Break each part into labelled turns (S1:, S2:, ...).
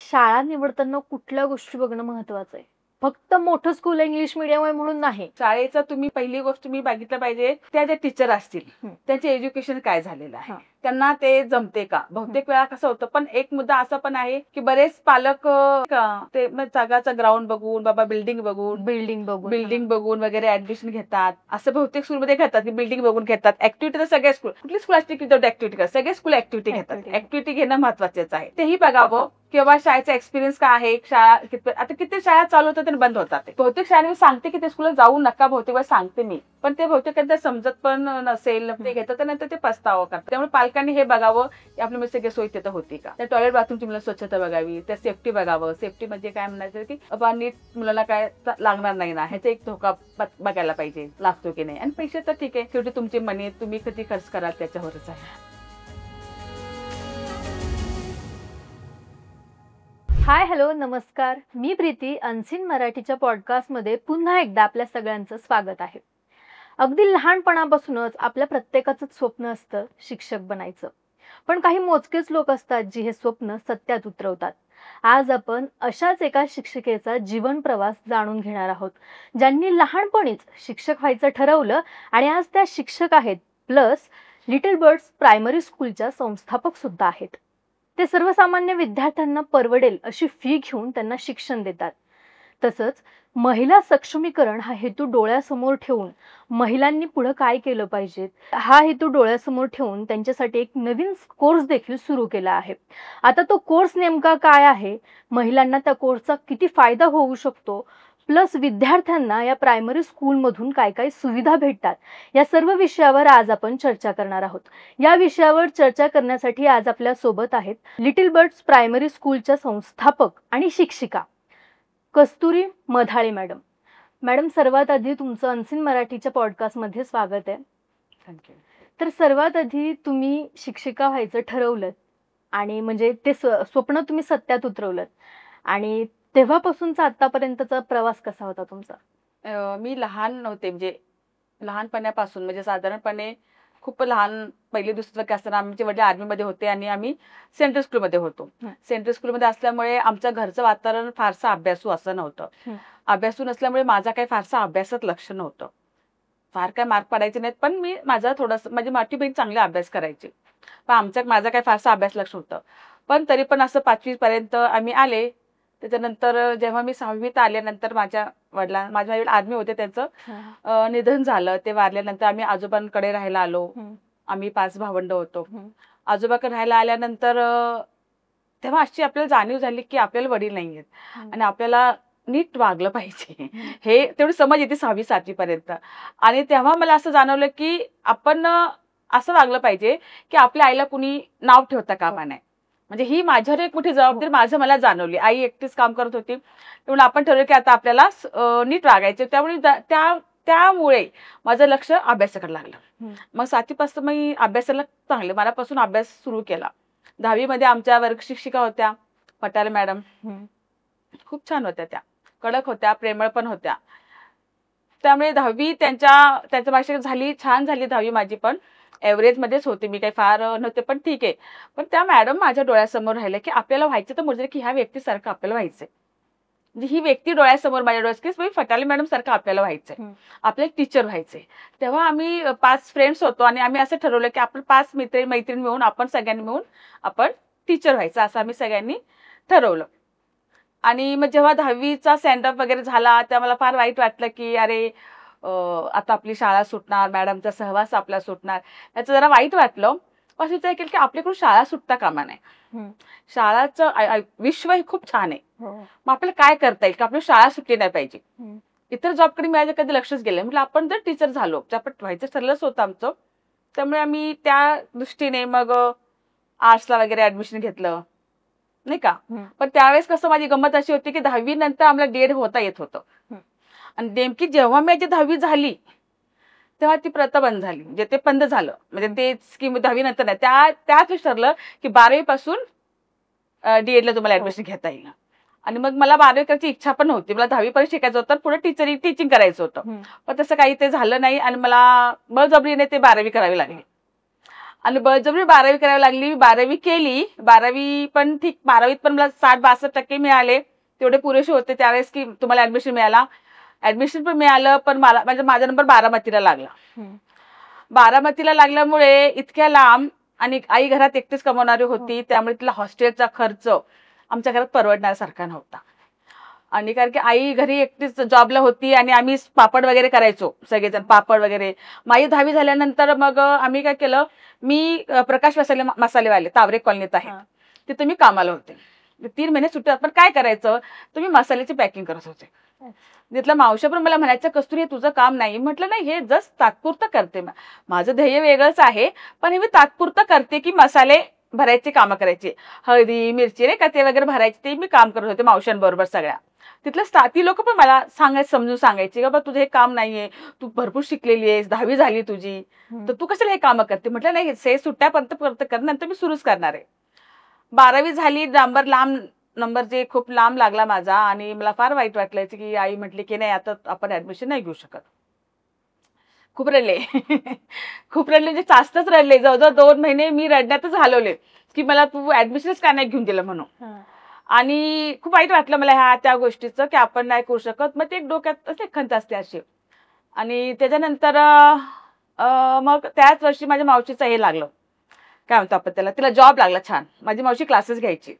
S1: शाळा निवडताना कुठल्या गोष्टी बघणं महत्वाचं आहे? फक्त मोठं स्कूल इंग्लिश मीडियम आहे म्हणून नाही.
S2: शाळेचं तुम्ही पहिली गोष्ट मी बघितलं पाहिजे, त्या ज्या टीचर असतील
S1: हं.
S2: त्यांचे एज्युकेशन काय झालेलं आहे,
S1: हां.
S2: त्यांना ते जमते का. बहुतेक वेळा कसं होतं, पण एक मुद्दा असा पण आहे की बरेच पालक ते जागाचा ग्राउंड बघून, बाबा बिल्डिंग बघून वगैरे ऍडमिशन घेतात. असं बहुतेक स्कूलमध्ये घेतात की बिल्डिंग बघून घेतात. ऍक्टिव्हिटी तर सगळे स्कूल, कुठली स्कूल असते की ऍक्टिव्हिटी करतात, सगळे स्कूल ऍक्टिव्हिटी घेतात. ऍक्टिव्हिटी घेणं महत्वाचंच आहे, तेही बघावं किंवा शाळेचा एक्सपिरियन्स काय आहे. शाळा आता किती शाळा चालू होतात आणि बंद होतात. बहुतेक शाळेने सांगते की ते स्कूलला जाऊ नका, बहुतेक वेळा सांगते मी, पण ते बहुतेक समजत पण नसेल, ते घेतात नंतर ते पस्तावा करतात. त्यामुळे पालकांनी हे बघावं की आपली सगळी सोय तिथं होती का. त्या टॉयलेट बाथरूमची मुलं स्वच्छता बघावी, त्या सेफ्टी बघावं. सेफ्टी म्हणजे काय म्हणायचं की बाबा नीट मुलाला काय लागणार नाही ना, ह्याचा एक धोका बघायला पाहिजे, लागतो की नाही. आणि पैसे तर ठीक आहे, शेवटी तुमची मनी, तुम्ही किती खर्च कराल त्याच्यावरच आहे.
S1: हाय, हॅलो, नमस्कार. मी प्रीती. अनसीन मराठीच्या पॉडकास्टमध्ये पुन्हा एकदा आपल्या सगळ्यांचं स्वागत आहे. अगदी लहानपणापासूनच आपल्या प्रत्येकाचं स्वप्न असतं शिक्षक बनायचं. पण काही मोजकेच लोक असतात जी हे स्वप्न सत्यात उतरवतात. आज आपण अशाच एका शिक्षिकेचा जीवन प्रवास जाणून घेणार आहोत, ज्यांनी लहानपणीच शिक्षक व्हायचं ठरवलं आणि आज त्या शिक्षक आहेत, प्लस लिटिल बर्ड्स प्रायमरी स्कूलच्या संस्थापक सुद्धा आहेत. ते सर्वसामान्य विद्यार्थ्यांना परवडेल अशी फी घेऊन त्यांना शिक्षण देतात. तसंच महिला सक्षमीकरण हा हेतू डोळ्यासमोर ठेवून महिलांनी पुढे काय केलं पाहिजे हा हेतू डोळ्यासमोर ठेवून त्यांच्यासाठी एक नवीन कोर्स देखील सुरू केला आहे. आता तो कोर्स नेमका काय आहे, महिलांना त्या कोर्सचा किती फायदा होऊ शकतो, प्लस विद्यार्थ्यांना या प्रायमरी स्कूलमधून काय काय सुविधा भेटतात, या सर्व विषयावर आज आपण चर्चा करणार आहोत. या विषयावर चर्चा करण्यासाठी आज आपल्या सोबत आहेत लिटिल बर्ड्स प्रायमरी स्कूलच्या संस्थापक आणि शिक्षिका कस्तुरी मधाळे मॅडम. मॅडम, सर्वात आधी तुमचं अनसीन मराठीच्या पॉडकास्टमध्ये स्वागत आहे.
S2: थँक्यू.
S1: तर सर्वात आधी तुम्ही शिक्षिका व्हायचं ठरवलं आणि म्हणजे ते स्वप्न तुम्ही सत्यात उतरवलं, आणि तेव्हापासूनचा आतापर्यंतचा प्रवास कसा होता तुमचा?
S2: मी लहान नव्हते, म्हणजे लहानपणापासून, म्हणजे साधारणपणे खूप लहान, पहिली दुसरी असताना आमचे वडील आर्मीमध्ये होते आणि आम्ही सेंट्रल स्कूलमध्ये होतो. सेंट्रल स्कूलमध्ये असल्यामुळे आमच्या घरचं वातावरण फारसं अभ्यासू असं नव्हतं. अभ्यासू नसल्यामुळे माझा काही फारसा अभ्यासात लक्ष नव्हतं. फार काय मार्क पडायचे नाहीत, पण मी माझा थोडंसं, माझी मोठी बहीण चांगला अभ्यास करायची, पण माझा काही फारसा अभ्यास लक्ष होतं. पण तरी पण असं 5वी पर्यंत आम्ही आले. त्याच्यानंतर जेव्हा मी 6वीत आल्यानंतर माझ्या वडील आर्मी होते, त्यांचं निधन झालं. ते वारल्यानंतर आम्ही आजोबांकडे राहायला आलो. आम्ही 5 भावंड होतो. आजोबाकडे राहायला आल्यानंतर तेव्हा अशी आपल्याला जाणीव झाली की आपल्याला वडील नाही आहेत आणि आपल्याला नीट वागलं पाहिजे, हे तेवढी समज येते 6वी 7वी पर्यंत. आणि तेव्हा मला असं जाणवलं की आपण असं वागलं पाहिजे की आपल्या आईला कुणी नाव ठेवता कामा नये. म्हणजे ही माझ्यावर एक मोठी जबाबदारी मला जाणवली. आई एकटीच काम करत होती, त्यामुळे आपण ठरवलं की आता आपल्याला नीट वागायचं. त्यामुळे त्यामुळे माझं लक्ष अभ्यासाकडे लागलं. मग 7वी पासून मी अभ्यासाला चांगले मनापासून अभ्यास सुरू केला. 10वी मध्ये आमच्या वर्ग शिक्षिका होत्या पटाले मॅडम, खूप छान होत्या. त्या कडक होत्या, प्रेमळ पण होत्या. त्यामुळे 10वी त्यांच्या भाषेत झाली, छान झाली 10वी माझी. पण एव्हरेज मध्येच होते मी, काही फार नव्हते, पण ठीक आहे. पण त्या मॅडम माझ्या डोळ्यासमोर राहिल्या की आपल्याला व्हायचं तर म्हणजे की ह्या व्यक्तीसारखं आपल्याला व्हायचंय. म्हणजे ही व्यक्ती डोळ्यासमोर माझ्या डोळ्यात की फटाले मॅडम सारखं आपल्याला व्हायचंय, आपल्याला टीचर व्हायचंय. तेव्हा आम्ही 5 फ्रेंड्स होतो आणि आम्ही असं ठरवलं की आपण 5 मैत्रीण मिळून आपण सगळ्यांनी मिळून आपण टीचर व्हायचं, असं आम्ही सगळ्यांनी ठरवलं. आणि मग जेव्हा 10वीचा सेंडऑफ वगैरे झाला तेव्हा मला फार वाईट वाटलं की अरे आता आपली शाळा सुटणार, मॅडमचा सहवास आपला सुटणार, याचं जरा वाईट वाटलं. असं विचार केला की आपल्याकडून शाळा सुटता कामा नये. शाळाचं विश्व हे खूप छान आहे, मग आपल्याला काय करता येईल की आपली शाळा सुटली नाही पाहिजे. इतर जॉबकडे मी कधी लक्षच गेलं. म्हटलं आपण जर टीचर झालो, आपण व्हायचं ठरलंच होतं आमचं. त्यामुळे आम्ही त्या दृष्टीने मग आर्ट्सला वगैरे ऍडमिशन घेतलं, नाही का. पण त्यावेळेस कसं माझी गंमत अशी होती की 10वी नंतर आम्हाला डीएड होता येत होतं. आणि नेमकी जेव्हा माझी 10वी झाली तेव्हा ती प्रथा बंद झाली, म्हणजे ते बंद झालं. म्हणजे ते स्कीम 10वी नंतर नाही, त्याच ठरलं की 12वी पासून डीएडला तुम्हाला ऍडमिशन घेता येईल. आणि मग मला 12वी करायची इच्छा पण नव्हती, मला 10वी पर्यंत शिकायचं होतं, पुढे टीचिंग करायचं होतं. पण तसं काही ते झालं नाही आणि मला बळजबरीने ते 12वी करावी लागली. आणि बळजबरी 12वी करावी लागली. 12वी केली. 12वी पण ठीक, 12वीत पण मला 60-62% मिळाले, तेवढे पुरेसे होते त्यावेळेस की तुम्हाला ऍडमिशन मिळाला. ऍडमिशन पण मिळालं, पण मला माझा नंबर बारामतीला लागला. बारामतीला लागल्यामुळे इतक्या लांब, आणि आई घरात एकटीच कमवणारी होती, त्यामुळे तिला हॉस्टेलचा खर्च आमच्या घरात परवडण्यासारखा नव्हता. आणि कारण की आई घरी एकटीच जॉबला होती आणि आम्ही पापड वगैरे करायचो सगळेजण, पापड वगैरे. माझी 10वी झाल्यानंतर मग आम्ही काय केलं, मी प्रकाश मसालेवाले तावरे कॉलनीत आहे, तिथे मी कामाला होते. 3 महिने सुट्ट्या, पण काय करायचं, तुम्ही मसाल्याची पॅकिंग करत होते. तिथलं मावशी पण मला म्हणायचं, कस्तुरी हे तुझं काम नाही. म्हटलं नाही, हे जस्ट तात्पुरतं करते, माझं ध्येय वेगळंच आहे, पण हे मी तात्पुरतं करते की मसाले भरायचे कामं करायचे, हळदी मिरची नाही का ते वगैरे भरायचे, ते मी काम करत होते मावशांबरोबर सगळ्या. तिथलं ती लोक पण मला समजून सांगायची, बाबा तुझं हे काम नाहीये, तू भरपूर शिकलेली आहेस, 10वी झाली तुझी, तर तू कशाला हे कामं करते. म्हटलं नाही, हे सुट्ट्यापर्यंत कर, नंतर मी सुरूच करणार आहे. 12वी झाली, नंबर जे खूप लांब लागला माझा, आणि मला फार वाईट वाटलं की आई म्हटली की नाही, आता आपण ऍडमिशन नाही घेऊ शकत. खूप रडले खूप रडले, म्हणजे जास्तच रडले. जवळजवळ 2 महिने मी रडण्यातच घालवले की मला तू ऍडमिशनच का नाही घेऊन दिलं म्हणून. आणि खूप वाईट वाटलं मला त्या गोष्टीचं की आपण नाही करू शकत. मग ते डोक्यात खंत असते अशी. आणि त्याच्यानंतर मग त्याच वर्षी माझ्या मावशीचं हे लागलं, काय म्हणतो आपण त्याला, तिला जॉब लागला छान. माझी मावशी क्लासेस घ्यायची,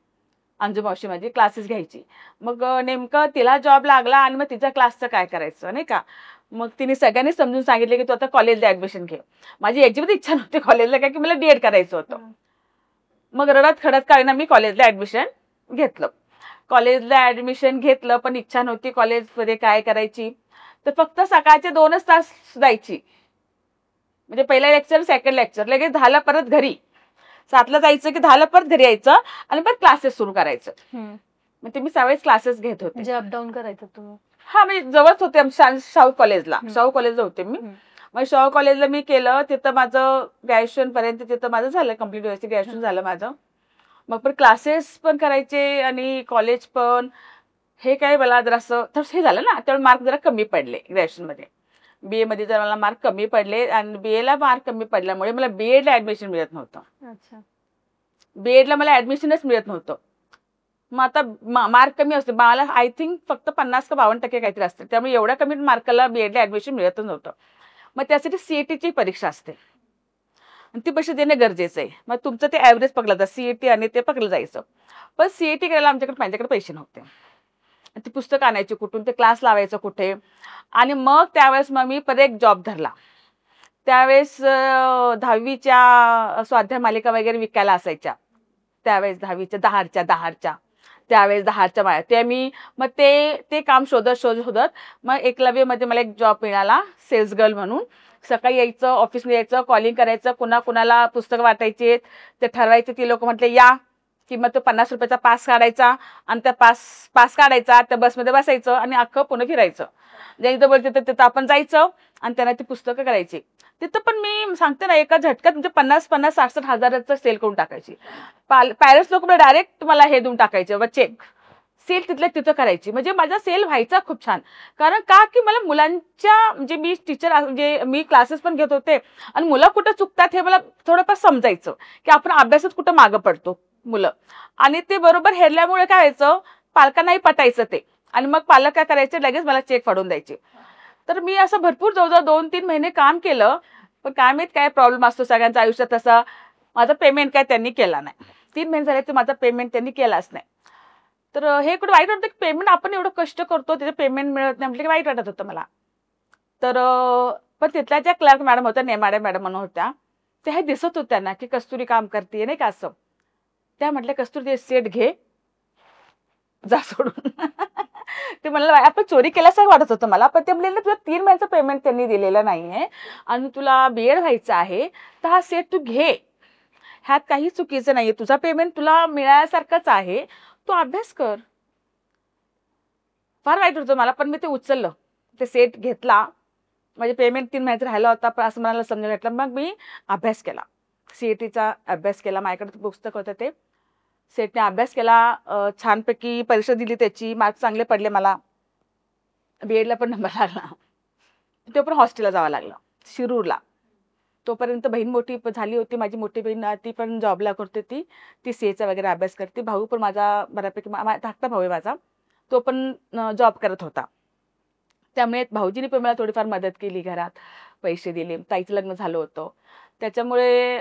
S2: अंजू मावशी माझी क्लासेस घ्यायची. मग नेमकं तिला जॉब लागला, आणि मग तिच्या क्लासचं काय करायचं नाही का. मग तिने सगळ्यांनी समजून सांगितले की तू आता कॉलेजला ऍडमिशन घे. माझी अजिबात इच्छा नव्हती कॉलेजला, काय की मला डीएड करायचं होतं. मग रडत खडत काय ना मी कॉलेजला ऍडमिशन घेतलं. कॉलेजला ऍडमिशन घेतलं, पण इच्छा नव्हती कॉलेजमध्ये काय करायची. तर फक्त सकाळचे 2च तास जायची, म्हणजे पहिला लेक्चर सेकंड लेक्चर, लगेच झालं परत घरी. 7ला जायचं की 10ला परत घरी यायचं, आणि परत क्लासेस सुरू करायचं. म्हणजे मी सगळेच क्लासेस घेत होते.
S1: म्हणजे अपडाऊन करायचं तुम्ही?
S2: हा, म्हणजे जवळच होते शाहू कॉलेजला होते मी. मग शाहू कॉलेजला मी केलं, तिथं माझं ग्रॅज्युएशन पर्यंत तिथं माझं झालं कम्प्लीट, व्यवस्थित ग्रॅज्युएशन झालं माझं. मग पण क्लासेस पण करायचे आणि कॉलेज पण. हे काय मला जरासं हे झालं ना, त्यामुळे मार्क जरा कमी पडले ग्रॅज्युएशनमध्ये. BA मध्ये जर मला मार्क कमी पडले, आणि BA ला मार्क कमी पडल्यामुळे मला BEd ला ऍडमिशन मिळत नव्हतं. BEd ला मला ऍडमिशनच मिळत नव्हतं. मग आता मार्क कमी असते मला, आय थिंक फक्त 50 का 52% काहीतरी असते, त्यामुळे एवढ्या कमी मार्काला BEd ला ऍडमिशन मिळतच नव्हतं. मग त्यासाठी CET परीक्षा असते, आणि ती परीक्षा देणं गरजेचं आहे. मग तुमचं ते ऍव्हरेज पकडलं जातं, CET आणि ते पकडलं जायचं. पण CET करायला माझ्याकडे पैसे नव्हते. ती पुस्तक आणायची कुठून, ते क्लास लावायचं कुठे. आणि मग त्यावेळेस मग मी परत एक जॉब धरला. त्यावेळेस 10वीच्या स्वाध्याय मालिका वगैरे विकायला असायच्या त्यावेळेस, 10वीच्या दहारच्या त्यावेळेस 10च्या माळ्या ते मी, मग ते काम शोधत मग एकलव्यमध्ये मला एक जॉब मिळाला, सेल्स गर्ल म्हणून. सकाळी यायचं, ऑफिसला यायचं, कॉलिंग करायचं, कुणाला पुस्तक वाटायचे ते ठरवायचे. ती लोक म्हटले या, की मग तो 50 रुपयाचा पास काढायचा, आणि त्या पास काढायचा, त्या बसमध्ये बसायचं आणि अख्खं पुणे फिरायचं. जिथं बोलते तिथं आपण जायचं, आणि त्यांना ती पुस्तकं करायची. तिथं पण मी सांगते ना, एका झटक्यात म्हणजे 50-60 हजाराचं सेल करून टाकायची. पॅरेंट्स लोक मला डायरेक्ट मला हे देऊन टाकायचे, चेक. सेल तिथल्या तिथं करायची, म्हणजे माझा सेल व्हायचा खूप छान. कारण का की मला मुलांच्या, म्हणजे मी टीचर, म्हणजे मी क्लासेस पण घेत होते, आणि मुलं कुठं चुकतात हे मला थोडंफार समजायचं, की आपण अभ्यासात कुठं मागं पडतो मुलं. आणि ते बरोबर हेरल्यामुळे काय व्हायचं, पालकांनाही पटायचं ते, आणि मग पालक काय करायचे, लगेच मला चेक फाडून द्यायचे. तर मी असं भरपूर जवळजवळ 2-3 महिने काम केलं, पण काय माहित काय प्रॉब्लेम असतो सगळ्यांच्या आयुष्यात तसा. माझं पेमेंट काय त्यांनी केला नाही. 3 महिने झाले तर माझा पेमेंट त्यांनी केलाच नाही. तर हे कुठं वाईट वाटतं की पेमेंट आपण एवढं कष्ट करतो, त्याचं पेमेंट मिळत नाही, म्हटलं की वाईट वाटत होतं मला. तर पण तिथल्या ज्या क्लर्क मॅडम होत्या, नेमाडे मॅडम म्हणून होत्या, त्या हे दिसत होत्या ना की कस्तुरी काम करते नाही का असं. त्या म्हटल्या, कस्तुरी ते सेट घे, जा सोडून. ते मला आपण चोरी केल्यासारखं वाटत होतं मला. पण ते म्हणले, तुला 3 महिन्याचं पेमेंट त्यांनी दिलेलं नाहीये, आणि तुला BEd व्हायचं आहे, तर हा सेट तू घे, ह्यात काही चुकीचं नाहीये, तुझा पेमेंट तुला मिळाल्यासारखंच आहे, तू अभ्यास कर. फार वाईट होतं मला, पण मी ते उचललं, ते सेट घेतला. म्हणजे पेमेंट 3 महिन्याचं राहिला होता, पण असं मला समजून घेतलं. मग मी अभ्यास केला, CETचा अभ्यास केला. माझ्याकडे पुस्तक होतं ते, सेटने अभ्यास केला, छानपैकी परीक्षा दिली त्याची, मार्क चांगले पडले मला. BEdला पण नंबर लागला. ते पण हॉस्टेलला जावं लागलं, शिरूरला. तोपर्यंत बहीण मोठी झाली होती, माझी मोठी बहीण ती पण जॉबला करते, ती सीएचा वगैरे अभ्यास करते. भाऊ पण माझा बऱ्यापैकी धाकटा भाऊ आहे माझा, तो पण जॉब करत होता. त्यामुळे भाऊजीने पण मला थोडीफार मदत केली, घरात पैसे दिले. ताईचं लग्न झालं होतं त्याच्यामुळे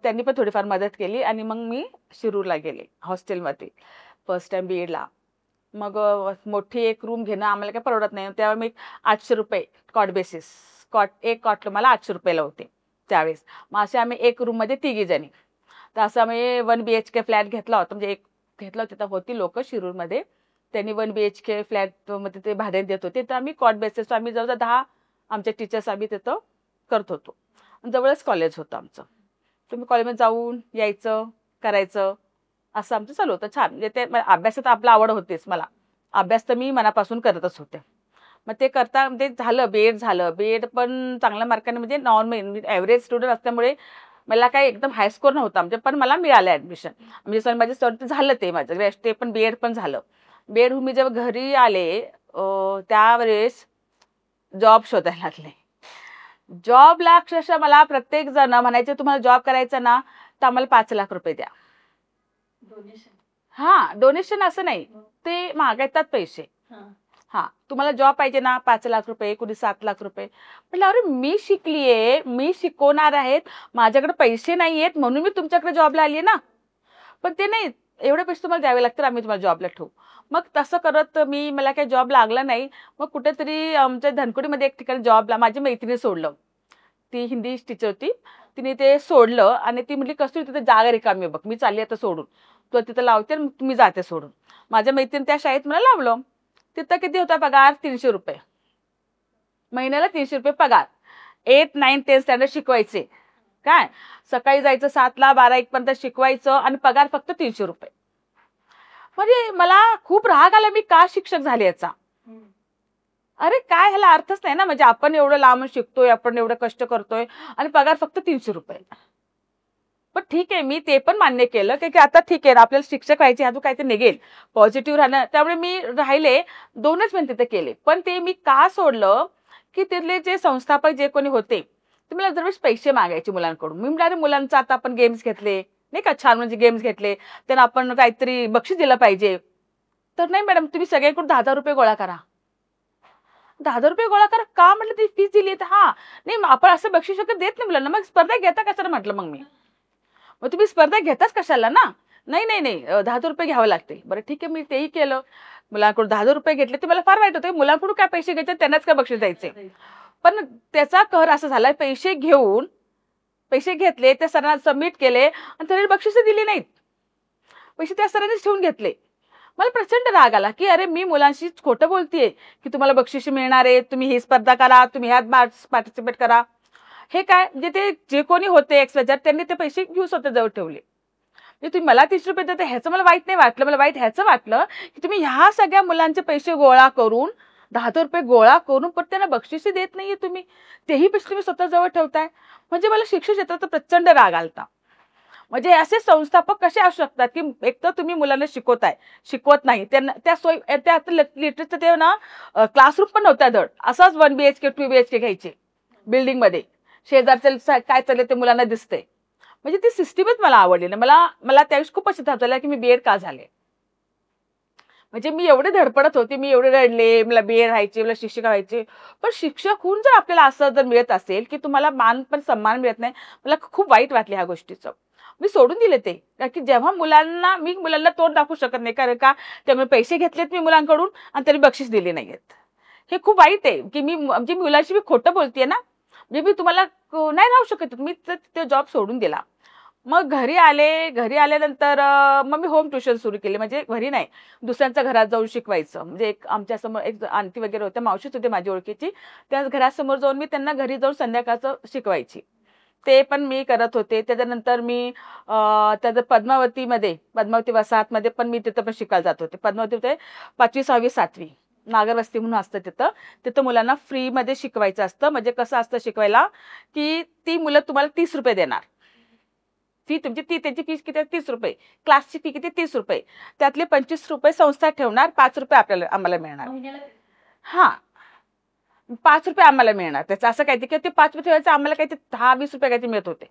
S2: त्यांनी पण थोडीफार मदत केली आणि मग मी शिरूरला गेले हॉस्टेलमध्ये फर्स्ट टाइम बीएडला. मग मोठी एक रूम घेणं आम्हाला काही परवडत नाही. तेव्हा मी 800 रुपये कॉट बेसिस, एक कॉटला मला 800 रुपयाला होते त्यावेळेस. मग असे आम्ही एक रूममध्ये 3 जणी. तर असं आम्ही 1 BHK फ्लॅट घेतला होता, म्हणजे एक घेतला होता. होती लोक शिरूरमध्ये, त्यांनी 1 BHK फ्लॅटमध्ये ते भाड्याने देत होते. तर आम्ही कॉट बेसिस आम्ही जवळजवळ 10 आमच्या टीचर्स आम्ही तिथं करत होतो. जवळच कॉलेज होतं आमचं. तुम्ही कॉलेजमध्ये जाऊन यायचं, करायचं, असं आमचं चालू होतं. छान. म्हणजे ते अभ्यासात आपला आवड होतेच. मला अभ्यास तर मी मनापासून करतच होते. मग ते करता म्हणजे झालं, बीएड झालं. बीएड पण चांगल्या मार्काने, म्हणजे नॉर्मल ॲव्हरेज स्टुडंट असल्यामुळे मला काही एकदम हाय स्कोर नव्हता, म्हणजे पण मला मिळालं ॲडमिशन. म्हणजे माझे सर झालं ते माझं ते पण बीएड पण झालं. बीएड मी जेव्हा घरी आले त्यावेळेस जॉब शोधायला लागले. जॉबला अक्षरशः मला प्रत्येक जण म्हणायचे, तुम्हाला जॉब करायचा ना तर आम्हाला 5 लाख रुपये द्या. हा, डोनेशन असं नाही, ते मागायतात पैसे. हा, तुम्हाला जॉब पाहिजे ना, 5 लाख रुपये, कुणी 7 लाख रुपये. म्हटलं अरे मी शिकलीये, मी शिकवणार आहेत, माझ्याकडे पैसे नाहीयेत म्हणून मी तुमच्याकडे जॉबला आलीये ना. पण ते नाही, एवढे पैसे तुम्हाला द्यावे लागतील, आम्ही तुम्हाला जॉबला ठेवू. मग तसं करत मला काही जॉब लागला नाही. मग कुठेतरी आमच्या धनकुडीमध्ये एक ठिकाणी जॉबला माझी मैत्रिणी सोडलं. ती हिंदी टीचर होती, तिने ते सोडलं आणि ती म्हटली कस्तुरी तिथे जागा रिकामी बघ, मी चालली आता सोडून, तो तिथं लावते मी जाते सोडून. माझ्या मैत्रिणी त्या शाळेत मला लावलं. तिथं किती होता पगार? 300 रुपये महिन्याला. 300 रुपये पगार. 8, 9, 10 स्टँडर्ड शिकवायचे. काय सकाळी जायचं 7 ला 12-1 पर्यंत शिकवायचं आणि पगार फक्त 300 रुपये. म्हणजे मला खूप राग आला, मी का शिक्षक झाले याचा. अरे काय, ह्याला अर्थच नाही ना. म्हणजे आपण एवढं लांब शिकतोय, आपण एवढं कष्ट करतोय आणि पगार फक्त 300 रुपये. पण ठीक आहे, मी ते पण मान्य केलं की आता ठीक आहे, आपल्याला शिक्षक व्हायचे, ह्यातून काय ते निघेल, पॉझिटिव्ह राहणं. त्यामुळे मी राहिले 2च महिने तिथे केले. पण ते मी का सोडलं की तिथले जे संस्थापक जे कोणी होते ते मला दरवेळेस पैसे मागायचे मुलांकडून. मी म्हणाले मुलांचा आता आपण गेम्स घेतले नाही का, छान म्हणजे गेम्स घेतले, त्यांना आपण काहीतरी बक्षीस दिलं पाहिजे. तर नाही मॅडम, तुम्ही सगळ्यांकडून 10,000 रुपये गोळा करा. 10,000 रुपये गोळा करा का? म्हटलं ती फीस दिली तर हा नाही, आपण असं बक्षीस वगैरे देत नाही मुलांना. मग स्पर्धा घेता कशाला म्हटलं. मग मग तुम्ही स्पर्धा घेताच कशाला ना. नाही नाही नाही, 10,000 रुपये घ्यावं लागते. बरं ठीक आहे, मी तेही केलं. मुलांकडून 10,000 रुपये घेतले. ते मला फार वाईट होतं, मुलांकडून काय पैसे घ्यायचे, त्यांनाच काय बक्षीस द्यायचे. पण त्याचा कहर असा झाला, पैसे घेतले, त्या सरांना सबमिट केले आणि त्यांनी बक्षीस दिली नाहीत. पैसे त्या सरांनीच ठेवून घेतले. मला प्रचंड राग आला की अरे मी मुलांशी खोटं बोलतेय की तुम्हाला बक्षीस मिळणार आहे, तुम्ही ही स्पर्धा करा, तुम्ही ह्यात पार्टिसिपेट करा. हे काय, म्हणजे ते जे कोणी होते एक्सवायझेड त्यांनी ते पैसे घेऊन स्वतः जवळ ठेवले. तुम्ही मला 30 रुपये देता, ह्याचं मला वाईट नाही वाटलं. मला वाईट ह्याचं वाटलं की तुम्ही ह्या सगळ्या मुलांचे पैसे गोळा करून 10,000 रुपये गोळा करून पण त्यांना बक्षीस देत नाहीये तुम्ही, तेही पैसे तुम्ही स्वतः जवळ ठेवताय. म्हणजे मला शिक्षण क्षेत्रात प्रचंड राग आलता. म्हणजे असे संस्थापक कसे असू शकतात की एक तर तुम्ही मुलांना शिकवताय, शिकवत नाही त्यांना, त्या सोय त्या लिटरेचर ते ना क्लासरूम पण नव्हत्या धड. असाच 1 BHK 2 BHK घ्यायचे बिल्डिंग मध्ये, शेजारचे काय चालले ते मुलांना दिसते. म्हणजे ती सिस्टीमच मला आवडली ना. मला त्यावेळेस खूप पश्चाताप झाला की मी बीएड का झाले. म्हणजे मी एवढे धडपडत होते, मी एवढे रडले, मला बीएड व्हायचे, मला शिक्षिका व्हायचे. पण शिक्षक होऊन जर आपल्याला असं जर मिळत असेल की तुम्हाला मान पण सन्मान मिळत नाही, मला खूप वाईट वाटले ह्या गोष्टीचं. मी सोडून दिले ते. की जेव्हा मी मुलांना तोंड दाखवू शकत नाही, कारण का त्यामुळे पैसे घेतलेत मी मुलांकडून आणि त्यांनी बक्षीस दिले नाहीयेत. हे खूप वाईट आहे की म्हणजे मुलांशी मी खोटं बोलतेय ना. म्हणजे मी तुम्हाला नाही राहू शकत. मी ते जॉब सोडून दिला. मग घरी आल्यानंतर मग मी होम ट्युशन सुरू केली. म्हणजे घरी नाही, दुसऱ्यांच्या घरात जाऊन शिकवायचं. म्हणजे एक आमच्या समोर एक आंटी वगैरे होत्या, मावशीच होते माझी ओळखीची, त्या घरासमोर जाऊन मी त्यांना घरी जाऊन संध्याकाळचं शिकवायची. ते पण मी करत होते. त्याच्यानंतर मी त्याचं पद्मावती वसाहतमध्ये पण मी तिथं पण शिकायला जात होते. पद्मावती होते 5वी 6वी 7वी नागरवस्ती म्हणून असतं तिथं मुलांना फ्रीमध्ये शिकवायचं असतं. म्हणजे कसं असतं शिकवायला की ती मुलं तुम्हाला 30 रुपये देणार. फी तुमची त्यांची फीस किती? 30 रुपये. क्लासची फी किती? 30 रुपये. त्यातले 25 रुपये संस्था ठेवणार, 5 रुपये आम्हाला मिळणार. हा, ₹5 आम्हाला मिळणार त्याचं, असं काहीतरी, किंवा ते ₹5 ठेवायचं आम्हाला काहीतरी ₹10-20 काहीतरी मिळत होते.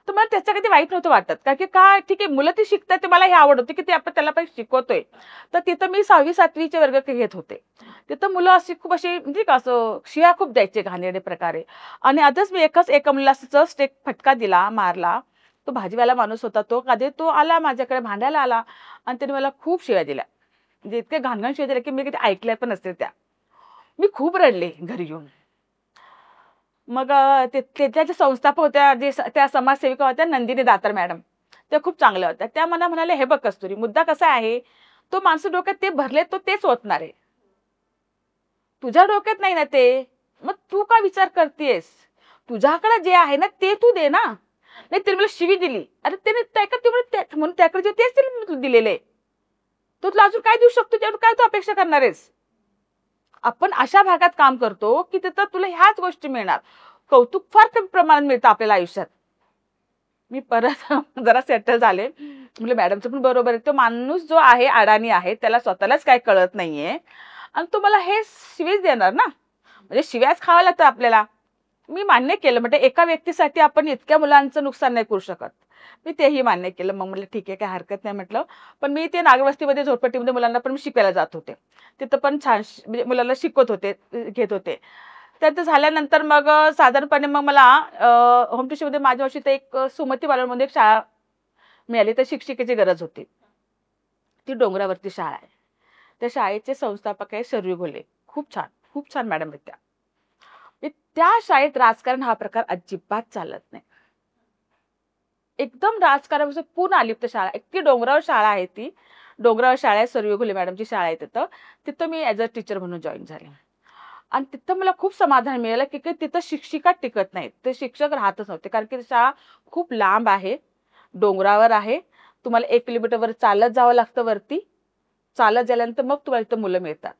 S2: तर मला त्याचं काही वाईट नव्हतं वाटत, कारण की काय ठीक आहे, मुलं ती शिकतात, ते मला हे आवड होती की ते आपण त्याला पण शिकवतोय. तर तिथं मी 6वी-7वीचे वर्ग घेत होते. तिथं मुलं अशी खूप अशी म्हणजे का असं शिव्या खूप द्यायचे घाणेरडे प्रकारे. आणि आधीच मी एका मुलीला जस्ट एक फटका दिला, मारला. तो भाजीवाला माणूस होता, तो कधी तो आला माझ्याकडे भांडायला आला आणि त्याने मला खूप शिव्या दिल्या. म्हणजे इतके घाणघाण शिव्या दिल्या की मी कधी ऐकल्या पण नसतील त्या. मी खूप रडले घरी येऊन. मग त्याच्या ज्या संस्थापक होत्या, त्या समाजसेविका होत्या नंदिनी दातार मॅडम, त्या खूप चांगल्या होत्या. त्या मला म्हणाल्या, "हे बघ कस्तुरी, मुद्दा कसा आहे, तो माणसं डोक्यात ते भरले तो तेच ओतणार आहे. तुझ्या डोक्यात नाही ना ते, मग तू का विचार करतेस? तुझ्याकडे जे आहे ना ते तू दे ना." नाही तिने मला शिवी दिली. अरे म्हणून त्याकडे जे तेच तिने दिलेले, तो तुला अजून काय देऊ शकतो, त्यावर काय तू अपेक्षा करणार आहेस? आपण अशा भागात काम करतो की तिथं तुला ह्याच गोष्टी मिळणार. कौतुक फार कमी प्रमाणात मिळतं आपल्याला आयुष्यात. मी परत जरा सेटल झाले. म्हणजे मॅडमचं पण बरोबर आहे. तो माणूस जो आहे अडाणी आहे, त्याला स्वतःलाच काय कळत नाहीये आणि तो मला हे शिवीच देणार ना, म्हणजे शिव्याच खाव्या लागतात आपल्याला. मी मान्य केलं, म्हणजे एका व्यक्तीसाठी आपण इतक्या मुलांचं नुकसान नाही करू शकत. मी तेही मान्य केलं. मग म्हटलं ठीक आहे, काही हरकत नाही म्हटलं. पण मी ते नागवस्तीमध्ये झोपडपट्टीमध्ये मुलांना पण मी शिकायला जात होते. तिथं पण छान म्हणजे मुलांना शिकवत होते, घेत होते. त्याचं झाल्यानंतर मग साधारणपणे मग मला होम ट्युशनमध्ये माझ्या वर्षी तर एक सुमती बालवाडीमध्ये एक शाळा मिळाली. तर शिक्षिकेची गरज होती. ती डोंगरावरती शाळा आहे. त्या शाळेचे संस्थापक आहे शर्वी घोले. खूप छान मॅडम आहेत त्या. त्या शाळेत राजकारण हा प्रकार अजिबात चालत नाही. एकदम राजकारणापासून पूर्ण अलिप्त शाळा. ती डोंगरावर शाळा आहे, ती डोंगरावर शाळा आहे. शर्वी घोले मॅडमची शाळा आहे तिथं. तिथं मी ॲज अ टीचर म्हणून जॉईन झाले. आणि तिथं मला खूप समाधान मिळालं की तिथं शिक्षिका टिकत नाहीत, ते शिक्षक राहतच नव्हते. कारण की शाळा खूप लांब आहे, डोंगरावर आहे. तुम्हाला 1 किलोमीटरवर चालत जावं लागतं वरती. चालत गेल्यानंतर मग तुम्हाला इथं मुलं मिळतात.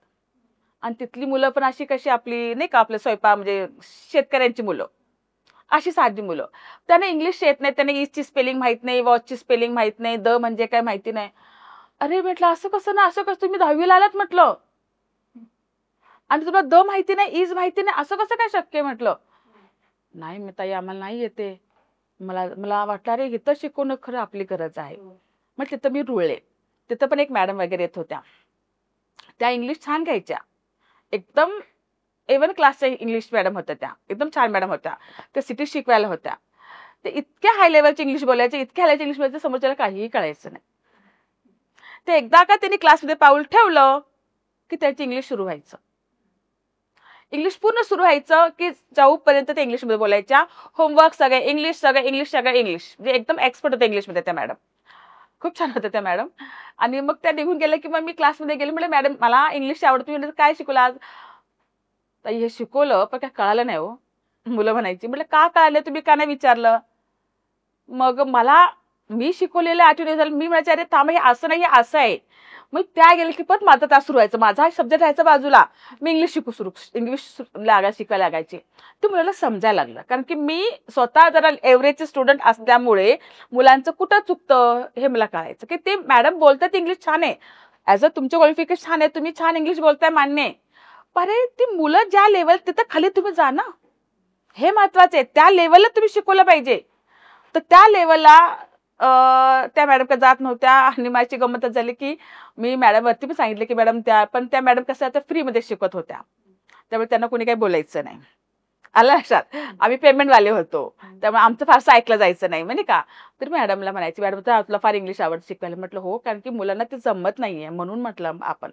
S2: आणि तिथली मुलं पण अशी कशी आपली नाही का, आपलं स्वयंपाक म्हणजे शेतकऱ्यांची मुलं, अशी साधी मुलं. त्यांना इंग्लिश येत नाही, त्यांना ईजची स्पेलिंग माहित नाही, वॉचची स्पेलिंग माहित नाही, द म्हणजे काय माहिती नाही. अरे म्हटलं असं कसं ना, असं कसं, तुम्ही 10वीला आलात म्हटलं आणि तुला द माहिती नाही, इज माहिती नाही, असं कसं काय शक्य आहे म्हटलं. नाही मी ताई, आम्हाला नाही येते. मला मला वाटलं अरे इथं शिकवणं खरं आपली गरज आहे. मग तिथं मी रुळले. तिथं पण एक मॅडम वगैरे येत होत्या. त्या इंग्लिश छान घ्यायच्या. एकदम A1 क्लासच्या इंग्लिश मॅडम होत्या त्या. एकदम छान मॅडम होत्या. त्या सिटीत शिकवायला होत्या. ते इतक्या हाय लेव्हलची इंग्लिश बोलायचे, इतक्या हाय लेव्हलची इंग्लिश बोलायचे, समोरच्याला काहीही कळायचं नाही. ते एकदा का त्यांनी क्लासमध्ये पाऊल ठेवलं की त्याची इंग्लिश सुरू व्हायचं. इंग्लिश पूर्ण सुरू व्हायचं की जाऊपर्यंत ते इंग्लिशमध्ये बोलायच्या. होमवर्क सगळे इंग्लिश, सगळं इंग्लिश. म्हणजे एकदम एक्सपर्ट होते इंग्लिशमध्ये त्या मॅडम. खूप छान होत्या त्या मॅडम. आणि मग त्या निघून गेल्या की मग मी क्लासमध्ये गेले. म्हटलं मॅडम मला इंग्लिश आवडतं. मी म्हटलं काय शिकवलं आज? ताई हे शिकवलं पण काय कळालं नाही हो. मुलं म्हणायची. म्हटलं का कळालं, तुम्ही का नाही विचारलं? मग मी शिकवलेलं आठवण झालं. मी म्हणायचे अरे थांब, हे असं नाही, हे असं आहे. मग त्या गेल्या की परत माझा तास सुरू व्हायचा. माझा सब्जेक्ट राहायचा बाजूला. मी इंग्लिश शिकायला लागायची. ते मुलाला समजायला लागलं. कारण की मी स्वतः जरा एव्हरेजचे स्टुडंट असल्यामुळे मुलांचं कुठं चुकतं हे मला कळायचं. की ते मॅडम बोलतात इंग्लिश छान आहे. ॲज अ तुमचं क्वालिफिकेशन छान आहे. तुम्ही छान इंग्लिश बोलताय मान्य आहे. अरे ती मुलं ज्या लेवल तिथं खाली तुम्ही जा ना. हे महत्वाचं आहे. त्या लेवलला तुम्ही शिकवलं पाहिजे. तर त्या लेवलला त्या मॅडमकडे जात नव्हत्या. आणि माझी गंमतच झाली की मी मॅडमवरती पण सांगितलं की मॅडम त्या मॅडम कसं आता फ्रीमध्ये शिकवत होत्या. त्यामुळे त्यांना कोणी काही बोलायचं नाही. आलं लक्षात. आम्ही पेमेंटवाले होतो. त्यामुळे आमचं फारसं ऐकलं जायचं नाही म्हणजे का. तर मॅडमला म्हणायची, मॅडम तुला फार इंग्लिश आवडतं शिकवायला. म्हटलं हो, कारण की मुलांना ते जमत नाहीये म्हणून म्हटलं आपण.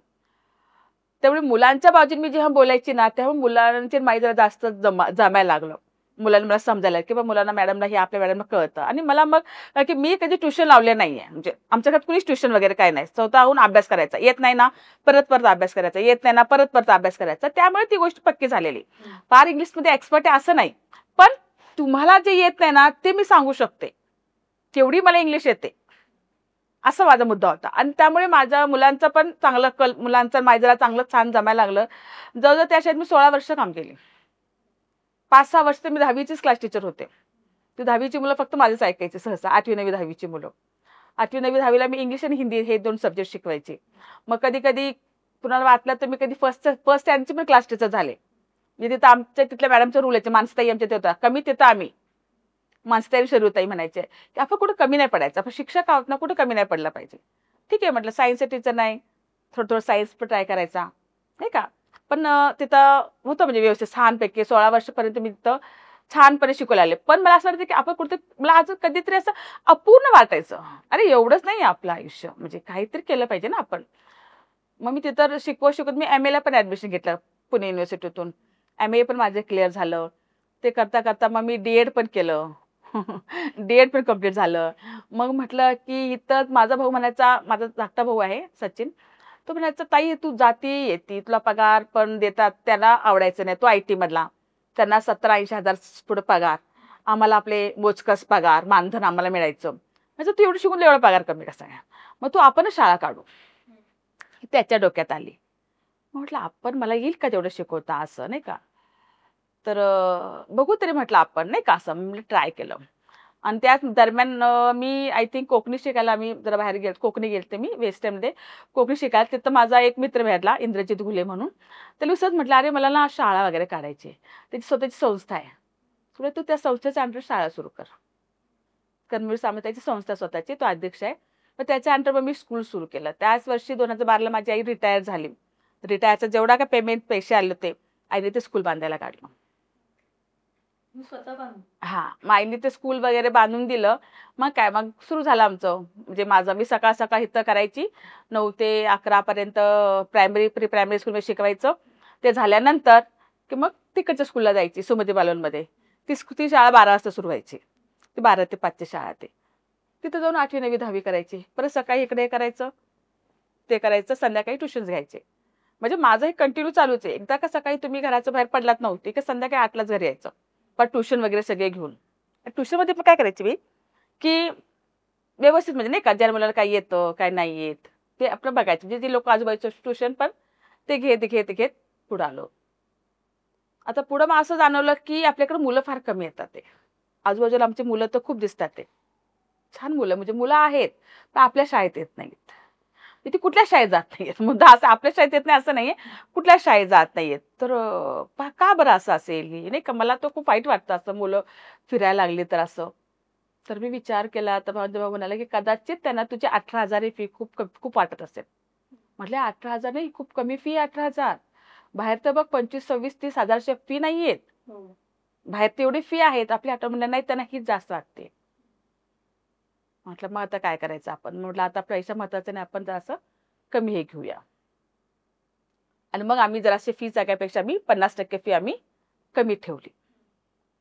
S2: त्यामुळे मुलांच्या बाजूने मी जेव्हा बोलायची ना, तेव्हा मुलांची माहिती जरा जास्त जमायला लागलं. मुलांना मला समजायला की मुलांना मॅडमला हे आपल्या मॅडमला कळतं. आणि मला मग की मी कधी ट्युशन लावले नाहीये. म्हणजे आमच्या घरात कुणीच ट्युशन वगैरे काय नाही. स्वतःहून अभ्यास करायचा. येत नाही ना परत अभ्यास करायचा. येत नाही ना परत अभ्यास करायचा. त्यामुळे ती गोष्ट पक्की झालेली. फार इंग्लिशमध्ये एक्सपर्ट आहे असं नाही. पण तुम्हाला जे येत नाही ना ते मी सांगू शकते. तेवढी मला इंग्लिश येते. असा माझा मुद्दा होता. आणि त्यामुळे माझ्या मुलांचं पण चांगलं मुलांचं माझ्याला चांगलं छान जमायला लागलं. जवळजवळ त्या शाळेत मी 16 वर्ष काम केली. 5-6 वर्ष तर मी 10वीचीच क्लास टीचर होते. ती 10वीची मुलं फक्त माझंच ऐकायची सहसा. 8वी 9वी 10वीची मुलं. 8वी 9वी 10वीला मी इंग्लिश आणि हिंदी हे 2 सब्जेक्ट शिकवायचे. मग कधी कुणाला वाटलं तर मी कधी फर्स्ट स्टँडची पण क्लास टीचर झाले. म्हणजे तिथं आमच्या तिथल्या मॅडमचा रूल आहे, मानसताई आमच्या होता, कमी तिथं आम्ही मानसताई शरूताई म्हणायचे की आपण कुठं कमी नाही पडायचं, आपण शिक्षक आहोत ना, कुठं कमी नाही पडलं पाहिजे. ठीक आहे म्हटलं, सायन्सचं टीचर नाही, थोडं सायन्स पण ट्राय करायचा नाही का. पण तिथं होतं म्हणजे व्यवस्थित छानपैकी 16 वर्षापर्यंत मी तिथं छानपणे शिकवले आले. पण मला असं वाटतं की आपण कुठे, मला अजून कधीतरी असं अपूर्ण वाटायचं, अरे एवढंच नाही आपलं आयुष्य, म्हणजे काहीतरी केलं पाहिजे ना आपण. मग मी तिथं शिकवत मी MA ला पण ऍडमिशन घेतलं पुणे युनिव्हर्सिटीतून. MA पण माझं क्लिअर झालं. ते करता करता मग मी DED पण केलं. DED पण कम्प्लीट झालं. मग म्हटलं की इथं माझा भाऊ म्हणायचा, माझा धाकटा भाऊ आहे सचिन, तो म्हणायचा ताई तू जाती येती, तुला पगार पण देतात, त्याला आवडायचं नाही, तो IT मधला, त्यांना 70-80 हजार पुढे पगार, आम्हाला आपले मोजकस पगार मानधन आम्हाला मिळायचं. म्हणजे तू एवढं शिकून एवढा पगार कमी कसा आहे, मग तू आपणच शाळा काढू. त्याच्या डोक्यात आली. म्हटलं आपण, मला येईल का तेवढं शिकवता असं नाही का. तर बघू तरी म्हटलं आपण नाही का, असं मी ट्राय केलं. आणि त्याच दरम्यान मी आय थिंक कोकणी शिकायला, आम्ही जरा बाहेर गेलो, कोकणी गेलते मी वेस्टर्नमध्ये कोकणी शिकायला. तिथं माझा एक मित्र भेटला इंद्रजित घुले म्हणून. त्याला सहज म्हटलं अरे मला ना शाळा वगैरे काढायची, त्याची स्वतःची संस्था आहे, तुला तू त्या संस्थेच्या अंडर शाळा सुरू कर. कर्मवीर सामंताची संस्था स्वतःची, तो अध्यक्ष आहे. मग त्याच्या अंडर मग मी स्कूल सुरू केलं. त्याच वर्षी 2012ला माझी आई रिटायर झाली. रिटायरचा जेवढा काय पेमेंट पैसे आले होते, आईने ते स्कूल बांधायला काढलं. हा, मग आईने ते स्कूल वगैरे बांधून दिलं. मग काय, मग सुरू झालं आमचं, म्हणजे माझं मी सकाळ सकाळ इथं करायची 9 ते 11 पर्यंत प्रायमरी प्री प्रायमरी स्कूलमध्ये शिकवायचं. ते झाल्यानंतर की मग तिकडच्या स्कूलला जायची सुमती बालोनमध्ये. ती शाळा 12 वाजता सुरू व्हायची, ती 12 ते 5 ची शाळा. तिथं जाऊन 8वी 9वी 10वी करायची. परत सकाळी इकडे करायचं, ते करायचं, संध्याकाळी ट्युशन्स घ्यायचे. म्हणजे माझं हे कंटिन्यू चालूच आहे. एकदा का सकाळी तुम्ही घराच्या बाहेर पडलात नव्हती की संध्याकाळी 8लाच घरी यायचं, पण ट्युशन वगैरे सगळे घेऊन. ट्युशनमध्ये पण काय करायची मी की व्यवस्थित, म्हणजे नाही का, ज्या मुलाला काय येतं काय नाही येत ते आपलं बघायचं. म्हणजे जे लोक आजूबाजूचं ट्युशन पण ते घेत पुढं आलो. आता पुढं मग असं जाणवलं की आपल्याकडे मुलं फार कमी येतात. ते आजूबाजूला आमची मुलं तर खूप दिसतात, ते छान मुलं, म्हणजे मुलं आहेत पण आपल्या शाळेत येत नाहीत. ती कुठल्या शाळेत जात नाहीयेत, मुद्दा असं आपल्या शाळेत येत नाही असं नाहीये, कुठल्या शाळेत जात नाहीयेत. तर का बरं असं असेल नाही का, मला तो खूप वाईट वाटतं असं मुलं फिरायला लागली तर असं. तर मी विचार केला, तर माझा भाऊ म्हणाला की कदाचित त्यांना तुझी 18,000 ही फी खूप खूप वाटत असेल. म्हटले 18,000 नाही, खूप कमी फी 18,000. बाहेर तर बघ 25-26-30 हजार फी नाहीयेत. बाहेर तेवढी फी आहेत, आपल्या आठवड्याला नाही, त्यांना हीच जास्त वाटते. म्हटलं मग आता काय करायचं आपण. म्हटलं आता पैसा महत्वाचा नाही, आपण जरासं कमी हे घेऊया. आणि मग आम्ही जराशी फी सगळ्यापेक्षा मी 50% फी आम्ही कमी ठेवली.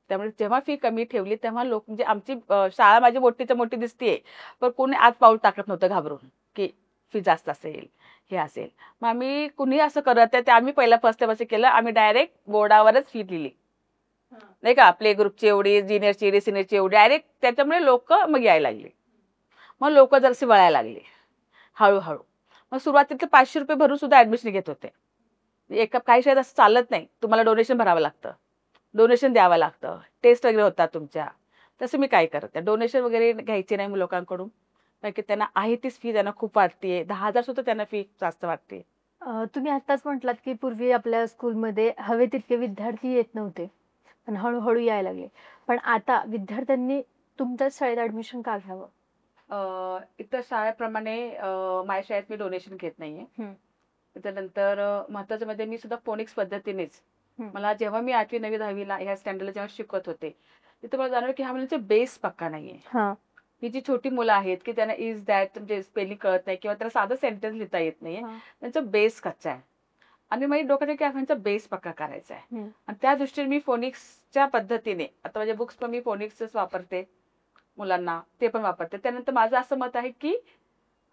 S2: त्यामुळे जेव्हा फी कमी ठेवली तेव्हा लोक, म्हणजे आमची शाळा माझी मोठीच्या मोठी दिसतीये, पण कोणी आत पाऊल टाकत नव्हतं घाबरून की फी जास्त असेल हे असेल. मग आम्ही कुणी असं करत आहे, ते आम्ही पहिला फर्स्ट टाइम असं केलं, आम्ही डायरेक्ट बोर्डावरच फी लिहिली नाही का, प्ले ग्रुपची एवढी, ज्युनियरची एवढी, सिनियरची एवढी, डायरेक्ट. त्याच्यामुळे लोक मग यायला लागली. मग लोक जराशी वळायला लागली हळूहळू. मग सुरुवातीला 500 रुपये भरून सुद्धा ऍडमिशन घेत होते. एका काही शाळेत असं चालत नाही, तुम्हाला डोनेशन भरावं लागतं, डोनेशन द्यावं लागतं, टेस्ट वगैरे होतात तुमच्या. तसं मी काय करते, डोनेशन वगैरे घ्यायचे नाही लोकांकडून, कारण की त्यांना आहे तीच फी त्यांना खूप वाटते. 10,000 सुद्धा त्यांना फी जास्त वाटते.
S1: तुम्ही आताच म्हटलात की पूर्वी आपल्या स्कूलमध्ये हवे तितके विद्यार्थी येत नव्हते, पण हळूहळू यायला लागले. पण आता विद्यार्थ्यांनी तुमच्याच शाळेत ऍडमिशन का घ्यावं?
S2: इतर शाळेप्रमाणे माझ्या शाळेत मी डोनेशन घेत नाहीये. त्याच्यानंतर महत्वाचं म्हणजे मी सुद्धा फोनिक्स पद्धतीनेच, मला जेव्हा मी 8वी 9वी 10वीला ह्या स्टँडर्डला जेव्हा शिकवत होते, तिथे मला जाणवलं की ह्या मुलांचा बेस पक्का नाहीये. ही जी छोटी मुलं आहेत की त्यांना इज दॅट म्हणजे स्पेलिंग कळत नाही किंवा त्यांना साधं सेंटेन्स लिहिता येत नाहीये, त्यांचा बेस कच्चा आहे. आणि माझ्या डोक्यात की त्यांचा बेस पक्का करायचा आहे. आणि त्या दृष्टीने मी फोनिक्सच्या पद्धतीने, आता माझ्या बुक्स पण मी फोनिक्सच वापरते, मुलांना ते पण वापरते. त्यानंतर माझं असं मत आहे की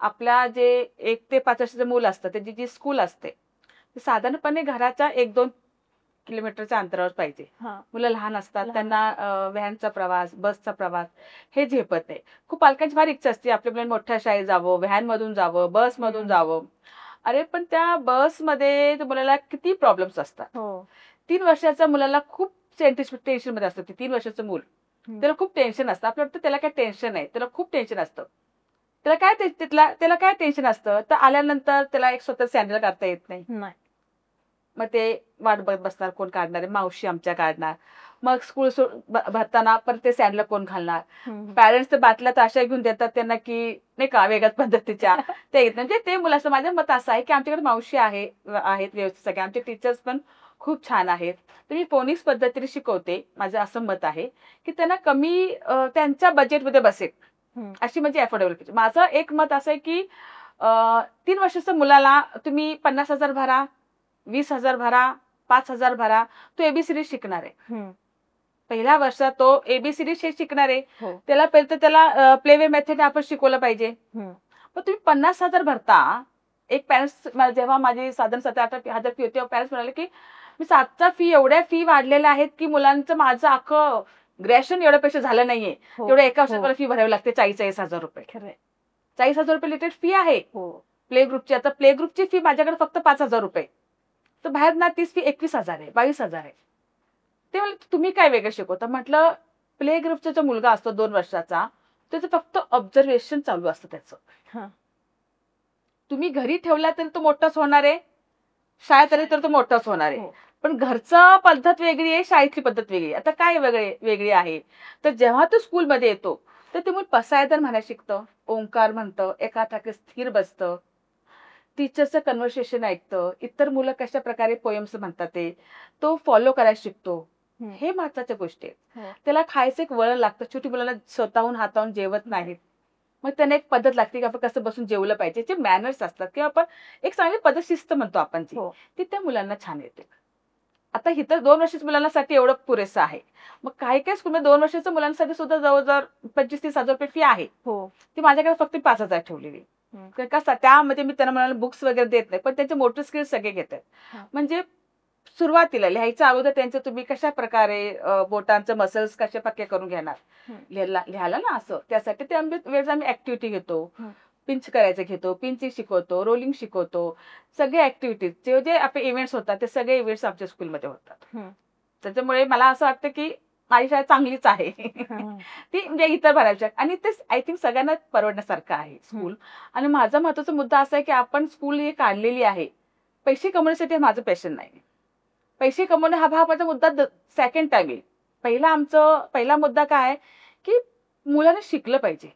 S2: आपल्या जे 1 ते 5 वर्षाचं मूल असतं, त्याची जी स्कूल असते ती साधारणपणे घराच्या 1-2 किलोमीटरच्या अंतरावर पाहिजे. मुलं लहान असतात, त्यांना व्हॅनचा प्रवास, बसचा प्रवास हे झेपत नाही. खूप पालकांची फार इच्छा असते आपल्या मुलांनी मोठ्या शाळेत जावं, व्हॅन मधून जावं, बस मधून जावं. अरे पण त्या बसमध्ये मुलाला किती प्रॉब्लेम्स असतात. 3 वर्षाच्या मुलाला खूप टेन्शन मध्ये असतं. 3 वर्षाचं मूल, त्याला खूप टेन्शन असतं. आपल्याला वाटतं त्याला काय टेन्शन नाही, त्याला खूप टेन्शन असतं. त्याला काय टेन्शन असतं, तर आल्यानंतर त्याला एक स्वतः सँडल करता येत नाही. मग ते वाट बघत बसणार, कोण काढणार आहे, मावशी आमच्या काढणार. मग स्कूल भरताना परत ते सँडला कोण घालणार. पॅरेंट्स तर बाटल्या तर अशा घेऊन देतात त्यांना की नाही का वेगळ्याच पद्धतीच्या ते म्हणजे ते मुलाचं माझं मत असं आहे की आमच्याकडे मावशी आहेत व्यवस्थित सगळे, आमचे टीचर्स पण खूप छान आहेत. तर मी फोनिक्स पद्धतीने शिकवते. माझं असं मत आहे की त्यांना कमी त्यांच्या बजेटमध्ये बसेल अशी म्हणजे अफोर्डेबल. माझं एक मत असं आहे की 3 वर्षाच्या मुलाला तुम्ही 50,000 भरा, 20,000 भरा, 5,000 भरा, तो एबीसीडी शिकणार आहे. पहिल्या वर्षात तो एबीसीडी शिकणार आहे. त्याला पहिलं तर त्याला प्ले वे मेथड आपण शिकवलं पाहिजे. पण तुम्ही 50,000 भरता. एक पॅरेंट्स जेव्हा माझी साधारण 7-8 हजार फी होती तेव्हा पॅरेंट्स म्हणाले की मी 7चा फी एवढ्या फी वाढलेल्या आहेत की मुलांचं माझं अख्खं ग्रॅज्युएशन एवढ्या पैसे झालं नाहीये. तेवढं एका वर्षाला फी भरावी लागते 40,000 रुपये. 40,000 रुपये लिटरेट फी आहे प्ले ग्रुपची. आता प्ले ग्रुपची फी माझ्याकडे फक्त 5,000 रुपये. तर बाहेर ना तीच फी 21,000 आहे, 22,000 आहे. ते म्हणलं तुम्ही काय वेगळं शिकवता. म्हटलं प्ले ग्रुपचा जो मुलगा असतो 2 वर्षाचा त्याचं फक्त ऑब्झर्वेशन चालू असतं त्याचं. तुम्ही घरी ठेवला तरी तो मोठाच होणार आहे, शाळेत आले तर तो मोठाच होणार आहे. पण घरचा पद्धत वेगळी आहे, शाळेतली पद्धत वेगळी आहे. आता काय वेगळी आहे तर जेव्हा तो स्कूलमध्ये येतो तर ते मूल पसायदान म्हणायला शिकतं, ओंकार म्हणतं, एका ठिकाणी स्थिर बसतं, टीचरचं कन्व्हर्सेशन ऐकतं, इतर मुलं कशा प्रकारे पोएम्स म्हणतात ते तो फॉलो करायला शिकतो. हे महत्वाच्या गोष्टी आहेत. त्याला खायचं एक वळण लागतं. छोटी मुलांना स्वतःहून हाताहून जेवत नाहीत. मग त्यांना एक पद्धत लागते की आपण कसं बसून जेवलं पाहिजे, जे मॅनर्स असतात किंवा आपण एक चांगली पद्धतशिस्त म्हणतो आपण ती त्या मुलांना छान येते. आता इतर 2 वर्षाच्या मुलांसाठी एवढं पुरेसं आहे. मग काही काही स्कूलमध्ये 2 वर्षाच्या मुलांसाठी सुद्धा जवळजवळ 25-30 हजार रुपये फी आहे. ती माझ्याकडे फक्त 5,000 ठेवलेली. कसं त्यामध्ये मी त्यांना म्हणाले बुक्स वगैरे देत नाही, पण त्यांचे मोटर स्किल्स सगळे घेतात. म्हणजे सुरुवातीला लिहायच्या अगोदर त्यांचं तुम्ही कशा प्रकारे बोटांचं मसल्स कशा प्रकारे करून घेणार लिहायला ना असं, त्यासाठी ते वेळेस आम्ही ऍक्टिव्हिटी घेतो. पिंच करायचं घेतो, पिंचिंग शिकवतो, रोलिंग शिकवतो. सगळे ऍक्टिव्हिटीज जे आपले इव्हेंट्स होतात ते सगळे इव्हेंट्स आमच्या स्कूलमध्ये होतात. त्याच्यामुळे मला असं वाटतं की माझी शाळा चांगलीच आहे. ती म्हणजे इतर भरायच्या आणि ते आय थिंक सगळ्यांना परवडण्यासारखं आहे स्कूल. आणि माझा महत्वाचा मुद्दा असा आहे की आपण स्कूल ही काढलेली आहे पैसे कमवण्यासाठी. माझं पॅशन नाही. पैसे कमवणे हा माझा मुद्दा सेकंड टाइम येईल. पहिला मुद्दा काय आहे की मुलाने शिकलं पाहिजे.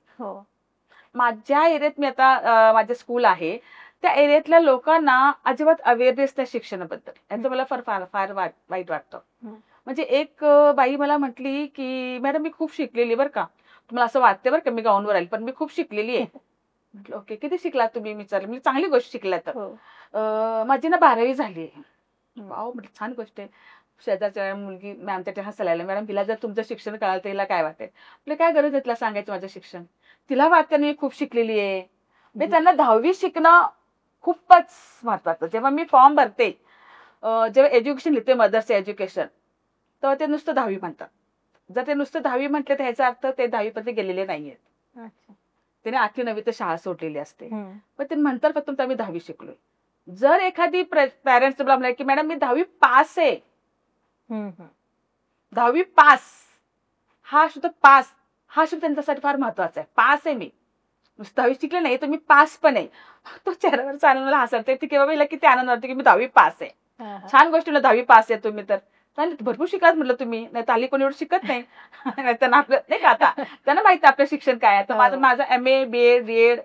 S2: माझ्या एरियात मी आता माझे स्कूल आहे त्या एरियातल्या लोकांना अजिबात अवेअरनेस नाही शिक्षणाबद्दल. यांचं मला फार वाईट वाटतं. म्हणजे एक बाई मला म्हटली की मॅडम मी खूप शिकलेली बरं का, तुम्हाला असं वाटतं बरं का मी गाऊनवर आली पण मी खूप शिकलेली आहे. म्हटलं ओके किती शिकलात तुम्ही विचारलं. मी चांगली गोष्ट शिकल्या तर माझी ना 12वी झाली आहे. वाव म्हटलं छान गोष्ट आहे. शेजारच्या मुलगी मॅम त्याच्या हसायला लागल्या, मॅडम तिला जर तुमचं शिक्षण कळालं तर तिला काय वाटेल. म्हणजे काय गरज आहे तिला सांगायचं माझं शिक्षण. तिला वाटतं मी खूप शिकलेली आहे. म्हणजे त्यांना 10वी शिकणं खूपच महत्वाचं. जेव्हा मी फॉर्म भरते जेव्हा एज्युकेशन लिहिते मदर्स एज्युकेशन तेव्हा ते नुसतं 10वी म्हणतात. जर ते नुसतं 10वी म्हटलं तर ह्याचा अर्थ ते 10वी पर्यंत गेलेले नाहीयेत. त्याने 8वी-9वी तर शाळा सोडलेली असते. पण ते म्हणतात फक्त आम्ही 10वी शिकलोय. जर एखादी पॅरेंट्स तुला म्हणाले की मॅडम मी 10वी पास आहे, 10वी पास हा शब्द त्यांच्यासाठी फार महत्वाचा आहे. पास आहे मी, नुसतं 10वी शिकले नाही तर मी पास पण आहे. तो चेहऱ्यावरचा आनंद मला हसवते की बाबा हिला किती आनंद वाटतो की मी 10वी पास आहे. छान गोष्ट. 10वी पास आहे तुम्ही तर भरपूर शिकाल म्हटलं तुम्ही. नाही तर हल्ली कोणी एवढं शिकत नाही. त्यांना आपलं नाही का आता त्यांना माहिती आपलं शिक्षण काय आहे. तर माझं MA BA DED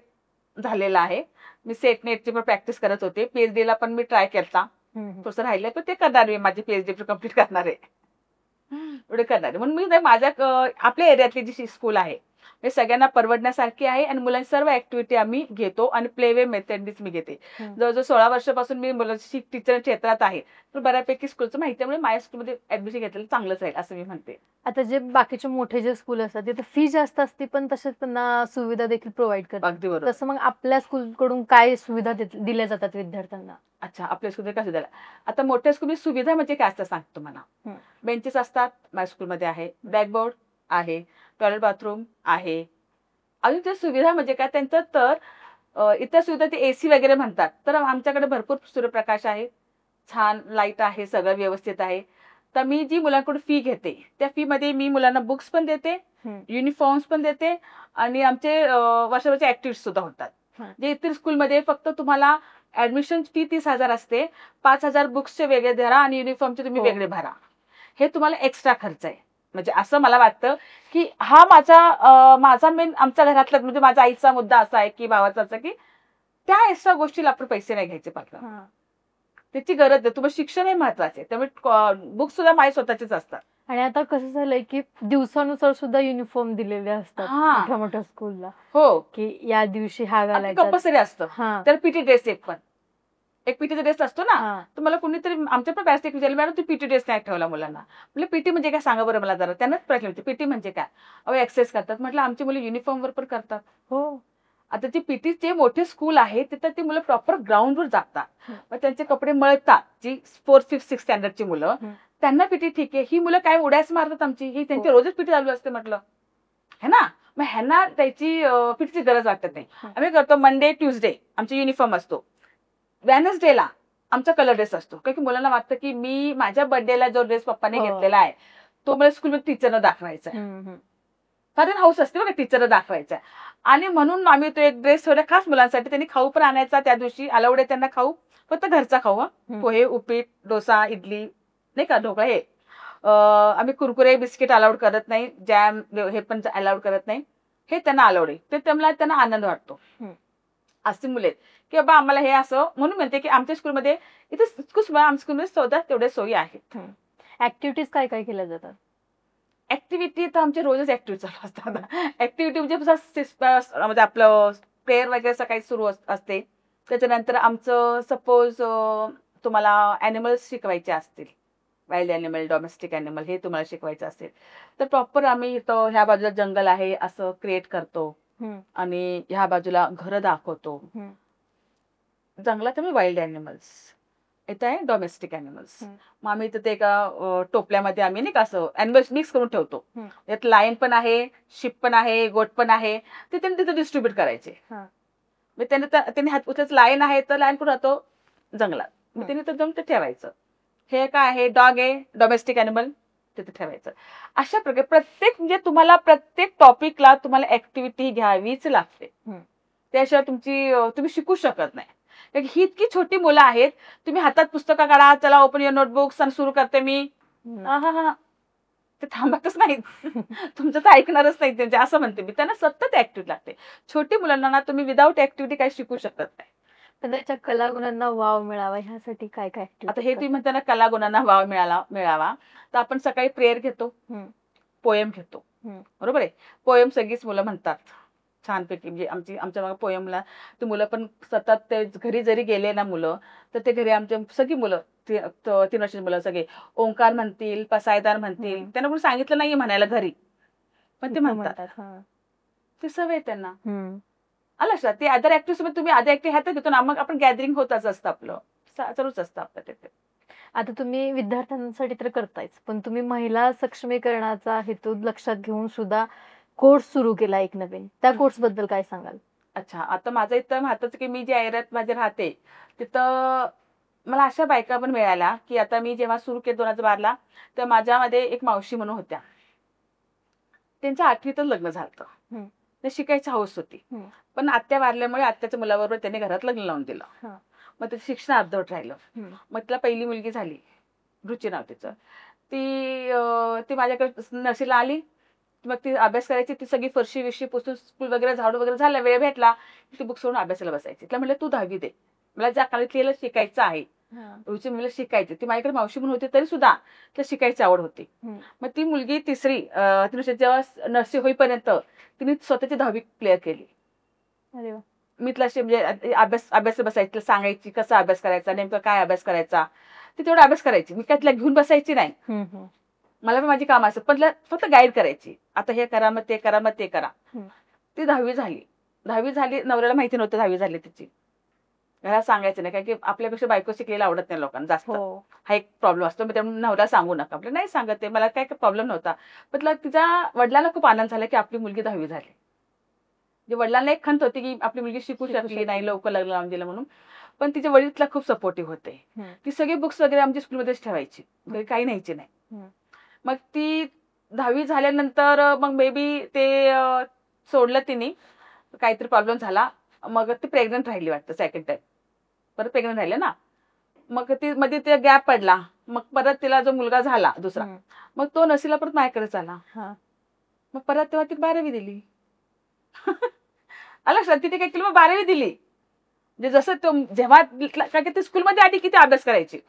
S2: झालेलं आहे. मी सेट नेटची पण प्रॅक्टिस करत होते. PhD ला पण मी ट्राय केलता. थोडंसं राहिलं तर ते करणार मी. माझी PhD कम्प्लीट करणार आहे. एवढे करणार आहे. म्हणून मी माझ्या आपल्या एरियातली जी स्कूल आहे हे सगळ्यांना परवडण्यासारखी आहे आणि मुलांची सर्व ऍक्टिव्हिटी आम्ही घेतो आणि प्ले वे मेथडनीच मी घेते. जवळजवळ 16 वर्षापासून मी मुलांची टीचर क्षेत्रात आहे. तर बऱ्यापैकी स्कूलचं माहिती त्यामुळे माझ्या स्कूलमध्ये ऍडमिशन घेतलेलं चांगलंच राहील असं मी म्हणते.
S1: आता जे बाकीचे मोठे जे स्कूल असतात तिथे फी जास्त असते पण तसेच त्यांना सुविधा देखील प्रोव्हाइड करतात.
S2: अगदी बरोबर.
S1: तसं मग आपल्या स्कूलकडून काय सुविधा दिल्या जातात विद्यार्थ्यांना?
S2: अच्छा आपल्या स्कूलमध्ये काय सुविधा? आता मोठ्या स्कूलमध्ये सुविधा म्हणजे काय असतं सांगतो मला. बेंचेस असतात माझ्या स्कूलमध्ये आहे, ब्लॅकबोर्ड आहे, टॉयलेट बाथरूम आहे. अजून त्या सुविधा म्हणजे काय त्यांचं तर इतर सुविधा ते AC वगैरे म्हणतात. तर आमच्याकडे भरपूर सूर्यप्रकाश आहे, छान लाईट आहे, सगळं व्यवस्थित आहे. तर मी जी मुलांकडून फी घेते त्या फी मध्ये मी मुलांना बुक्स पण देते, युनिफॉर्म्स पण देते आणि आमचे वर्षभरचे ऍक्टिव्हिटीज सुद्धा होतात. जे इतर स्कूलमध्ये फक्त तुम्हाला ऍडमिशन फी 30,000 असते. 5,000 बुक्सचे वेगळे भरा आणि युनिफॉर्मचे तुम्ही वेगळे भरा. हे तुम्हाला एक्स्ट्रा खर्च आहे. म्हणजे असं मला वाटतं की हा माझा मेन आमच्या घरातला म्हणजे माझ्या आईचा मुद्दा असा आहे की भावाचा असा की त्या एक्स्ट्रा गोष्टीला आपण पैसे नाही घ्यायचे पाहिजे. त्याची गरज आहे. तुम्हाला शिक्षण हे महत्वाचे आहे. त्यामुळे बुक्स सुद्धा माझे स्वतःचेच असतात.
S1: आणि आता कसं झालंय की दिवसानुसार सुद्धा युनिफॉर्म दिलेले असतात मोठ्या मोठ्या स्कूलला.
S2: हो,
S1: की या दिवशी हा घालायचा
S2: कंपल्सरी असतं. तर पीटी ड्रेस एक पीटीचा ड्रेस असतो ना. तुम्हाला कोणीतरी आमच्या पण पॅरेंट्स विचारलं मॅडम तू पीटी ड्रेस नाही ठेवला मुलांना. म्हणजे पीटी म्हणजे काय सांगा बरं मला जरा. त्यांनाच प्रश्न विचारते पीटी म्हणजे काय. अहो एक्सरसाइज करतात. म्हटलं आमची मुलं युनिफॉर्मवर पण करतात. हो. आता जे पीटीचे मोठे स्कूल आहे तिथं ती मुलं प्रॉपर ग्राउंडवर जातात. मग त्यांचे कपडे मळतात. जी 4th 5th 6th स्टँडर्डची मुलं त्यांना पीटी ठीक आहे. ही मुलं काय उड्याच मारतात आमची. ही त्यांची रोजच पीटी चालू असते म्हटलं है ना. मग ह्यांना त्याची पीटीची गरज वाटत नाही. आम्ही करतो मंडे ट्युजडे आमचा युनिफॉर्म असतो. वेनसडेला आमचा कलर ड्रेस असतो. कारण की मुलांना वाटतं की मी माझ्या बर्थडेला जो ड्रेस पप्पाने घेतलेला आहे तो मला स्कूलमध्ये टीचरला दाखवायचा आहे. कारण हाऊस असते बघा टीचरला दाखवायचा. आणि म्हणून आम्ही तो एक ड्रेस ठेवला खास मुलांसाठी. त्यांनी खाऊ पण आणायचा त्या दिवशी. अलाउड आहे त्यांना खाऊ. फक्त घरचा खाऊ. पोहे उपीट डोसा इडली नाही का ढोकळा हे. आम्ही कुरकुरे बिस्किट अलाउड करत नाही. जॅम हे पण अलाउड करत नाही. हे त्यांना अलाउड आहे. ते त्यांना आनंद वाटतो. अशी मुले की बाबा आम्हाला हे असं म्हणून म्हणते की आमच्या स्कूलमध्ये इथे आमच्या स्कूलमध्ये स्वतः तेवढ्या सोयी आहेत.
S1: ऍक्टिव्हिटीज काय काय केल्या जातात.
S2: ऍक्टिव्हिटी तर आमचे रोजच ऍक्टिव्हिटी चालू असतात. ऍक्टिव्हिटी म्हणजे आपलं प्रेयर वगैरे सकाळी सुरू असते. त्याच्यानंतर आमचं सपोज तुम्हाला ॲनिमल्स शिकवायचे असतील वाईल्ड ॲनिमल डोमेस्टिक ॲनिमल हे तुम्हाला शिकवायचं असेल तर प्रॉपर आम्ही इथं ह्या बाजूला जंगल आहे असं क्रिएट करतो. आणि ह्या बाजूला घरं दाखवतो. जंगलात आम्ही वाईल्ड ॲनिमल्स इथं आहे डोमेस्टिक ॲनिमल्स. मग आम्ही इथं ते एका टोपल्यामध्ये आम्ही नाही का असं ॲनिमल्स मिक्स करून ठेवतो. यात लायन पण आहे शिप पण आहे गोट पण आहे. ते त्यांनी तिथं डिस्ट्रीब्युट करायचे. त्यांनी हात उचलच लायन आहे तर लायन कुठं राहतो जंगलात. मग त्यांनी तर जाऊन ते ठेवायचं. हे काय आहे डॉग आहे डोमेस्टिक ॲनिमल तिथे ठेवायचं. अशा प्रकारे प्रत्येक म्हणजे तुम्हाला प्रत्येक टॉपिकला तुम्हाला ऍक्टिव्हिटी घ्यावीच लागते. त्याशिवाय तुम्ही शिकू शकत नाही. कारण ही इतकी छोटी मुलं आहेत. तुम्ही हातात पुस्तकं काढा चला ओपन युअर नोटबुक्स आणि सुरू करते मी. ते थांबतच नाहीत. तुमचं तर ऐकणारच नाही त्यांचे असं म्हणते मी. त्यांना सतत ऍक्टिव्हिटी लागते. छोटी मुलांना ना तुम्ही विदाऊट ऍक्टिव्हिटी काही शिकू शकत नाही.
S1: पण त्याच्या कलागुणांना वाव मिळावा ह्यासाठी काय काय
S2: आता हे तुम्ही म्हणता ना कलागुणांना वाव मिळावा तर आपण सकाळी प्रेयर घेतो पोएम घेतो. बरोबर आहे. पोएम सगळीच मुलं म्हणतात छानपैकी. म्हणजे आमच्या मागे पोएमला ते मुलं पण सतत ते घरी जरी गेले ना मुलं तर ते घरी आमच्या सगळी मुलं 3 वर्षाची मुलं सगळे ओंकार म्हणतील पसायदार म्हणतील. त्यांना कोणी सांगितलं नाहीये म्हणायला घरी पण ते म्हणतात. ती सवय त्यांना आलं लक्षात. ते अदर ऍक्टिव्ह सोबत तुम्ही अदर ऍक्टिव्ह ह्यात घेतो ना मग आपण गॅदरिंग होतच असतं आपलं चालूच असतं आपलं तिथे.
S1: आता तुम्ही विद्यार्थ्यांसाठी तर करतायच पण तुम्ही महिला सक्षमीकरणाचा हेतू लक्षात घेऊन सुद्धा कोर्स सुरू केला एक नवीन. त्या कोर्स बद्दल काय सांगाल.
S2: अच्छा आता माझं इथं महत्वाचं की मी जे एरियात माझे राहते तिथं मला अशा बायका पण मिळाल्या की आता मी जेव्हा सुरू केलं 2012ला तर माझ्यामध्ये एक मावशी म्हणून होत्या. त्यांच्या 8वीतच लग्न झालं. ते शिकायची हौस होती पण आत्या वारल्यामुळे आत्याच्या मुलाबरोबर त्यांनी घरात लग्न लावून दिलं. मग त्याचं शिक्षण अर्धवट राहिलं. मग तिला पहिली मुलगी झाली रुची नाव तिचं. ती माझ्याकडे नर्सरीला आली. मग ती अभ्यास करायची. ती सगळी फरशी विरशी पुसून स्कूल वगैरे झाडू वगैरे झाला वेळ भेटला ती बुक सोडून अभ्यासाला बसायची. तिला म्हटलं तू 10वी दे मला ज्या काळात शिकायचं आहे. रुची मुलं शिकायची. ती माझ्याकडे मावशी म्हणून होती तरी सुद्धा तिला शिकायची आवड होती. मग ती मुलगी तिसरी जेव्हा नर्सरी होईपर्यंत तिने स्वतःची 10वी क्लिअर केली. मी तिला म्हणजे अभ्यास बसायची सांगायची कसा अभ्यास करायचा नेमका काय अभ्यास करायचा. ती तेवढा अभ्यास करायची. मी काय तिला घेऊन बसायची नाही. मला पण माझी कामं असत पण फक्त गाईड करायची. आता हे करा मग ते करा मग ते करा. ती 10वी झाली. नवऱ्याला माहिती नव्हतं 10वी झाली तिची. घरात सांगायचं नाही कारण की आपल्यापेक्षा बायको शिकलेला आवडत नाही लोकांना जास्त. हा एक प्रॉब्लेम असतो. त्यामुळे नवऱ्याला सांगू नका. आपलं नाही सांगत ते मला काय प्रॉब्लेम नव्हता पण तिला तिच्या वडिलांना खूप आनंद झाला की आपली मुलगी 10वी झाली. जे वडिलांना एक खंत होती की आपली मुलगी शिकू शकली नाही लवकर लग्न लावून दिलं म्हणून पण तिचे वडील तिला खूप सपोर्टिव्ह होते. ती सगळी बुक्स वगैरे आमच्या स्कूलमध्येच ठेवायची काही न्यायची नाही. मग ती 10वी झाल्यानंतर मग मे बी ते सोडलं तिने काहीतरी प्रॉब्लेम झाला. मग ती प्रेग्नंट राहिली वाटतं सेकंड टाइम. परत प्रेग्नंट राहिले ना, मग ती मध्ये ते गॅप पडला, मग परत तिला जो मुलगा झाला दुसरा, मग तो नशिला परत माझ्याकडेच आला. मग परत तेव्हा ती 12वी दिली. आलं लक्षात, तिथे काय केलं, मग 12वी दिली. म्हणजे जसं तो जेव्हा कारण की ती स्कूलमध्ये आधी किती अभ्यास करायची,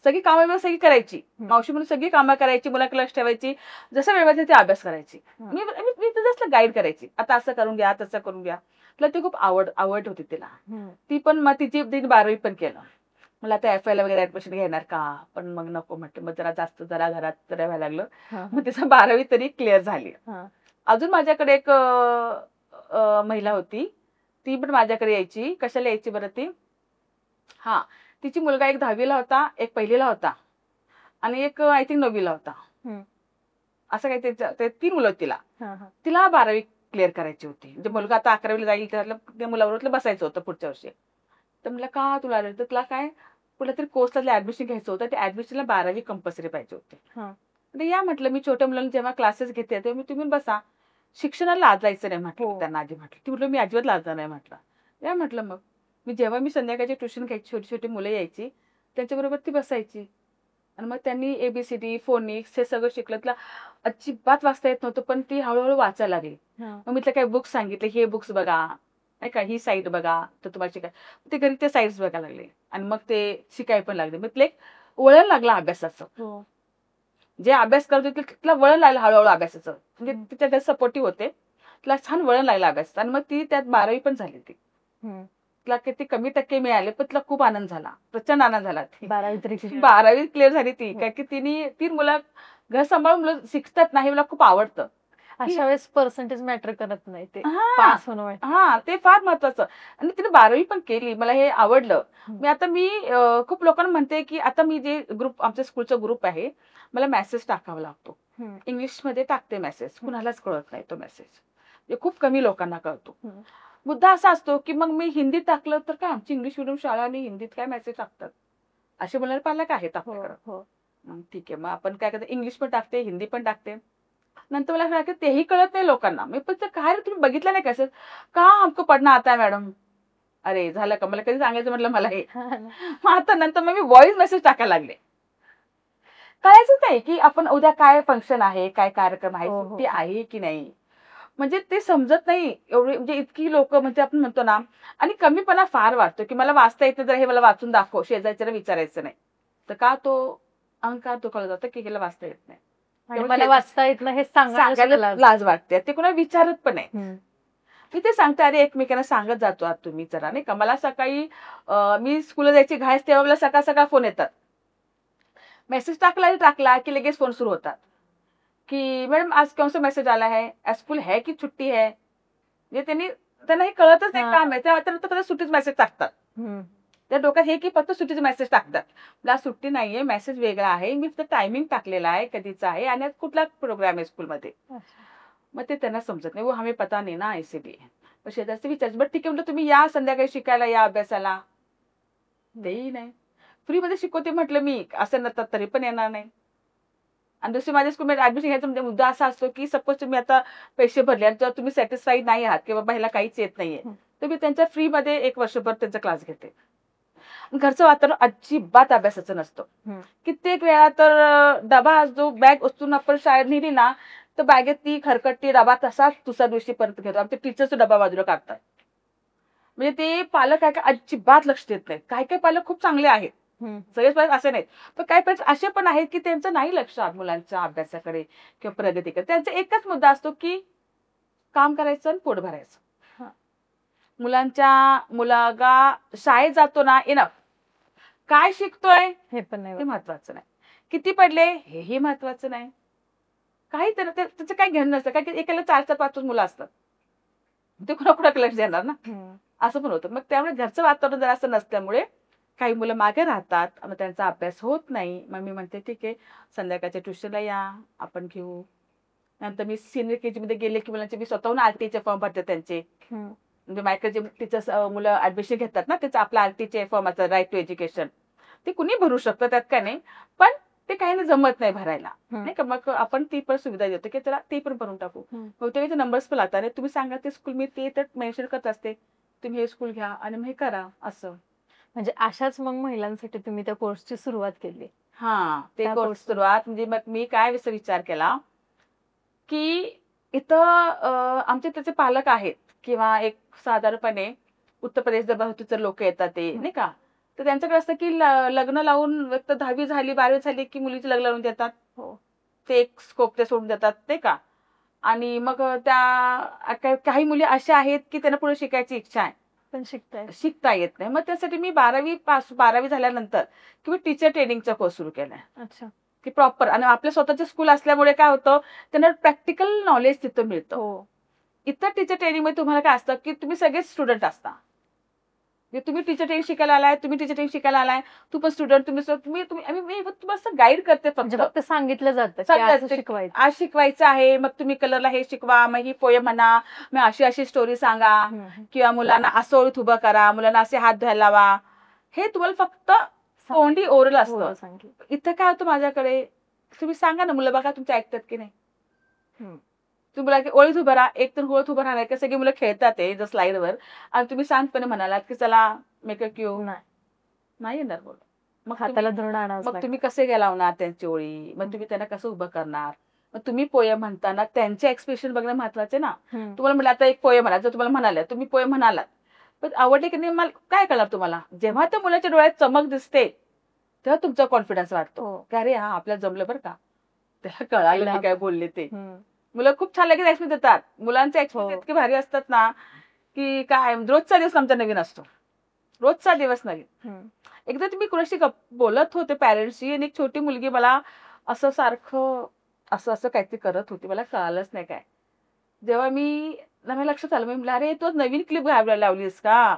S2: सगळी कामं सगळी करायची, मावशी म्हणून सगळी कामं करायची, मुलाकडे लक्ष ठेवायची, जसं वेळ ती अभ्यास करायची. मी मी जसं गाईड करायची, आता असं करून घ्या, तसं करून घ्या. तिला ती खूप आवड होती तिला. ती पण मग तिने 12वी पण केलं. मला आता FI ला वगैरे ऍडमिशन घेणार का, पण मग नको म्हटलं, मग जरा घरात जरा व्हायला लागलं. मग तिचं 12वी तरी क्लिअर झाली. अजून माझ्याकडे एक महिला होती, ती पण माझ्याकडे यायची. कशाला यायची बरं ती, हा, तिची मुलगा एक 10वीला होता, एक 1लीला होता आणि एक आय थिंक 9वीला होता. असं काही ते 3 मुलं होती तिला. तिला 12वी क्लिअर करायची होती. म्हणजे मुलगा आता 11वीला जाईल, त्या मुलाबरोबर बसायचं होतं पुढच्या वर्षी. तर म्हणलं का तुला, तर तुला काय कुठल्या तरी कोर्सला ऍडमिशन घ्यायचं होतं, त्या ऍडमिशनला 12वी कंपल्सरी पाहिजे होते. या म्हटलं, मी छोट्या मुलांना जेव्हा क्लासेस घेते तेव्हा तुम्ही बसा, शिक्षणाला लाजायचं नाही म्हटलं त्यांना आधी म्हटलं. ती म्हटलं मी अजिबात लाजणार नाही म्हटलं. या म्हटलं, मग मी संध्याकाळची ट्युशन घ्यायची, छोटी छोटी मुलं यायची, त्यांच्याबरोबर ती बसायची आणि मग त्यांनी ABCD फोनिक्स हे सगळं शिकलं. तिला अजिबात वाचता येत नव्हतं, पण ती हळूहळू वाचायला लागली. मग मी तिला काही बुक्स सांगितले, हे बुक्स बघा, नाही का, ही साईट बघा, तर तुम्हाला शिकाय. ते घरी ते साईट्स बघायला लागले आणि मग ते शिकाय पण लागले. मग तिला एक वळण लागलं अभ्यासाचं. जे अभ्यास करत होते तिला वळण लागलं हळूहळू अभ्यासाचं. म्हणजे तिच्या घरी सपोर्टिव्ह होते, तिला छान वळण लागलं अभ्यासाचं. आणि मग ती त्यात 12वी पण झाली. तिला किती कमी टक्के मिळाले, पण तिला खूप आनंद झाला, प्रचंड आनंद झाला. 12वी क्लिअर झाली ती, कारण की तिने 3 मुलं घर सांभाळून मुलं शिकतात नाही, मला खूप आवडतं.
S1: अशा वेळेस पर्सेंटेज मॅटर करत नाही, ते पास होणं.
S2: हा, ते फार महत्वाचं. आणि तिने 12वी पण केली, मला हे आवडलं. मी खूप लोकांना म्हणते की आता मी जे ग्रुप, आमच्या स्कूलचा ग्रुप आहे, मला मेसेज टाकावा लागतो. इंग्लिशमध्ये टाकते मेसेज, कुणालाच कळत नाही तो मेसेज, खूप कमी लोकांना कळतो. मुद्दा असा असतो की मग मी हिंदीत टाकलं तर काय, आमची इंग्लिश मिडियम शाळा आणि हिंदीत काय मेसेज टाकतात, असे बोलणारे पालक आहेत आपल्याकडे. ठीक आहे, मग आपण काय करतो, इंग्लिश पण टाकते, हिंदी पण टाकते. नंतर मला कळलं की तेही कळत नाही लोकांना. मी पण काय रे, तुम्ही बघितलं नाही कसं, का हमको पढ़ना आता है मॅडम. अरे झालं का, मला कधी सांगायचं म्हटलं मला हे. मग आता नंतर मग मी व्हॉइस मेसेज टाकायला लागले. कळायचंच नाही की आपण उद्या काय फंक्शन आहे, काय कार्यक्रम आहे, सुट्टी आहे की नाही, म्हणजे ते समजत नाही एवढी, म्हणजे इतकी लोक, म्हणजे आपण म्हणतो ना. आणि कमीपणा फार वाटतो की मला वाचता येत नाही, तर हे मला वाचून दाखव, शेजारच्याला विचारायचं नाही. तर का तो अहंकार दुखावला जातो की हिला वाचता येत नाही,
S1: मला वाचता येत नाही हे सांगायला
S2: लाज वाटते, ते कोणाला विचारत पण नाही. मी ते सांगते, अरे एकमेकांना सांगत जातो आहात तुम्ही जरा, नाही का. मला सकाळी मी स्कूलला जायची घाईच, तेव्हा मला सकाळ सकाळ फोन येतात. मेसेज टाकला की लगेच फोन सुरू होतात की मॅडम आज कौन सा मेसेज आला है, स्कूल है की छुट्टी है. म्हणजे त्यांना हे कळतच नाही काम आहे, त्यानंतर सुट्टीच मेसेज टाकतात. त्या डोक्यात हे की फक्त सुट्टीचे मेसेज टाकतात. मला सुट्टी नाहीये, मेसेज वेगळा आहे, मी फक्त टायमिंग टाकलेला आहे कधीचा आहे आणि आज कुठला प्रोग्राम आहे स्कूलमध्ये. मग ते त्यांना समजत नाही, वो हमें पता नाही ना, इसीलिए. मग शेजारचे विचारायचं, बट ठीक आहे म्हटलं, तुम्ही या संध्याकाळी शिकायला, या अभ्यासाला. तेही नाही, फ्रीमध्ये शिकवते म्हटलं मी, असं नसतात तरी पण येणार नाही. आणि दुसरी माझ्या स्कूलमध्ये ऍडमिशन घ्यायचा म्हणजे मुद्दा असा असतो की सपोज तुम्ही आता पैसे भरले आणि जर तुम्ही सॅटिस्फाईड नाही आहात किंवा ह्याला काहीच येत नाहीये, तर मी त्यांच्या फ्रीमध्ये 1 वर्षभर त्यांचा क्लास घेते. घरचं वातावरण अजिबात अभ्यासाचं नसतं. कित्येक वेळा तर डबा जो बॅग उचलून आपण शाळेत नेली ना, तर बॅगेत ती खरकटती डबा तसाच दुसऱ्या दिवशी परत घेतो. आमच्या टीचरचा डबा बाजूला काढतात. म्हणजे ते पालक काय अजिबात लक्ष देत नाहीत. काही काही पालक खूप चांगले आहेत, सगळेच पालक असे नाहीत, पण काही पालक असे पण आहेत की त्यांचं नाही लक्ष मुलांच्या अभ्यासाकडे किंवा प्रगतीकडे. त्यांचा एकच मुद्दा असतो की काम करायचं आणि पोट भरायचं. मुलगा शाळेत जातो ना, इनफ. काय शिकतोय
S1: हे पण नाही,
S2: महत्वाचं नाही. किती पडले हेही महत्वाचं नाही. काही त्याचं काही घेणं नसतं, कारण की एकाला 4-5 मुलं असतात, ते कुणाकुणाकडे लक्ष देणार ना, असं पण होतं. मग त्यामुळे घरचं वातावरण जर असं नसल्यामुळे काही मुलं मागे राहतात, मग त्यांचा अभ्यास होत नाही. मग मी म्हणते ठीक आहे, संध्याकाळच्या ट्युशनला या, आपण घेऊ. नंतर मी सिनियर KG मध्ये गेले की मुलांचे मी स्वतःहून RTचे फॉर्म भरते त्यांचे. म्हणजे माझ्याकडे जे टीचर्स मुलं ऍडमिशन घेतात ना, त्याचं आपला RTचे फॉर्म असतात, राईट टू एज्युकेशन. ते कुणी भरू शकतं, त्यात काय नाही, पण ते काही नाही जमत नाही भरायला, नाही का. मग आपण ती पण सुविधा देतो की त्याला ते पण भरून टाकू. बहुतेक नंबर्स पण लागतात, तुम्ही सांगा ते स्कूल, मी ते तर मेन्शन करत असते, तुम्ही हे स्कूल घ्या आणि मग हे करा असं.
S1: म्हणजे अशाच मग महिलांसाठी तुम्ही त्या कोर्सची सुरुवात केली.
S2: ते
S1: त्या
S2: कोर्स
S1: कोर्स
S2: सुरुवात म्हणजे मग मी काय विचार केला की इथं आमचे त्याचे पालक आहेत किंवा एक साधारणपणे उत्तर प्रदेश जर लोक येतात ते नाही का, तर त्यांच्याकडे असतं की लग्न लावून एक तर 10वी झाली 12वी झाली की मुलीचे लग्न लावून देतात.
S1: हो.
S2: ते एक स्कोप ते सोडून देतात नाही का. आणि मग त्या काही मुली अशा आहेत की त्यांना पुढे शिकायची इच्छा आहे
S1: पण
S2: शिकता येत नाही. मग त्यासाठी मी 12वी झाल्यानंतर किंवा टीचर ट्रेनिंगचा कोर्स सुरू केलाय
S1: अच्छा.
S2: की प्रॉपर. आणि आपल्या स्वतःचे स्कूल असल्यामुळे काय होतं, त्यांना प्रॅक्टिकल नॉलेज तिथं मिळतं.
S1: हो.
S2: इतर टीचर ट्रेनिंग मध्ये तुम्हाला काय असतं की तुम्ही सगळेच स्टुडंट असता. तुम्ही टीचर ट्रेनिंग शिकायला आलाय, तुम्ही टीचर ट्रेनिंग शिकायला आलाय, तू पण स्टुडंट, तुम्ही मी तुम्हाला गाईड करते
S1: म्हणजे
S2: फक्त.
S1: फक्त सांगितलं जातं की
S2: सगळं
S1: असं
S2: असते.
S1: शिकवायचं.
S2: आज शिकवायचं आहे, मग तुम्ही कलरला हे शिकवा, मग ही पोयम म्हणा, मग अशी अशी स्टोरी सांगा, किंवा मुलांना असं ओळीत उभं करा, मुलांना असे हात धुवायला लावा. हे तुम्हाला फक्त तोंडी ओरल असतं. इथं काय होतं माझ्याकडे, तुम्ही सांगा ना, मुलं बघा तुमच्या ऐकतात की नाही. तुम्हाला ओळीत उभं राहा, एक तर ओळीत उभं राहणार की सगळी मुलं खेळतात आहे जर स्लाईडवर, आणि तुम्ही शांतपणे म्हणालात की चला मेकअप क्यू नाही येणार बोल. मग
S1: हाताला धरून आणावं.
S2: मग तुम्ही कसे लावणार त्यांची ओळी, मग तुम्ही त्यांना कसं उभं करणार. मग तुम्ही पोयम म्हणताना त्यांचे एक्सप्रेशन बघणं महत्वाचे ना. तुम्हाला म्हटलं आता एक पोयम म्हणा, जर तुम्हाला म्हणाले तुम्ही पोयम म्हणालात पण आवडले की नाही मला काय कळणार तुम्हाला. जेव्हा त्या मुलाच्या डोळ्यात चमक दिसते तेव्हा तुमचा कॉन्फिडन्स वाटतो की अरे हा आपल्याला जमलं बरं का, त्याला कळालं मी काय बोलले ते. मुलं खूप छान लगेच एक्सप्रेस देतात. मुलांचे एक्सप्रेस इतके भारी असतात ना की काय रोजचा दिवस आमचा नवीन असतो, रोजचा दिवस नवीन. एकदा तुम्ही कुणाशी बोलत होते पॅरेंट्सशी, आणि एक छोटी मुलगी मला असं सारखं असं असं काहीतरी करत होती, मला कळालंच नाही काय. जेव्हा मला लक्षात आलं, मी म्हटलं अरे तू नवीन क्लिप घालायला लावलीस का.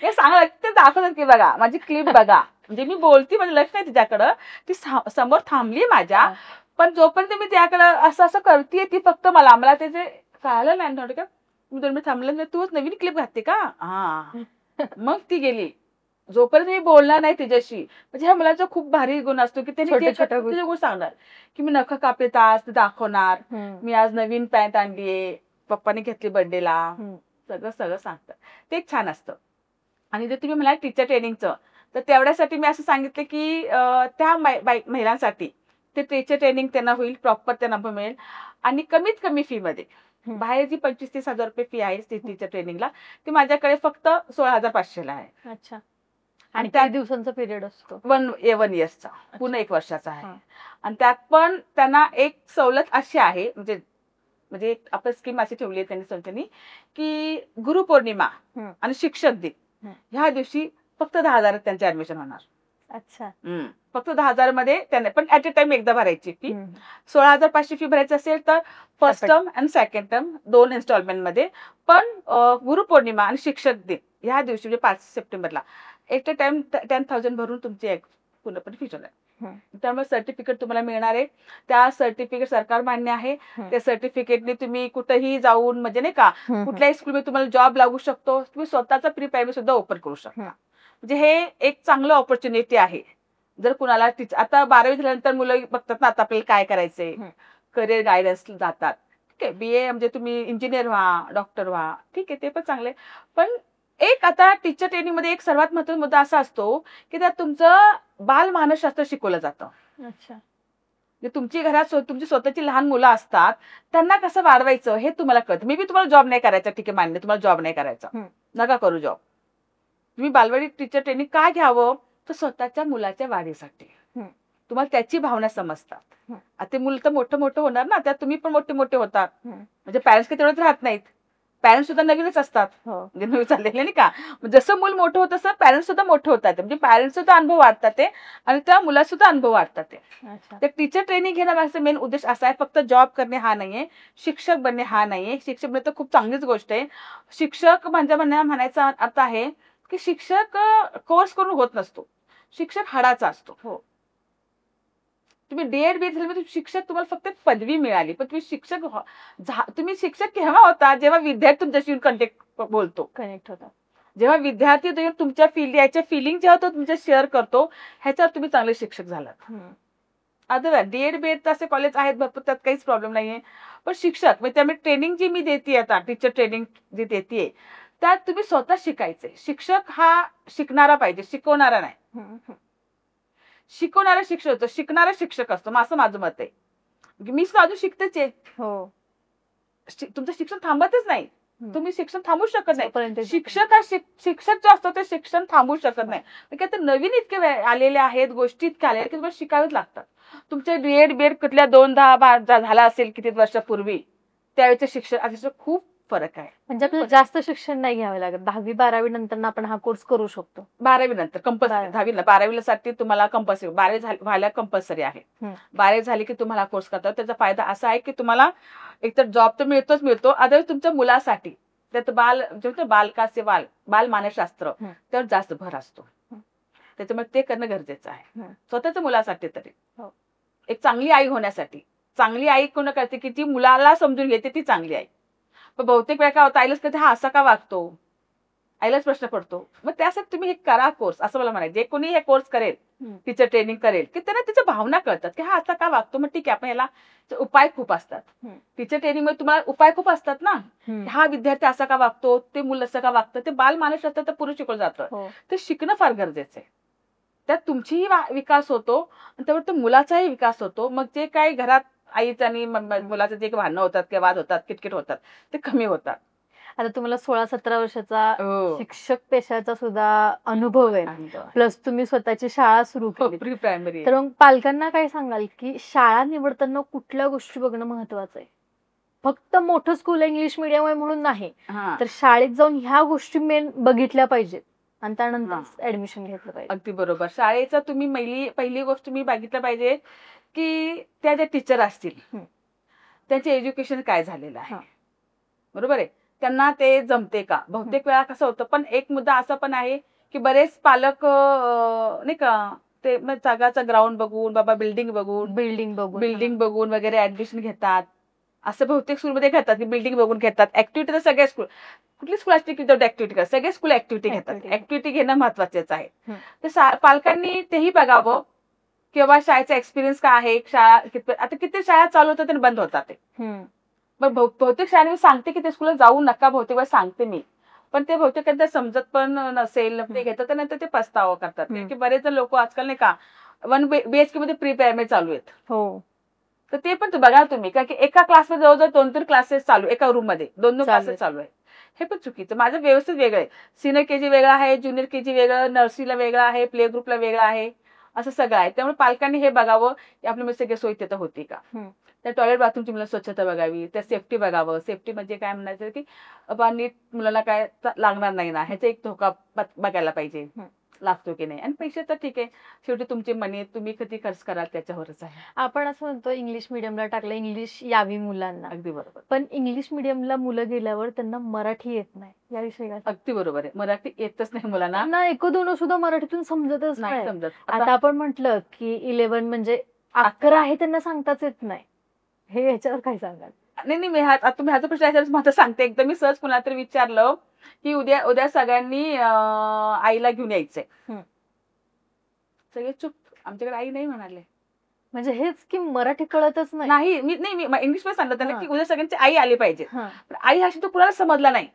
S2: हे सांगा ते दाखवतात की बघा माझी क्लिप बघा, म्हणजे मी बोलती म्हणजे लक्ष नाही तिच्याकडं, ती समोर थांबली माझ्या, पण जोपर्यंत मी त्याकडं असं असं करतेय ती फक्त मला त्याचे कळालं नाही का. मी 2 मिनिट थांबले, तू नवीन क्लिप घातली का. हा मग ती गेली. जोपर्यंत मी बोलणार नाही तिच्याशी, म्हणजे ह्या मुलाचा खूप भारी गुण असतो की त्याने गुण सांगणार की मी नख कापले आज ते दाखवणार, मी आज नवीन पॅन्ट आणलीये, पप्पाने घेतली बर्थडेला, सगळं सगळं सांगतात. ते एक छान असतं. आणि जर तुम्ही म्हणाल टीचर ट्रेनिंगचं, तर तेवढ्यासाठी मी असं सांगितलं की त्या महिलांसाठी ते टीचर ट्रेनिंग त्यांना होईल, प्रॉपर त्यांना मिळेल, आणि कमीत कमी फी मध्ये. बाहेर जी 25-30 हजार रुपये फी आहे टीचर ट्रेनिंगला, ती माझ्याकडे फक्त 16,500 ला आहे.
S1: अच्छा. आणि त्या दिवसांचा पिरियड असतो
S2: 1 इयर्सचा, पूर्ण 1 वर्षाचा आहे. आणि त्यात पण त्यांना एक सवलत अशी आहे, म्हणजे आपण स्कीम अशी ठेवली आहे त्यांनी संस्थेने की गुरुपौर्णिमा आणि शिक्षक दिन ह्या दिवशी फक्त 10,000 त्यांचे ऍडमिशन होणार.
S1: अच्छा.
S2: फक्त 10,000 मध्ये त्यांना पण ऍट अ टाइम एकदा भरायची फी. 16,500 फी भरायची असेल तर फर्स्ट टर्म आणि सेकंड टर्म 2 इन्स्टॉलमेंट मध्ये. पण गुरुपौर्णिमा आणि शिक्षक दिन ह्या दिवशी म्हणजे 5 सप्टेंबरला एट अ टाइम 10,000 भरून तुमची पूर्णपणे फी होणार. त्यामुळे सर्टिफिकेट तुम्हाला मिळणार आहे. त्या सर्टिफिकेट सरकार मान्य आहे. त्या सर्टिफिकेटने तुम्ही कुठेही जाऊन, म्हणजे नाही का, कुठल्याही स्कूलमध्ये तुम्हाला जॉब लागू शकतो. तुम्ही स्वतःचा प्री प्रायमरी सुद्धा ओपन करू शकता. म्हणजे हे एक चांगलं ऑपॉर्च्युनिटी आहे. जर कुणाला आता 12वी झाल्यानंतर मुलं बघतात ना आता आपल्याला काय करायचंय, करिअर गायडन्स जातात. ठीक आहे, BA म्हणजे तुम्ही इंजिनियर व्हा, डॉक्टर व्हा, ठीक आहे, ते पण चांगले. पण एक आता टीचर ट्रेनिंग मध्ये एक सर्वात महत्त्वाचा मुद्दा असा असतो की त्यात तुमचं बाल मानसशास्त्र शिकवलं जातं. अच्छा. तुमची घरात तुमची स्वतःची लहान मुलं असतात, त्यांना कसं वाढवायचं हे तुम्हाला कळतं. मे बी तुम्हाला जॉब नाही करायचा, ठीक आहे मान्य, तुम्हाला जॉब नाही करायचा, नका करू जॉब. तुम्ही बालवाडी टीचर ट्रेनिंग का घ्यावं, तर स्वतःच्या मुलाच्या वाढीसाठी. तुम्हाला त्याची भावना समजतात. आता मुलं तर मोठं होणार ना, त्यात तुम्ही पण मोठे होतात. म्हणजे पॅरेंट्स काही तेवढंच राहत नाहीत, पॅरेंट्स सुद्धा नवीनच असतात. म्हणजे नवीन चाललेले नाही का. जसं मूल मोठं होतं तसं पॅरेंट्स सुद्धा मोठे होतात. म्हणजे पॅरेंट्स सुद्धा अनुभव वाढतात ते, आणि त्या मुला सुद्धा अनुभव वाढतात ते. टीचर ट्रेनिंग घेण्याचा मेन उद्देश असा आहे, फक्त जॉब करणे हा नाहीये, शिक्षक बनणे हा नाहीये. शिक्षक बनणे तर खूप चांगलीच गोष्ट आहे. शिक्षक म्हणायचा अर्थ आहे की शिक्षक कोर्स करून होत नसतो, शिक्षक हाडाचा असतो. तुम्ही DED BEd झाल्यामुळे शिक्षक, तुम्हाला फक्त पदवी मिळाली, पण तुम्ही शिक्षक केव्हा होता, जेव्हा विद्यार्थी तुमच्याशी कनेक्ट होता, जेव्हा विद्यार्थी तुमच्या याच्या फिलिंग जेव्हा तो तुमच्या शेअर करतो, ह्याच्यावर तुम्ही चांगले शिक्षक झालात. अदरवाईज DED BEd असे कॉलेज आहेत भरपूर, त्यात काहीच प्रॉब्लेम नाहीये. पण शिक्षक म्हणजे त्यामुळे ट्रेनिंग जी मी देते आता, टीचर ट्रेनिंग जी देते, त्यात तुम्ही स्वतः शिकायचे. शिक्षक हा शिकणारा पाहिजे, शिकवणारा नाही. शिकवणारा शिक्षक असतो, शिकणारा शिक्षक असतो, असं माझं मत आहे. मी सुद्धा अजून शिकतेच आहे. तुमचं शिक्षण थांबतच नाही, तुम्ही शिक्षण थांबू शकत नाही. शिक्षक जो असतो ते शिक्षण थांबू शकत नाही. आता नवीन इतके आलेले आहेत, गोष्टी इतक्या आलेल्या की तुम्हाला शिकावेच लागतात. तुमचे बीएड कुठल्या 2-10 झाला असेल किती वर्षापूर्वी, त्यावेळेचे शिक्षण आता खूप फरक आहे.
S1: म्हणजे आपल्याला जास्त शिक्षण नाही घ्यावे लागत, 10वी-12वी नंतर आपण हा कोर्स करू शकतो.
S2: 12वी नंतर कंपल्सरी, 10वीला 12वी साठी तुम्हाला कंपल्सरी, 12वी व्हायला कंपल्सरी आहे. 12वी झाली की तुम्हाला कोर्स करता. त्याचा फायदा असा आहे की तुम्हाला एकतर जॉब तर मिळतो, अदर तुमच्या मुलासाठी त्यात बालकाचे बाल मानसशास्त्र त्यावर जास्त भर असतो. त्याच्यामुळे ते करणं गरजेचं आहे स्वतःच्या मुलासाठी तरी. एक चांगली आई होण्यासाठी. चांगली आई कोण करते की ती मुलाला समजून घेते, ती चांगली आई. पण बहुतेक वेळा काय होतं, आईलाच कधी हा असा का वागतो, आईलाच प्रश्न पडतो. मग त्यासाठी तुम्ही हे करा कोर्स, असं मला म्हणायचं. जे कोणी हे कोर्स करेल, टीचर ट्रेनिंग करेल, की त्यांना तिच्या भावना कळतात की हा असा का वागतो. मग ठीक आहे, आपण याला उपाय खूप असतात. टीचर ट्रेनिंग मध्ये तुम्हाला उपाय खूप असतात ना. हा विद्यार्थी असा का वागतो, ते मुलं असं का वागतं, ते बाल मानसशास्त्र तर पुढे शिकवलं जातं. ते शिकणं फार गरजेचं आहे. त्यात तुमचीही विकास होतो आणि त्यावर मुलाचाही विकास होतो. मग जे काही घरात आईचं आणि मुलाचं जे भांडणं होतात किंवा वाद होतात, किटकिट होतात, ते कमी होतात.
S1: आता तुम्हाला 16-17 वर्षाचा शिक्षक पेशाचा सुद्धा अनुभव आहे, प्लस तुम्ही स्वतःची शाळा सुरू केली,
S2: प्री प्रायमरी.
S1: तर मग पालकांना काय सांगाल की शाळा निवडताना कुठल्या गोष्टी बघणं महत्वाचं आहे? फक्त मोठं स्कूल इंग्लिश मिडियम आहे म्हणून नाही, तर शाळेत जाऊन ह्या गोष्टी मेन बघितल्या पाहिजेत आणि त्यानंतर ऍडमिशन घेतलं पाहिजे.
S2: अगदी बरोबर. शाळेचा तुम्ही पहिली गोष्ट मी बघितलं पाहिजे की त्या ज्या टीचर असतील त्यांचे एज्युकेशन काय झालेलं आहे, बरोबर आहे, त्यांना ते जमते का. बहुतेक वेळा कसं होतं, पण एक मुद्दा असा पण आहे की बरेच पालक नाही का ते जागाचा ग्राउंड बघून, बाबा बिल्डिंग बघून वगैरे ऍडमिशन घेतात. असं बहुतेक स्कूलमध्ये घेतात की बिल्डिंग बघून घेतात. ऍक्टिव्हिटी तर सगळ्या स्कूल, कुठली स्कूल असते की ऍक्टिव्हिटी करतात, सगळे स्कूल ऍक्टिव्हिटी घेतात. ऍक्टिव्हिटी घेणं महत्वाचंच आहे. तर पालकांनी तेही बघावं किंवा शाळेचा एक्सपिरियन्स काय आहे, शाळा आता किती शाळा चालू होतात आणि बंद होतात ते. मग बहुतेक शाळेने सांगते की ते स्कूलला जाऊ नका, बहुतेक वेळा सांगते मी, पण ते बहुतेक त्यांना समजत पण नसेल, ते घेतात तर नंतर ते पस्तावा करतात. की बरेच लोक आजकाल नाही का 1 BHK मध्ये प्री प्रायमरी चालू आहेत. तर ते पण बघा तुम्ही, कारण की एका क्लासमध्ये जवळजवळ 2-3 क्लासेस चालू, एका रूम मध्ये 2-2 क्लासेस चालू आहे. हे पण चुकीचं. माझं व्यवस्थित वेगळं आहे. सिनियर केजी वेगळं आहे, ज्युनियर केजी वेगळं, नर्सरीला वेगळं आहे, प्ले ग्रुपला वेगळं आहे, असं सगळं आहे. त्यामुळे पालकांनी हे बघावं की आपल्यामध्ये सगळी सोय तिथं होती का. त्या टॉयलेट बाथरूमची मुलं स्वच्छता बघावी, त्या सेफ्टी बघावं. सेफ्टी म्हणजे काय म्हणायचं की नीट मुलाला काय लागणार नाही ना, ह्याचा एक धोका बघायला पाहिजे, लागतो की नाही. आणि पैसे तर ठीक आहे, शेवटी तुमची मनी, तुम्ही किती खर्च कराल त्याच्यावरच आहे.
S1: आपण असं म्हणतो इंग्लिश मिडियमला टाकलं, इंग्लिश यावी मुलांना.
S2: अगदी बरोबर.
S1: पण इंग्लिश मिडियमला मुलं गेल्यावर त्यांना मराठी येत नाही, याविषयी.
S2: अगदी बरोबर आहे, मराठी येतच नाही मुलांना.
S1: ना 1-2 सुद्धा मराठीतून समजतच नाही. आता आपण म्हटलं की 11 म्हणजे 11 आहे, त्यांना सांगताच येत नाही. हे ह्याच्यावर काय सांगाल?
S2: नाही, तुम्ही ह्याचा प्रश्न माझं सांगते. एकदा मी सहज कुणाला तरी विचारलं की उद्या सगळ्यांनी आईला घेऊन यायचंय. सगळे चुप, आमच्याकडे आई नाही म्हणाले.
S1: म्हणजे हेच की मराठी कळतच
S2: नाही. मी इंग्लिश मध्ये सांगितलं त्यांना की उद्या सगळ्यांची आई आली पाहिजे. आई हा शब्द कुणाला समजला नाही.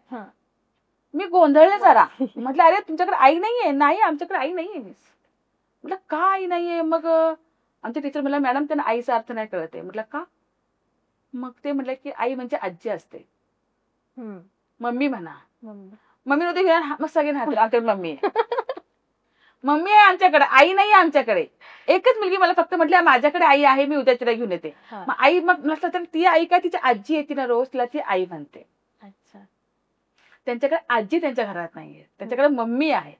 S2: मी गोंधळले जरा. म्हटलं अरे तुमच्याकडे आई नाहीये. नाही, आमच्याकडे आई नाहीये. म्हटलं का आई नाहीये. मग आमचे टीचर म्हणलं मॅडम त्यांना आईचा अर्थ नाही कळते. म्हटलं का. मग ते म्हटलं की आई म्हणजे आजी असते. मम्मी म्हणा. मम्मी नव्हते घेणार. मग सगळे राहतील आमच्याकडे मम्मी आहे. मम्मी आहे आमच्याकडे, आई नाही आमच्याकडे. एकच मुलगी मला फक्त म्हटलं माझ्याकडे आई आहे, मी उद्या तिला घेऊन येते. मग आई मग नसलं तर ती आई काय तिची आजी येते ना रोज, तिला ती आई म्हणते. त्यांच्याकडे आजी त्यांच्या घरात नाहीये, त्यांच्याकडे मम्मी आहे.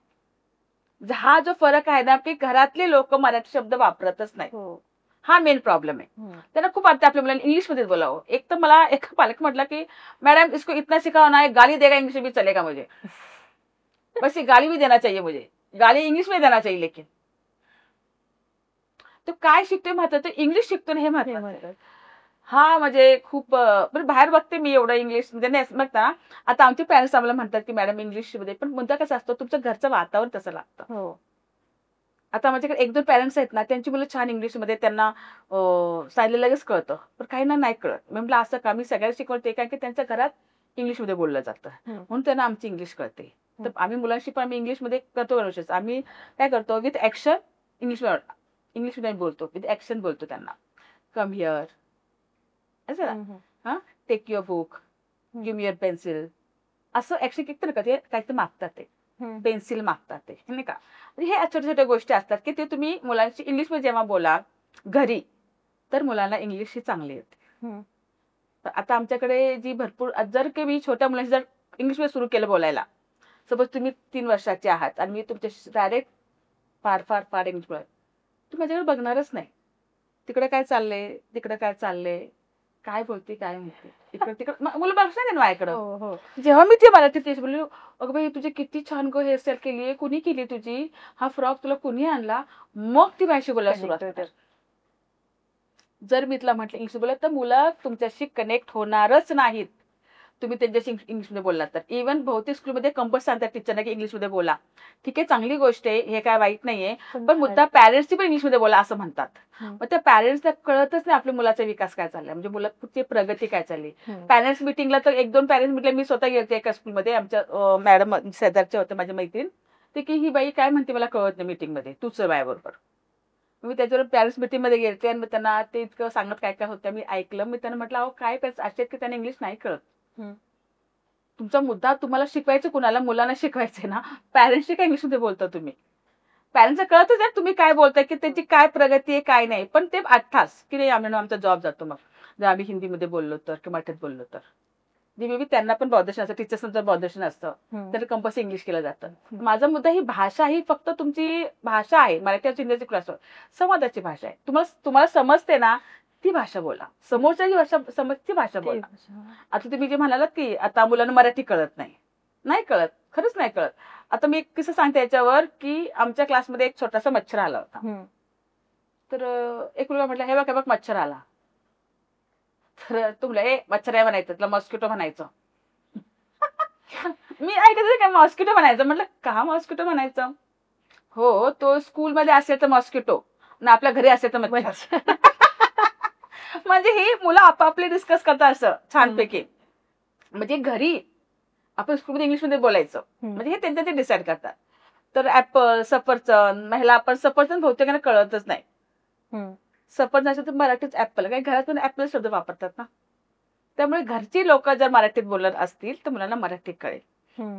S2: हा जो फरक आहे ना की घरातले लोक मराठी शब्द वापरतच नाही. हा मेन प्रॉब्लेम आहे. त्यांना खूप वाटतं आपल्या मुलांना इंग्लिश मध्ये बोलावं. एक तर मला एक पालक म्हटलं की मॅडम इसको इतना सिखाओ ना, गाली देगा इंग्लिश में भी चलेगा मुझे, बस ये गाली भी देना चाहिए मुझे, गाली इंग्लिश में देना चाहिए. लेकिन तो काय शिकतोय महत्वाचं, इंग्लिश शिकतो ना हे महत्वाचं. हा म्हणजे खूप बाहेर बघते मी एवढं इंग्लिश म्हणजे नाही बघता. आता आमचे पॅरेंट्स आम्हाला म्हणतात की मॅडम इंग्लिश मध्ये, पण मुद्दा कसा असतो तुमचं घरचं वातावरण तसं लागतं. आता माझ्याकडे 1-2 पॅरेंट्स आहेत ना, त्यांची मुलं छान इंग्लिशमध्ये त्यांना सांगितलं लगेच कळतं, पण काही ना नाही कळत. मी म्हटलं असं का, मी सगळ्यांना शिकवते कारण की त्यांच्या घरात इंग्लिशमध्ये बोललं जातं
S1: हम्म.
S2: म्हणून त्यांना आमची इंग्लिश कळते. तर आम्ही मुलांशी पण आम्ही इंग्लिशमध्ये करतो कन्व्हर्सेशन. आम्ही काय करतो विथ ऍक्शन इंग्लिशमध्ये बोलतो, विथ ऍक्शन बोलतो त्यांना. कम हिअर असं ना, हा take your book, give me your pencil, असं ऍक्शन किती का ते काहीतरी मागतात, ते पेन्सिल मागतात ते नाही का. म्हणजे हे छोट्या छोट्या गोष्टी असतात की ते तुम्ही मुलांशी इंग्लिशमध्ये जेव्हा बोला घरी तर मुलांना इंग्लिश ही चांगली येते. तर आता आमच्याकडे जी भरपूर जर की मी छोट्या मुलांशी जर इंग्लिशमध्ये सुरू केलं बोलायला, सपोज तुम्ही 3 वर्षाचे आहात आणि मी तुमच्याशी डायरेक्ट फार फार फार इंग्लिश बोलाय, तुम्ही माझ्याकडे बघणारच नाही. तिकडे काय चाललंय, तिकडे काय चाललंय, काय बोलते काय म्हणते, इकडे तिकडे मुलं बघणार नाही माझ्याकडं. जेव्हा मी ते मराठीत तेच बोलले, अगं बाई तुझी किती छान गो हेअरस्टाईल केली आहे, कुणी केली तुझी, हा फ्रॉक तुला कुणी आणला, मग ती माझ्याशी बोलायला सुरुवात करते. जर मी तुला म्हटलं इंग्लिश बोला तर मुलं तुमच्याशी कनेक्ट होणारच नाहीत तुम्ही त्यांच्याशी इंग्लिशमध्ये बोललात तर. इव्हन बहुतेक स्कूलमध्ये कंपल्सरी सांगतात टीचरना की इंग्लिशमध्ये बोला. ठीक आहे, चांगली गोष्ट आहे, हे काय वाईट नाहीये, पण मुद्दा पॅरेंट्सची पण इंग्लिशमध्ये बोला असं म्हणतात. मग त्या पॅरेंट्सला कळतच नाही आपल्या मुलाचा विकास काय चाललाय, म्हणजे मुलाची प्रगती काय चालली. पॅरेंट्स मिटिंगला तर 1-2 पॅरेंट्स मिटिंगला मी स्वतः गेलते एका स्कूलमध्ये, आमच्या मॅडम शेजारच्या होत्या माझ्या मैत्रीण, ते की ही बाई काय म्हणते मला कळत नाही मीटिंगमध्ये, तूच माझ्याबरोबर. मी त्याच्यावर पॅरेंट्स मीटिंगमध्ये गेलते आणि त्यांना ते इतकं सांगत काय काय होतं मी ऐकलं. मी त्यांना म्हटलं अहो काय असे की त्यांना इंग्लिश नाही कळत. तुमचा मुद्दा तुम्हाला शिकवायचं कुणाला, मुलांना शिकवायचंय ना, पॅरेंट्सशी काय इंग्लिशमध्ये बोलता तुम्ही. पॅरेंट्सला कळतच आहे तुम्ही काय बोलताय की त्याची काय प्रगती आहे काय नाही, पण ते आठठास की नाही आमचा जॉब जातो. मग जर आम्ही हिंदीमध्ये बोललो तर किंवा मराठीत बोललो तर मे बी त्यांना पण बॉदर्शन असतं, टीचर्सना जर बॉदर्शन असतं तर कंपल्सरी इंग्लिश केलं जातं. माझा मुद्दा ही भाषा ही फक्त तुमची भाषा आहे, मराठी हिंदीची क्लासवर संवादाची भाषा आहे. तुम्हाला समजते ना ती भाषा बोला, समोरची भाषा समजती भाषा बोला. आता तुम्ही जे म्हणालात की आता मुलांना मराठी कळत नाही कळत, खरंच नाही कळत. आता मी एक किस्सा सांगते याच्यावर की आमच्या क्लासमध्ये एक छोटासा मच्छर आला होता. तर एक मुलगा म्हटला हे बघ मच्छर आला. तर तुला मच्छर आहे म्हणायचं, तुला मॉस्किटो म्हणायचं. मी ऐकत काय मॉस्किटो म्हणायचं, म्हटलं का मॉस्किटो म्हणायचं. हो तो स्कूलमध्ये असेल तर मॉस्किटो ना आपल्या घरी असेल तर मच्छर. म्हणजे ही मुलं आपापले डिस्कस करतात असं छानपैकी. म्हणजे घरी आपण स्कूलमध्ये इंग्लिशमध्ये बोलायचं, म्हणजे हे त्यांच्या ते डिसाईड करतात. तर ऍपल सफरचंद महिला आपण सफरचंद बहुतेकांना कळतच नाही. सफरचंद असेल तर मराठीत ऍपल, काही घरातून ऍपल शब्द वापरतात ना. त्यामुळे घरची लोक जर मराठीत बोलत असतील तर मुलांना मराठी कळेल,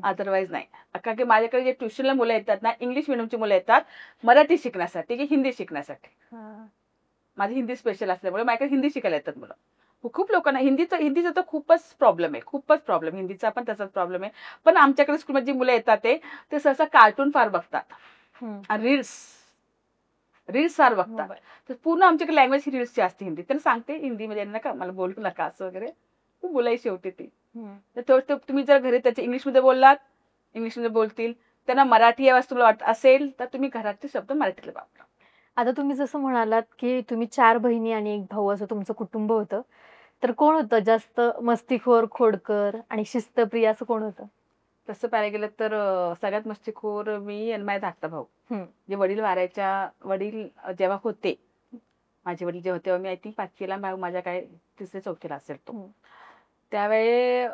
S2: अदरवाईज नाही. कारण की माझ्याकडे जे ट्युशनला मुलं येतात ना, इंग्लिश मिडियमची मुलं येतात मराठी शिकण्यासाठी की हिंदी शिकण्यासाठी. माझी हिंदी स्पेशल असल्यामुळे माझ्याकडे हिंदी शिकायला येतात मुलं. खूप लोकांना हिंदीचा तर खूपच प्रॉब्लेम आहे, खूपच प्रॉब्लेम. हिंदीचा पण तसाच प्रॉब्लेम आहे. पण आमच्याकडे स्कूलमध्ये जी मुलं येतात ते सहसा कार्टून फार बघतात, रील्स फार बघतात. तर पूर्ण आमच्याकडे लँग्वेज ही रील्सची असते हिंदी. त्यांना सांगते हिंदीमध्ये नका मला बोलू नका असं वगैरे, खूप बोलायची शेवटी ती. तर तुम्ही जर घरी त्याच्या इंग्लिशमध्ये बोललात इंग्लिशमध्ये बोलतील, त्यांना मराठी यावं तुला वाटत असेल तर तुम्ही घरातले शब्द मराठीतले वापरा.
S1: आता तुम्ही जसं म्हणालात की तुम्ही 4 बहिणी आणि 1 भाऊ असं तुमचं कुटुंब होतं, तर कोण होतं जास्त मस्तीखोर, खोडकर आणि शिस्तप्रिय असं कोण होतं?
S2: तसं पाहायला गेलं तर सगळ्यात मस्तीखोर मी आणि माझा धाकटा भाऊ. जे वडील जेव्हा होते, माझे वडील जे होते तेव्हा मी आय थिंक 5वीला, माझ्या काय 3री-4थीला असेल तो. त्यावेळी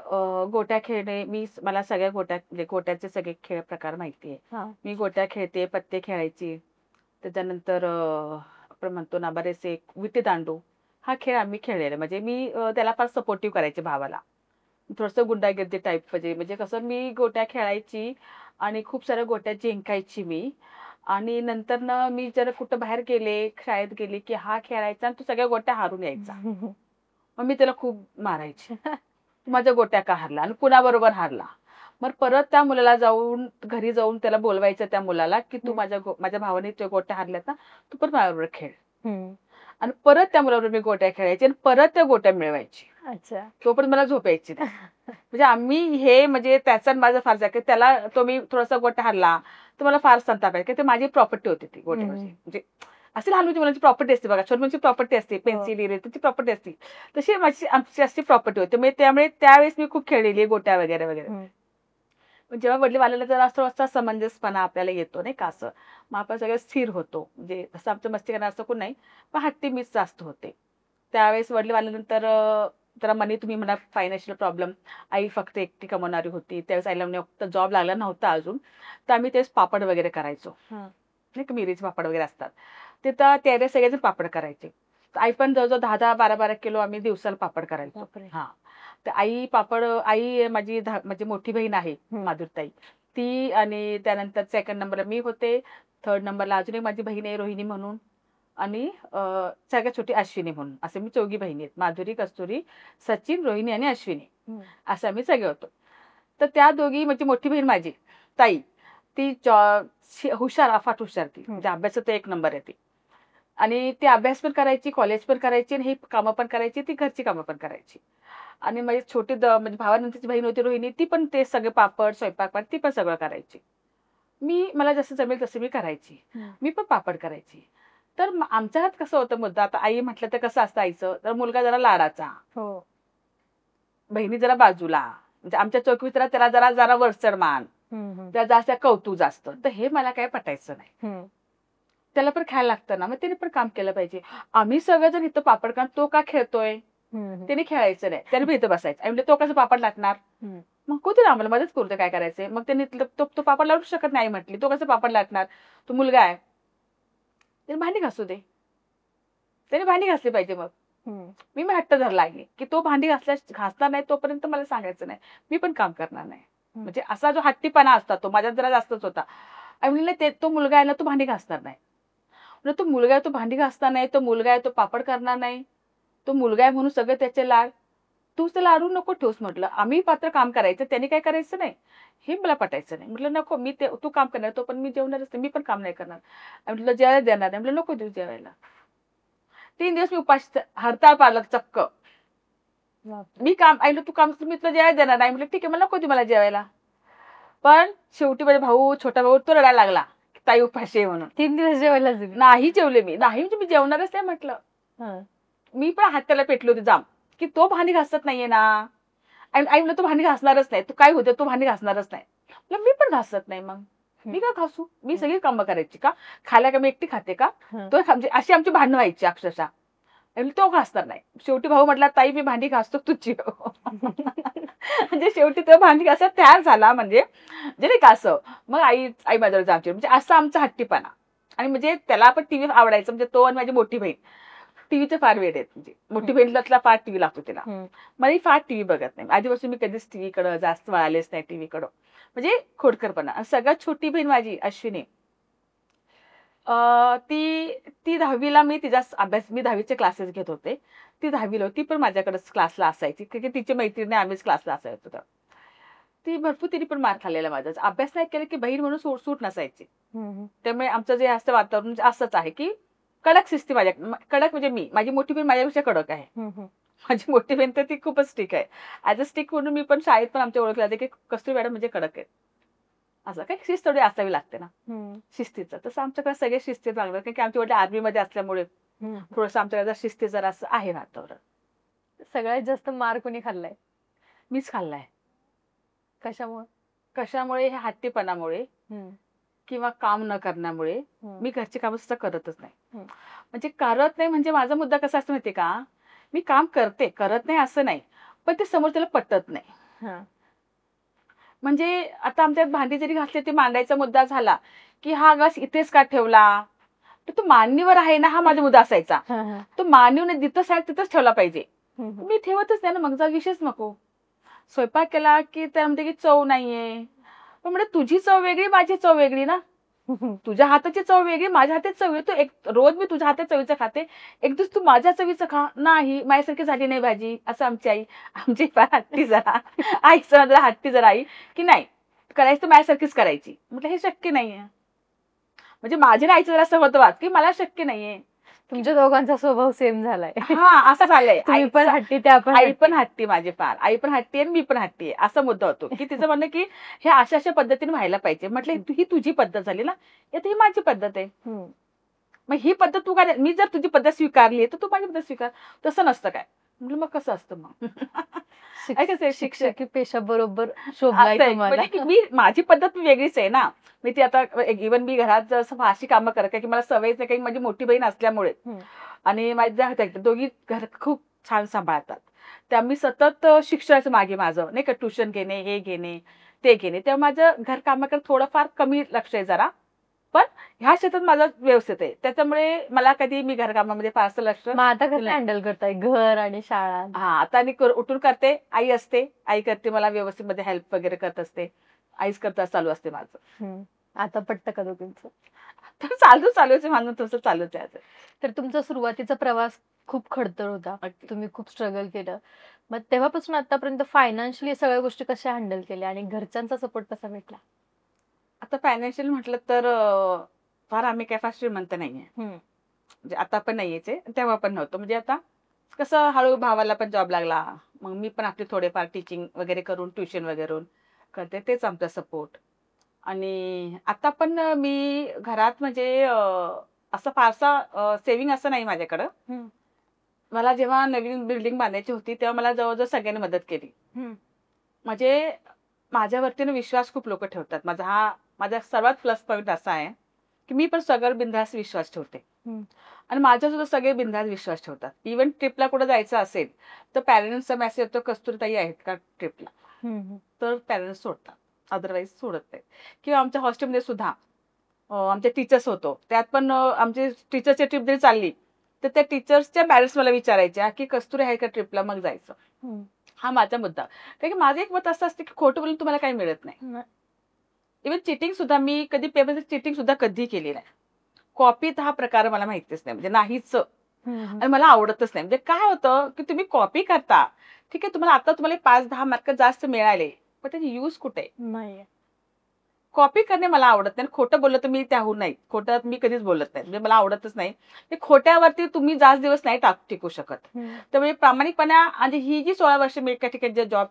S2: गोट्या खेळणे, मला सगळ्या गोट्याचे सगळे खेळ प्रकार माहिती आहे. मी गोट्या खेळते, पत्ते खेळायची. त्याच्यानंतर आपण म्हणतो ना बरेचसे विटी दांडू हा खेळ आम्ही खेळलेला. म्हणजे मी त्याला फार सपोर्टिव्ह करायचे भावाला, थोडंसं गुंडागिरी टाईप. म्हणजे कसं मी गोट्या खेळायची आणि खूप साऱ्या गोट्या जिंकायची मी. आणि नंतर ना मी जर कुठं बाहेर गेले, शाळेत गेली की हा खेळायचा आणि तो सगळ्या गोट्या हारून यायचा. मग मी त्याला खूप मारायची, माझ्या गोट्या का हारला आणि कुणाबरोबर हारला. मग परत त्या मुलाला घरी जाऊन त्याला बोलवायचं त्या मुलाला की तू माझ्या भावाने तुझ्या गोट्या हारल्यात ना, तू पण माझ्याबरोबर खेळ. आणि परत त्या मुलाबरोबर मी गोट्या खेळायची आणि परत त्या गोट्या मिळवायची. अच्छा, तोपर्यंत मला झोप यायची नाही. म्हणजे आम्ही हे म्हणजे त्याचा माझा फार जाय की त्याला तो मी थोडासा गोट्या हारला तर मला फार संताप आहे की ते माझी प्रॉपर्टी होती ती गोट्या. म्हणजे असे लहान होती मुलांची प्रॉपर्टी असते बघा, छोटी मुलांची प्रॉपर्टी असते, पेन्सिल इरेजर त्याची प्रॉपर्टी असते, तशी आमची अशी प्रॉपर्टी होती. त्यामुळे त्यावेळेस मी खूप खेळलेली गोट्या वगैरे वगैरे. जेव्हा वडील वाल्याला जर असं समंजसपणा आपल्याला येतो नाही का, असं मग आपण सगळं स्थिर होतो. म्हणजे असं आमचं मस्ती करणार असं कोण नाही, पण हट्टी मीच जास्त होते. त्यावेळेस वडील वाल्यानंतर तर मनी तुम्ही म्हणा फायनान्शियल प्रॉब्लेम, आई फक्त एकटी कमवणारी होती त्यावेळेस, आईला फक्त जॉब लागला नव्हता अजून, तर आम्ही तेच पापड वगैरे करायचो, नाही का मिरीचे पापड वगैरे असतात ते, तर त्यावेळेस सगळेजण पापड करायचे. आई पण जवळजवळ 10-12 किलो आम्ही दिवसाला पापड करायचो. हा, तर आई पापड, आई माझी म्हणजे मोठी बहीण आहे माधुरताई, ती, आणि त्यानंतर सेकंड नंबरला मी होते, थर्ड नंबरला अजून एक माझी बहीण आहे रोहिणी म्हणून, आणि सगळ्यात छोटी अश्विनी म्हणून, असे मी 4 बहिणी आहेत, माधुरी, कस्तुरी, सचिन, रोहिणी आणि अश्विनी, असं आम्ही सगळे होतो. तर त्या दोघी, म्हणजे मोठी बहीण माझी ताई, ती हुशार, अफाट हुशार, ती म्हणजे अभ्यासात 1 नंबर आहे ती, आणि ती अभ्यास पण करायची, कॉलेज पण करायची, आणि ही कामं पण करायची, ती घरची कामं पण करायची. आणि माझी छोटी म्हणजे भावानंतरची बहीण होती रोहिणी, ती पण ते सगळे पापड, स्वयंपाक, ती पण सगळं करायची. मला जसं जमेल तसं मी करायची, मी पण पापड करायची. तर आमच्या घरात कसं होतं मुद्दा, आता आई म्हटलं तर कसं असतं आईचं, तर मुलगा जरा लाडाचा, बहिणी जरा बाजूला, म्हणजे आमच्या चौकीत त्याला जरा जरा वरचढ मान, त्याला जास्त कौतुक जास्त, तर हे मला काय पटायचं नाही. त्याला पण खायला लागतं ना, मग त्याने पण काम केलं पाहिजे. आम्ही सगळेजण इथं पापड काम, तो का खेळतोय, त्याने खेळायचं नाही, त्याने भी इथं बसायचं. म्हणजे तो कसं पापड लाटणार, मग कोणते आम्हाला मदत करतो काय करायचंय, मग त्यांनी तो पापड लावू शकत नाही म्हटली, तो कसं पापड लाटणार, तो मुलगा आहे, त्याने भांडी घासू दे, त्याने भांडी घासली पाहिजे. मग मी हट्ट धरला आहे की तो भांडी घासणार नाही तोपर्यंत मला सांगायचं नाही, मी पण काम करणार नाही. म्हणजे असा जो हट्टीपणा असता तो माझ्यात जरा जास्तच होता. आणि म्हणले तो मुलगा आहे ना, तो भांडी घासणार नाही, तो मुलगा आहे, तो भांडी घासणार नाही, तो मुलगा आहे, तो पापड करणार नाही, तो मुलगा आहे म्हणून सगळे त्याचे लाड, तूच त्याला लाडू नको ठेवूस म्हटलं. आम्ही पात्र काम करायचं, त्यांनी काय करायचं नाही, हे मला पटायचं नाही. म्हटलं नको, तू काम करणार, तो पण मी जेवणारच नाही, मी पण काम नाही करणार. म्हटलं जेवायला देणार नाही, म्हटलं नको देऊ जेवायला. 3 दिवस मी उपास, हरताळ पाळलं चक्क. मी काम ऐकलं, तू काम, मी तुला जेवायला देणार नाही, म्हटलं ठीक आहे, मला नको देऊ मला जेवायला. पण शेवटी माझा भाऊ, छोटा भाऊ, तो रडायला लागला, ताई उपाशी आहे म्हणून.
S1: 3 दिवस जेवायला
S2: नाही जेवले मी, नाही म्हणजे मी जेवणारच नाही म्हटलं. मी पण हात त्याला पेटले होते जाम, की तो भांडी घासत नाहीये ना, आणि आई म्हणलं तो भांडी घासणारच नाही, तू काय होते, तो भांडी घासणारच नाही. मी पण घासत नाही, मग मी का घासू, मी सगळी कामं करायची का, खायला का मी एकटी खाते का, तो म्हणजे अशी आमची भांडणं व्हायची अक्षरशः. तो घासणार नाही. शेवटी भाऊ म्हटला ताई मी भांडी घासतो तुझी. म्हणजे शेवटी तो भांडी घासायला तयार झाला, म्हणजे नाही का असं. मग आई माझ्यावर जायची, म्हणजे असं आमचा हट्टीपणा. आणि म्हणजे त्याला पण टीव्ही आवडायचं, म्हणजे तो आणि माझी मोठी बहीण टीव्हीचे फार वेळ आहेत, म्हणजे मोठी बहिणीला फार टीव्ही लागतो तिला, मला फार टीव्ही बघत नाही आधीपासून, मी कधीच टीव्हीकडं जास्त वळालेच नाही, टीव्हीकडं म्हणजे खोडकरपणा. सगळ्यात छोटी बहीण माझी अश्विनी, ती 10वीला, मी तिचा अभ्यास, मी 10वीचे क्लासेस घेत होते, ती 10वीला होती, पण माझ्याकडेच क्लासला असायची, की तिची मैत्रिणी आम्हीच क्लासला असायचो. ती भरपूर, तिने पण मार खाल्लेला माझा, अभ्यास नाही केला की बहीण म्हणून सूट नसायची. त्यामुळे आमचं जे असतं वातावरण असंच आहे की कडक शिस्ती, माझ्या कडक, म्हणजे माझी मोठी बहीण माझ्यापेक्षा कडक आहे. माझी मोठी बहीण तर ती खूपच स्टिक आहे. ऍज अ स्टिक म्हणून मी पण शाळेत पण आमच्या ओळखलं जाते की कस्तुरी मॅडम म्हणजे कडक आहे. असं काय, शिस्त थोडी असावी लागते ना शिस्तीचं, तसं आमच्याकडे सगळे शिस्तीत लागलं, कारण की आमची वडील आर्मीमध्ये असल्यामुळे थोडंसं आमच्याकडे शिस्ती जरा असं आहे वातावरण.
S1: सगळ्यात जास्त मार कोणी खाल्लाय?
S2: मीच खाल्लाय.
S1: कशामुळे?
S2: ह्या हट्टीपणामुळे किंवा काम न करण्यामुळे. मी घरची कामं सुद्धा करतच नाही. म्हणजे करत नाही म्हणजे माझा मुद्दा कसा असतो माहितीये का, मी काम करत नाही असं नाही, पण ते समोर त्याला पटत नाही. म्हणजे आता आमच्यात भांडी जरी घासली, ते मांडायचा मुद्दा झाला की हा ग्लास इथेच का ठेवला, तर तो मांडणीवर आहे ना, हा माझा मुद्दा असायचा. तो मांडणीवर जिथंच आहे तिथंच ठेवला पाहिजे, मी ठेवतच नाही ना, मग जा विषयच नको. स्वयंपाक केला की त्या म्हणते की चव नाहीये, पण म्हणजे तुझी चव वेगळी, माझी चव वेगळी ना, तुझ्या हाताची चव वेगळी, माझ्या हातात चव वेगळी. तू एक रोज मी तुझ्या हातात चवीचं खाते, एक दिवस तू माझ्या चवीचं खा. नाही, माझ्यासारखी झाली नाही भाजी, असं आमची आई. आमची फार हट्टी जरा, आईचं जरा हट्टी जरा आई, की नाही करायचं तर माझ्यासारखीच करायची. म्हटलं हे शक्य नाहीये. म्हणजे माझ्या आईचं जरा असं होतं वाद की मला शक्य नाहीये.
S1: तुमच्या दोघांचा स्वभाव सेम झालाय.
S2: हा, असं झालंय.
S1: आई पण हट्टी, त्या पण
S2: आई पण हट्टी, माझी फार आई पण हट्टी आणि मी पण हट्टी आहे, असा मुद्दा होतो. की तिचं म्हणणं की हे अशा पद्धतीने व्हायला पाहिजे. म्हटलं ही तुझी पद्धत झाली ना, आता ही माझी पद्धत आहे. मग ही पद्धत तू काय, मी जर तुझी पद्धत स्वीकारली तर तू माझी पद्धत स्वीकार. तसं नसतं काय. म्हटलं मग कसं असतं मग.
S1: शिक्षकी पेशा बरोबर शोभलाय तुम्हाला.
S2: मी माझी पद्धत वेगळीच आहे ना. मी ती आता इव्हन मी घरात अशी कामं करते की मला सवयच नाही, काही माझी मोठी बहीण असल्यामुळे आणि माझ्या दोघी घर खूप छान सांभाळतात. त्या मी सतत शिक्षणाचं मागे माझं नाही का, ट्युशन घेणे, हे घेणे, ते घेणे, तेव्हा माझं घरकामाकडे थोडंफार कमी लक्ष आहे जरा, पण ह्या क्षेत्रात माझं व्यवस्थित आहे, त्याच्यामुळे मला कधी मी घरकामामध्ये फारसं लक्ष.
S1: मग आता कसं हँडल करताय घर आणि शाळा?
S2: हा, आता मी उठून करते, आई असते, आई करते, मला व्यवस्थित मध्ये हेल्प वगैरे करत असते, आईच करता चालू असते माझं.
S1: आता पटतं का दोघींचं?
S2: तर चालूच म्हणून तसं चालूच आहे.
S1: तर तुमचा सुरुवातीचा प्रवास खूप खडतर होता, तुम्ही खूप स्ट्रगल केलं, मग तेव्हापासून आतापर्यंत फायनान्शियली सगळ्या गोष्टी कशा हँडल केल्या आणि घरच्यांचा सपोर्ट कसा भेटला?
S2: आता फायनान्शियल म्हटलं तर फार आम्ही काय फार श्रीमंत नाहीये, म्हणजे आता पण नाहीयेच आहे, तेव्हा पण नव्हतं. म्हणजे आता कसं हळू भावाला पण जॉब लागला, मग मी पण आपले थोडेफार टीचिंग वगैरे करून, ट्युशन वगैरे करते, तेच आमचा सपोर्ट. आणि आता पण मी घरात म्हणजे असं फारसा सेव्हिंग असं नाही माझ्याकडं. मला जेव्हा नवीन बिल्डिंग बांधायची होती तेव्हा मला जवळजवळ सगळ्यांनी मदत केली. म्हणजे माझ्यावरती विश्वास खूप लोक ठेवतात. माझा सर्वात प्लस पॉईंट असा आहे की मी पण सगळं बिनधास्त विश्वास ठेवते आणि माझ्या सुद्धा सगळे बिनधास्त विश्वास ठेवतात. इव्हन ट्रिपला कुठं जायचं असेल तर पॅरेंट्सचा मेसेज येतो, कस्तुरीताई आहेत का ट्रिपला, तर पॅरेंट्स सोडतात, अदरवाईज सोडत नाही. किंवा आमच्या हॉस्टेलमध्ये सुद्धा आमचे टीचर्स होतो, त्यात पण आमची टीचरची ट्रिप जरी चालली तर त्या टीचर्सच्या पॅरेंट्स मला विचारायच्या की कस्तुरी आहे का ट्रिपला, मग जायचं. हा माझा मुद्दा. कारण की माझं एक मत असं असतं की खोटं बोलून तुम्हाला काही मिळत नाही. इव्हन चिटिंग सुद्धा मी कधी पेपरची चिटिंग सुद्धा कधी केली नाही. कॉपीत हा प्रकार मला माहितीच नाही, म्हणजे नाहीच, आणि मला आवडतच नाही. म्हणजे काय होतं की तुम्ही कॉपी करता, ठीक आहे, तुम्हाला आता तुम्हाला 5-10 मार्क जास्त मिळाले, पण त्याची यूज कुठे नाही. कॉपी करणे मला आवडत नाही, खोटं बोललं तर मी त्याहून नाही, खोटं मी कधीच बोलत नाही, म्हणजे मला आवडतच नाही. ते खोट्यावरती तुम्ही जास्त दिवस नाही टिकू शकत. त्यामुळे प्रामाणिकपणा, आणि ही जी 16 वर्ष मी एका ठिकाणी जे जॉब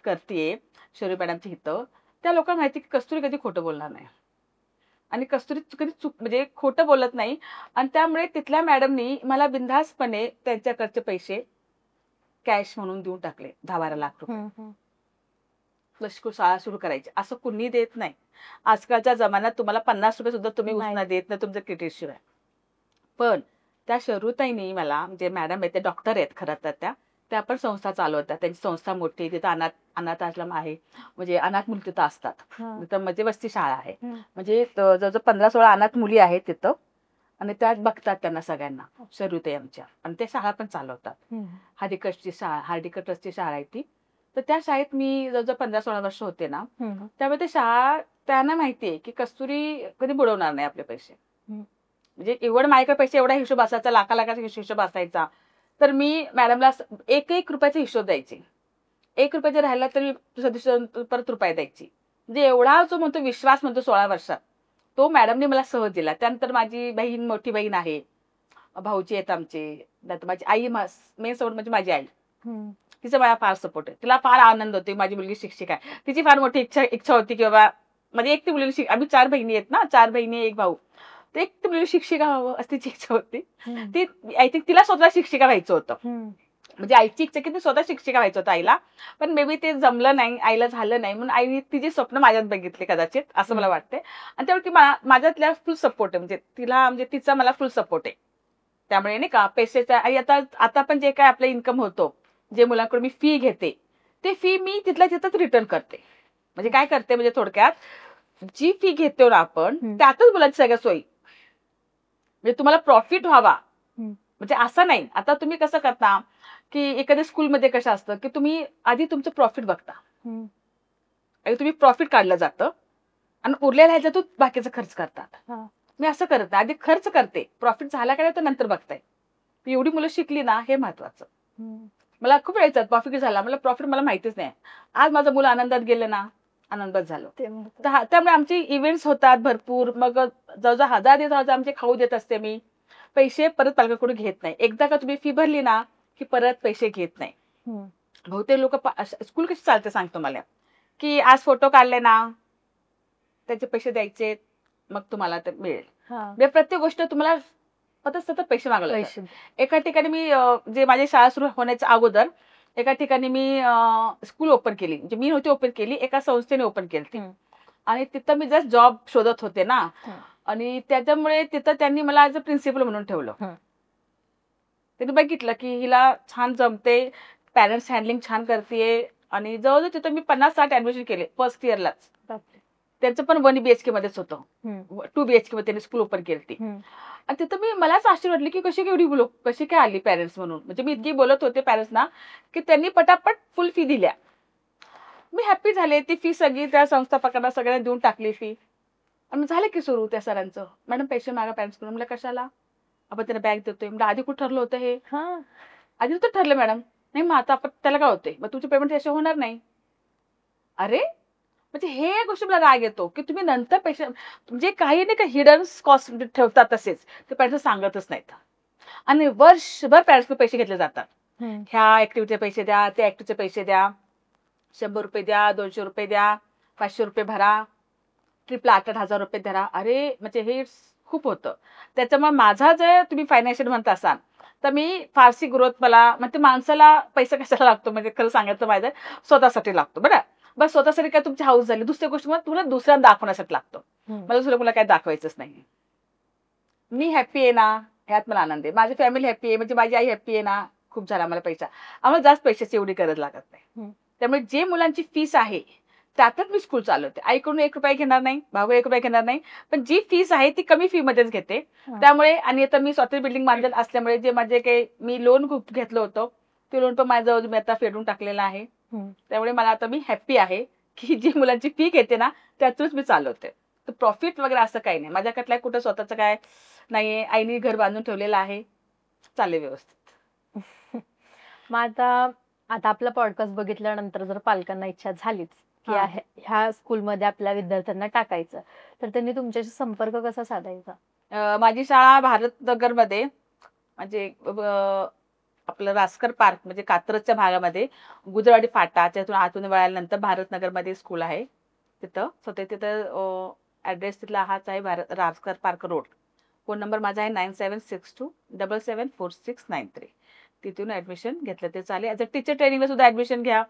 S2: करते शौर्य मॅडमची इथं, त्या लोकांना माहिती की कस्तुरी कधी खोटं बोलणार नाही आणि कस्तुरी कधी म्हणजे खोटं बोलत नाही. आणि त्यामुळे तिथल्या मॅडमनी मला बिनधास्तपणे त्यांच्याकडचे पैसे कॅश म्हणून देऊन टाकले, 10-12 लाख रुपये. शाळा सुरू करायची असं कुणी देत नाही. आजकालच्या जमान्यात तुम्हाला 50 रुपये सुद्धा तुम्ही उसना देत नाही तुमचं क्रेडिट शिवाय. पण त्या शरूताईंनी मला, म्हणजे मॅडम आहेत, ते डॉक्टर आहेत खरं तर, त्या पण संस्था चालवतात, त्यांची संस्था मोठी, तिथं अनाथ आश्रम आहे, म्हणजे अनाथ मुली तिथं असतात, तिथं म्हणजे वस्ती शाळा आहे, म्हणजे जवळजवळ 15-16 अनाथ मुली आहेत तिथं, आणि त्यात बघतात त्यांना सगळ्यांना शरूताई आमच्या, आणि त्या शाळा पण चालवतात. हार्डिकटची शाळा आहे ती. तर त्या शाळेत मी जवळजवळ 15-16 वर्ष होते ना, त्यामुळे ते शाळा त्यांना माहितीये की कस्तुरी कधी बुडवणार नाही आपले पैसे. म्हणजे एवढं माझ्याकडे पैसे, एवढा हिशोब असायचा, लाखाचा हिशोब असायचा, तर मी मॅडमला 1-1 रुपयाचा हिशोब द्यायचे. 1 रुपया जर राहिला तरी परत रुपये द्यायची. म्हणजे एवढा जो म्हणतो विश्वास म्हणतो 16 वर्षात, तो मॅडमने मला सहज दिला. त्यानंतर माझी बहीण, मोठी बहीण आहे, भाऊजी आहेत आमचे, माझी आई, मेन सपोर्ट म्हणजे माझी आई, तिचा मला फार सपोर्ट आहे. तिला फार आनंद होते, माझी मुलगी शिक्षिका आहे. तिची फार मोठी इच्छा होती की बाबा म्हणजे एक ती मुलीला आम्ही 4 बहिणी आहेत ना, 4 बहिणी 1 भाऊ, तर एक ती मुलीला शिक्षिका व्हावं अशी तिची इच्छा होती. ती आय थिंक तिला स्वतः शिक्षिका व्हायचं होतं, म्हणजे आईची इच्छा की ती स्वतः शिक्षिका व्हायचं होतं आईला, पण मे बी ते जमलं नाही, आईला झालं नाही, म्हणून आईने तिची स्वप्न माझ्यात बघितले कदाचित, असं मला वाटते. आणि त्यामुळे ती माझ्यातल्या फुल सपोर्ट आहे, म्हणजे तिला, म्हणजे तिचा मला फुल सपोर्ट आहे. त्यामुळे नाही का पैशाचा, आणि आता पण जे काय आपलं इन्कम होतो, जे मुलांकडून मी फी घेते, ते फी मी तिथल्या तिथंच रिटर्न करते. म्हणजे काय करते, म्हणजे थोडक्यात जी फी घेतो ना आपण, त्यातच मुलांची सगळ्या सोयी, म्हणजे तुम्हाला प्रॉफिट व्हावा, म्हणजे असं नाही. आता तुम्ही कसं करता की एखाद्या स्कूलमध्ये कसं असतं की तुम्ही आधी तुमचं प्रॉफिट बघता, आणि तुम्ही प्रॉफिट काढलं जातं आणि उरलेल्या ह्याच्यातून बाकीचा खर्च करतात. मी असं करत नाही, आधी खर्च करते, प्रॉफिट झाला का नाही तर नंतर बघताय. एवढी मुलं शिकली ना, हे महत्वाचं. मला खूप वेळेचं प्रॉफिट झाला, मला प्रॉफिट मला माहितीच नाही. आज माझं मुलं आनंदात गेलं ना, आनंदात झालं. त्यामुळे आमचे इव्हेंट्स होतात भरपूर, मग जवळजवळ 1000-1500 आमचे खाऊ देत असते मी. पैसे परत पालकाकडून घेत नाही. एकदा का तुम्ही फी भरली ना की परत पैसे घेत नाही. बहुतेक लोक स्कूल कशी चालते सांगतो मला, की आज फोटो काढले ना त्याचे पैसे द्यायचे, मग तुम्हाला ते मिळेल. प्रत्येक गोष्ट तुम्हाला सतत पैसे मागले. एका ठिकाणी मी, जे माझी शाळा सुरू होण्याच्या अगोदर एका ठिकाणी मी स्कूल ओपन केली, म्हणजे मी नव्हती ओपन केली, एका संस्थेने ओपन केली, आणि तिथं मी जस्ट जॉब शोधत होते ना, आणि त्याच्यामुळे तिथं त्यांनी मला ऍज अ प्रिन्सिपल म्हणून ठेवलं. त्यांनी बघितलं की हिला छान जमते, पॅरेंट्स हँडलिंग छान करते. आणि जवळजवळ तिथं मी 50-60 ऍडमिशन केले फर्स्ट इयरलाच. त्यांचं पण 1 BHK मध्येच होतं. 2 BHK मध्ये त्यांनी स्कूल ओपन केली. आणि तिथं मलाच आश्चर्य वाटलं की कशी एवढी कशी काय आली पॅरेंट्स म्हणून. म्हणजे मी इतकी बोलत होते पॅरेंट्सना की त्यांनी पटापट फुल फी दिल्या. मी हॅप्पी झाले. ती फी सगळी त्या संस्थापकांना सगळ्यांना देऊन टाकली फी. आणि झालं की सुरू त्या सरांचं, मॅडम पैसे मागा पॅरेंट्स कडून. म्हणलं कशाला, आपण त्याला बॅग देतोय. म्हणजे आधी कुठं ठरलं होतं हे, आधी तर ठरलं मॅडम. नाही मग आता आपण त्याला काय होते, मग तुमचे पेमेंट असे होणार नाही. अरे म्हणजे हे गोष्टी मला राग येतो की तुम्ही नंतर पैसे म्हणजे काही नाही का हिडन कॉस्ट ठेवतात तसेच ते पॅरेंट्स सांगतच नाहीत. आणि वर्षभर पॅरेंट्स पैसे घेतले जातात. ह्या ऍक्टिव्हिटीचे पैसे द्या, त्या ऍक्टिव्हिटीचे पैसे द्या, 100 रुपये द्या, 200 रुपये द्या, 500 रुपये भरा, ट्रिपला 8,000 रुपये धरा. अरे म्हणजे हे खूप होतं. त्याच्यामुळे माझा जर तुम्ही फायनान्शियल म्हणत असाल तर मी फारशी ग्रोथ मला म्हणजे माणसाला पैसा कशाला लागतो म्हणजे खरं सांगायचं माहिती स्वतःसाठी लागतो. बरं बस स्वतःसाठी काय तुमची हाऊस झाली, दुसरी गोष्ट मग तुम्हाला दुसऱ्यांना दाखवण्यासाठी लागतो. मला दुसऱ्या मुला काय दाखवायचंच नाही. मी हॅप्पी आहे ना, ह्यात मला आनंद आहे. माझी फॅमिली हॅप्पी आहे, म्हणजे माझी आई हॅप्पी आहे ना, खूप झाला मला पैसा. आम्हाला जास्त पैशाची एवढी गरज लागत नाही. त्यामुळे जे मुलांची फीस आहे त्यातच मी स्कूल चालवते. आईकडून 1 रुपया घेणार नाही, भाऊ 1 रुपया घेणार नाही, पण जी फीस आहे ती कमी फी मध्येच घेते. त्यामुळे आणि आता मी स्वतः बिल्डिंग बांधत असल्यामुळे जे माझे काही मी लोन खूप घेतलं होतं ते लोन पण माझ्याजवळ मी आता फेडून टाकलेलं आहे. त्यामुळे मला आता मी हॅप्पी आहे की जी मुलांची फी घेते ना त्यातूनच मी चालवते. तर प्रॉफिट वगैरे असं काही नाही माझ्याकडलं, कुठं स्वतःचं काय नाहीये. आईने घर बांधून ठेवलेलं आहे, चालेल व्यवस्थित.
S1: मग आता आपला पॉडकास्ट बघितल्यानंतर जर पालकांना इच्छा झालीच की ह्या स्कूलमध्ये आपल्या विद्यार्थ्यांना टाकायचं, तर त्यांनी तुमच्याशी संपर्क कसा साधायचा?
S2: माझी शाळा भारतनगर मध्ये म्हणजे आपलं रासकर पार्क म्हणजे कात्रजच्या भागामध्ये गुजरवाडी फाटा त्यातून आतून वळाल्यानंतर भारतनगर मध्ये स्कूल आहे. तिथं स्वतः तिथं ऍड्रेस तिथला हाच आहे, Raskar park road. Phone number माझा आहे 9762774693. तिथून ऍडमिशन घेतलं ते चालेल. ऍज अ टीचर ट्रेनिंगला सुद्धा ऍडमिशन घ्या.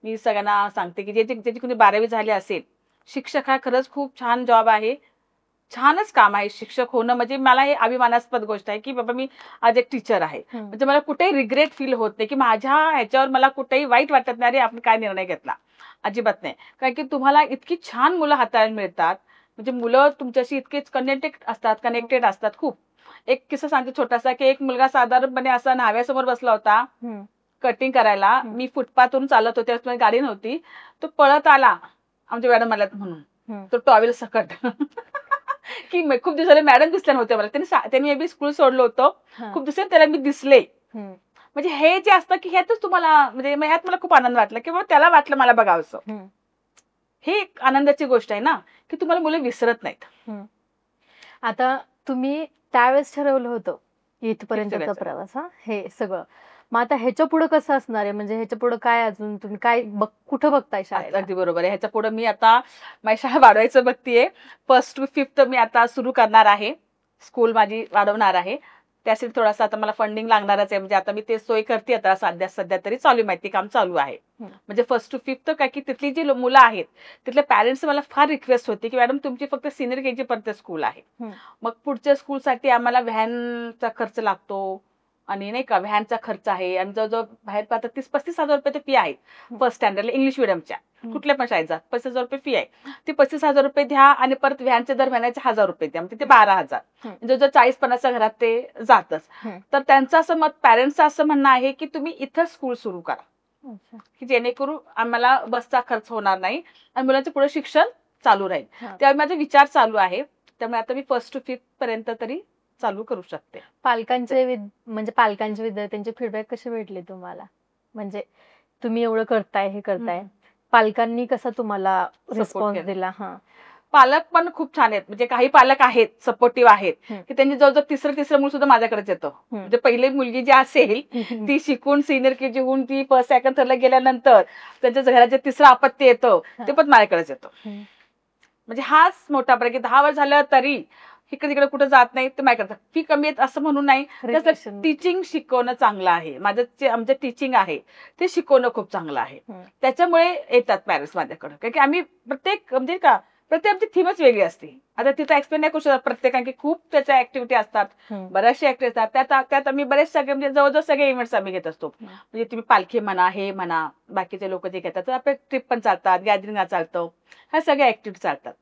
S2: मी सगळ्यांना सांगते की ज्याची कोणी 12वी झाली असेल, शिक्षक हा खरंच खूप छान जॉब आहे, छानच काम आहे. शिक्षक होणं म्हणजे मला हे अभिमानास्पद गोष्ट आहे की बाबा मी आज एक टीचर आहे. म्हणजे मला कुठेही रिग्रेट फील होत नाही की माझ्या ह्याच्यावर मला कुठेही वाईट वाटत नाही, अरे आपण काय निर्णय घेतला, अजिबात नाही. कारण की तुम्हाला इतकी छान मुलं हाताळायला मिळतात. म्हणजे मुलं तुमच्याशी इतकेच कनेक्टेड असतात खूप. एक किस्सा सांगते छोटासा की एक मुलगा साधारणपणे असा न्हाव्यासमोर बसला होता कटिंग करायला. मी फुटपाथवरून चालत होते, गाडी नव्हती. तो पळत आला आमच्या मॅडम आल्यात म्हणून, तो टॉवेल सकट की खूप दिवसाला मॅडम दिसल्या नव्हत्या मला. त्यांनी मी स्कूल सोडलं होतं, खूप दिवसांनी त्याला मी दिसले. म्हणजे हे जे असतं की ह्यातच तुम्हाला म्हणजे ह्यात मला खूप आनंद वाटला की बाबा त्याला वाटलं मला बघावंसं. हे एक आनंदाची गोष्ट आहे ना की तुम्हाला मुलं विसरत नाहीत.
S1: आता तुम्ही त्यावेळेस ठरवलं होतं इथपर्यंतचा प्रवास, हे सगळं. मग आता ह्याच्या पुढे कसं असणार आहे, म्हणजे ह्याच्या पुढे काय अजून तुम्ही काय कुठं बघताय शाळेला?
S2: अगदी बरोबर आहे. ह्याच्या पुढे मी आता माझी शाळा वाढवायचं बघतीये. 1st to 5th मी आता सुरू करणार आहे, स्कूल माझी वाढवणार आहे. त्यासाठी थोडासा आता मला फंडिंग लागणारच आहे. म्हणजे आता मी ते सोय करते आता सध्या तरी चालू माहिती काम चालू आहे. म्हणजे 1st to 5th काय की तिथली जी मुलं आहेत तिथल्या पॅरेंट्स मला फार रिक्वेस्ट होती की मॅडम तुमची फक्त सिनियर केजी पर्यंत स्कूल आहे, मग पुढच्या स्कूलसाठी आम्हाला व्हॅनचा खर्च लागतो आणि नाही का व्हॅनचा खर्च आहे. आणि जवळजवळ बाहेर पाहता 30-35 हजार रुपये फी आहे फर्स्ट स्टँडर्डला इंग्लिश मिडियमच्या. कुठल्या पण शाळेत जा 35 हजार रुपये फी आहे. ती 35 हजार रुपये द्या आणि परत व्हॅनचे दर महिन्याचे 1000 रुपये द्या, म्हणजे ते 12,000. जवळजवळ 40-50 घरात ते जातच. तर त्यांचं असं मत, पॅरेंट्सचं असं म्हणणं आहे की तुम्ही इथं स्कूल सुरू करा की जेणेकरून आम्हाला बसचा खर्च होणार नाही आणि मुलांचं पुढे शिक्षण चालू राहील. त्यामुळे माझा विचार चालू आहे. त्यामुळे आता मी 1st to 5th पर्यंत तरी चालू करू शकते.
S1: पालकांचे विद्यार्थ्यांचे फीडबॅक कसे भेटले तुम्हाला? म्हणजे तुम्ही एवढं करताय, हे करताय, पालकांनी कसा तुम्हाला रिस्पॉन्स दिला?
S2: पालक पण खूप छान आहेत. म्हणजे काही पालक आहेत सपोर्टिव्ह आहेत की त्यांनी जवळजवळ तिसरं मूल सुद्धा माझ्याकडेच येतं. म्हणजे पहिली मुलगी जी असेल ती शिकून सिनियर केजी होऊन ती 1st, 2nd, 3rd गेल्यानंतर त्यांच्या घरात जे तिसरं अपत्य येतं ते पण माझ्याकडेच येतं. म्हणजे हाच मोठा फरक आहे. 10 वर्ष झालं तरी इकडे तिकडे कुठं जात नाही ते माझ्याकडे. फी कमी आहेत असं म्हणून नाही, त्याचं टीचिंग शिकवणं चांगलं आहे. आमचं टीचिंग आहे ते शिकवणं खूप चांगलं आहे. त्याच्यामुळे येतात पॅरेंट्स माझ्याकडे. कारण की आम्ही प्रत्येक म्हणजे का प्रत्येकाची थीमच वेगळी असते. आता तिथं एक्सप्लेन नाही करू शकत प्रत्येकाची, खूप त्याच्या ऍक्टिव्हिटी असतात, बऱ्याचशा ऍक्टिव्हिटी असतात. त्यात आम्ही बरेच सगळे म्हणजे जवळजवळ सगळे इव्हेंट्स आम्ही घेत असतो. म्हणजे तुम्ही पालखी म्हणा, हे म्हणा, बाकीचे लोक जे घेतात, तर आपले ट्रिप पण चालतात, गॅदरिंग चालतं, ह्या सगळ्या ऍक्टिव्हिटी चालतात.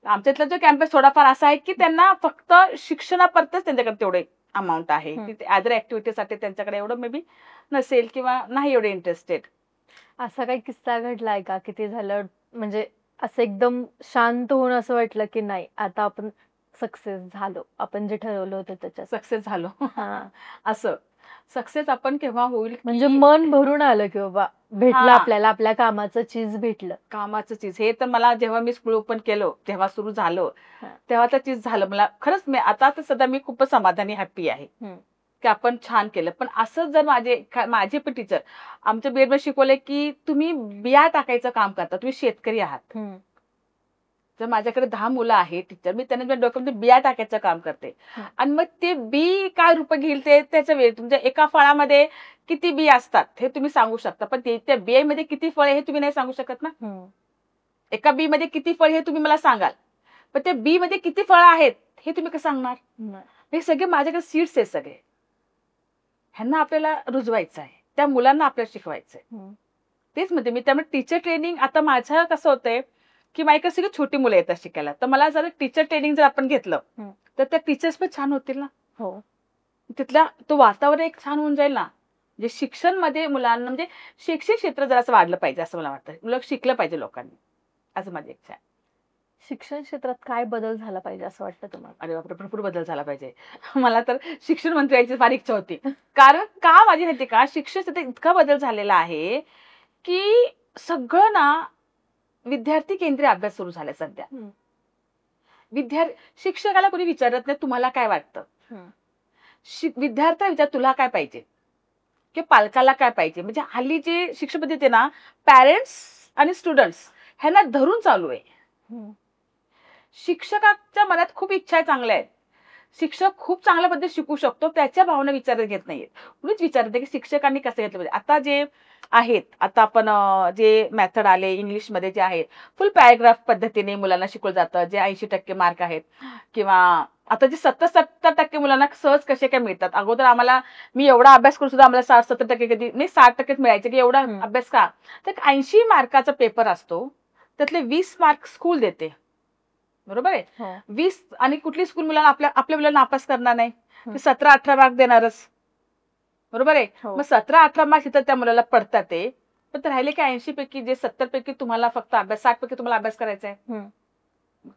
S2: आमच्यातला जो कॅम्पस थोडाफार असा आहे की त्यांना फक्त शिक्षणापर्यंतच त्यांच्याकडे तेवढे अमाऊंट आहे, की अदर ऍक्टिव्हिटीसाठी त्यांच्याकडे एवढं मे बी नसेल किंवा नाही एवढे इंटरेस्टेड.
S1: असा काही किस्सा घडलाय का की ते झालं म्हणजे असं एकदम शांत होऊन असं वाटलं की नाही आता आपण सक्सेस झालो, आपण जे ठरवलं होतं त्याच्यात?
S2: सक्सेस झालो
S1: हा.
S2: असं सक्सेस आपण केव्हा होईल
S1: म्हणजे
S2: की
S1: मन भरून आलं की बाबा भेटलं,
S2: हा.
S1: आपल्याला आपल्या कामाचं चीज भेटलं.
S2: कामाचं चीज हे तर मला जेव्हा मी स्कूल ओपन केलं तेव्हा सुरू झालं,
S1: हा.
S2: तेव्हा तर चीज झालं मला खरंच. मी आता तर सध्या मी खूपच समाधानी हॅप्पी आहे की आपण छान केलं. पण असं जर माझे पण टीचर आमच्या बीएड मध्ये शिकवले की तुम्ही बिया टाकायचं काम करता, तुम्ही शेतकरी आहात. जर माझ्याकडे 10 मुलं आहेत टीचर, मी त्यांना डोक्यामध्ये बिया टाकायचं काम करते. आणि मग ते बी काय रुपये घेईल ते त्याच्या वेळ, तुमच्या एका फळामध्ये किती बी असतात हे तुम्ही सांगू शकता, पण त्या बियामध्ये किती फळ हे तुम्ही नाही सांगू शकत ना. एका बी मध्ये किती फळ हे तुम्ही मला सांगाल, पण त्या बी मध्ये किती फळं आहेत हे तुम्ही कसं सांगणार? हे सगळे माझ्याकडे सीड्स आहेत सगळे, ह्यांना आपल्याला रुजवायचं आहे, त्या मुलांना आपल्याला शिकवायचंय. तेच म्हणते मी. त्यामुळे टीचर ट्रेनिंग आता माझं कसं होतंय की माझ्याकडे सगळी छोटी मुलं येतात शिकायला, तर मला जर टीचर ट्रेनिंग जर आपण घेतलं तर त्या टीचर्स पण छान होतील ना.
S1: हो.
S2: तिथल्या तो वातावरण एक छान होऊन जाईल ना. म्हणजे शिक्षण मध्ये मुलांना म्हणजे शैक्षणिक क्षेत्र जर असं वाढलं पाहिजे असं मला वाटतं. मुलं शिकलं पाहिजे लोकांनी, असं माझी इच्छा आहे.
S1: शिक्षण क्षेत्रात काय बदल झाला पाहिजे असं वाटतं तुम्हाला?
S2: अरे बापरे, भरपूर बदल झाला पाहिजे. मला तर शिक्षण मंत्री यायची फार इच्छा होती. कारण का माझी माहिती का, शिक्षण क्षेत्रात इतका बदल झालेला आहे की सगळं ना विद्यार्थी केंद्रीय अभ्यास सुरू झालाय सध्या. शिक्षकाला कोणी विचारत नाही तुम्हाला काय वाटतं, विद्यार्थ्याला विचार तुला काय पाहिजे की पालकाला काय पाहिजे. म्हणजे हल्ली जे शिक्षण पद्धती ना, पॅरेंट्स आणि स्टुडंट्स ह्यांना धरून चालू आहे. शिक्षकाच्या मनात खूप इच्छा आहे, चांगल्या आहेत, शिक्षक खूप चांगल्या पद्धतीने शिकू शकतो, त्याच्या भावना विचारत घेत नाहीयेत. कुणीच विचारत की शिक्षकांनी कसं घेतलं पाहिजे. आता जे आहेत, आता आपण जे मेथड आले इंग्लिशमध्ये जे आहेत, फुल पॅराग्राफ पद्धतीने मुलांना शिकवलं जातं. जे 80% मार्क आहेत किंवा आता जे 70% मुलांना सहज कसे काय मिळतात. अगोदर आम्हाला, मी एवढा अभ्यास करून सुद्धा आम्हाला 60-70% कधी नाही 60% मिळायचे की एवढा अभ्यास का. तर 80 मार्काचा पेपर असतो, त्यातले 20 मार्क स्कूल देते, बरोबर आहे. 20 आणि कुठली स्कूल मुलांना आपल्या मुलांना नापास करणार नाही, 17-18 मार्क देणारच, बरोबर आहे. मग 17-18 मार्क्स इथं त्या मुलाला पडतात ते, पण राहिले की 80 पैकी जे 70 पैकी तुम्हाला फक्त अभ्यास, 60 पैकी तुम्हाला अभ्यास करायचा आहे.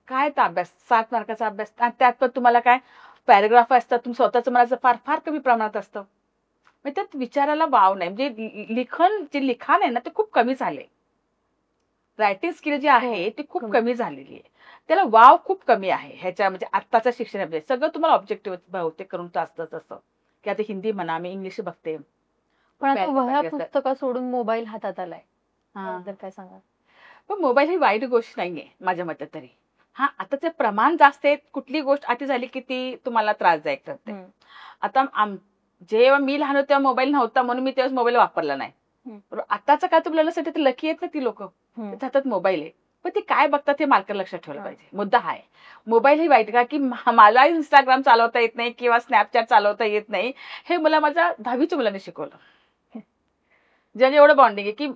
S2: काय तर अभ्यास, 7 मार्काचा अभ्यास, आणि त्यात पण तुम्हाला काय पॅराग्राफ असतात, तुम्ही स्वतःच म्हणायचं फार फार कमी प्रमाणात असतं. म्हणजे त्यात विचारायला वाव नाही. म्हणजे जे लिखाण आहे ना ते खूप कमी झाले. रायटिंग स्किल जी आहे ती खूप कमी झालेली आहे, त्याला वाव खूप कमी आहे ह्याच्या. म्हणजे आत्ताच्या शिक्षणामध्ये सगळं तुम्हाला ऑब्जेक्टिव्ह बहुतेक करून असतंच असं की आता हिंदी म्हणा, मी इंग्लिश बघते,
S1: पण आता वह्या पुस्तकं सोडून मोबाईल हातात आलाय, तर काय सांगा.
S2: पण मोबाईल ही वाईट गोष्ट नाहीये माझ्या मते तरी. हा, आता ते प्रमाण जास्त आहे, कुठली गोष्ट अति झाली की ती तुम्हाला त्रासदायक ठरते. आता जेव्हा मी लहान होते तेव्हा मोबाईल नव्हता म्हणून मी तेव्हा मोबाईल वापरला नाही. आताच काय मुलांसाठी तर लकी आहेत ना ती लोक, हातात मोबाईल आहे, पण ते काय बघतात हे मार्कर लक्षात ठेवलं पाहिजे. मुद्दा हा आहे. मोबाईल ही वाईट का की मला इंस्टाग्राम चालवता येत नाही किंवा स्नॅपचॅट चालवता येत नाही, हे मला माझ्या 10वीच्या मुलांनी शिकवलं. ज्याने एवढं बॉन्डिंग आहे की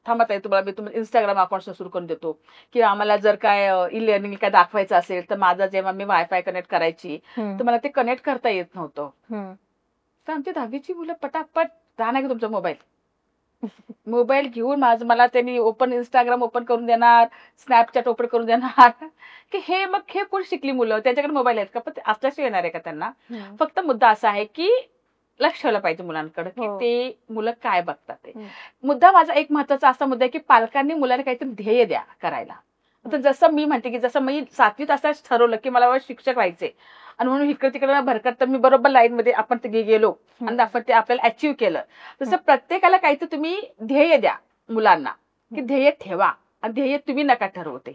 S2: थांबत आहे, तुम्हाला इंस्टाग्राम अकाउंट सुरू करून देतो, किंवा आम्हाला जर काय ई लर्निंग काय दाखवायचं असेल तर माझा जेव्हा मी वायफाय कनेक्ट करायची तर मला ते कनेक्ट करता येत नव्हतं. तर आमची 10वीची मुलं पटापट राहणार की तुमचा मोबाईल घेऊन मला त्यांनी इंस्टाग्राम ओपन करून देणार, स्नॅपचॅट ओपन करून देणार की हे कोण शिकली मुलं, त्यांच्याकडे मोबाईल आहेत का, पण असल्याशिवाय येणार आहे का त्यांना. फक्त मुद्दा असा आहे की लक्ष ठेवलं पाहिजे मुलांकडे की ते मुलं काय बघतात ते. मुद्दा माझा एक महत्वाचा असा मुद्दा आहे की पालकांनी मुलांना काहीतरी ध्येय द्या करायला. आता जसं मी म्हणते की जसं मी 7वीत असतानाच ठरवलं की मला शिक्षक व्हायचे, आणि म्हणून इकडे तिकडे भरकत तर मी बरोबर लाईन मध्ये आपण गेलो आणि आपण ते आपल्याला अचीव्ह केलं. तसं प्रत्येकाला काहीतरी तुम्ही ध्येय द्या मुलांना, की ध्येय ठेवा, आणि ध्येय तुम्ही नका ठरवते,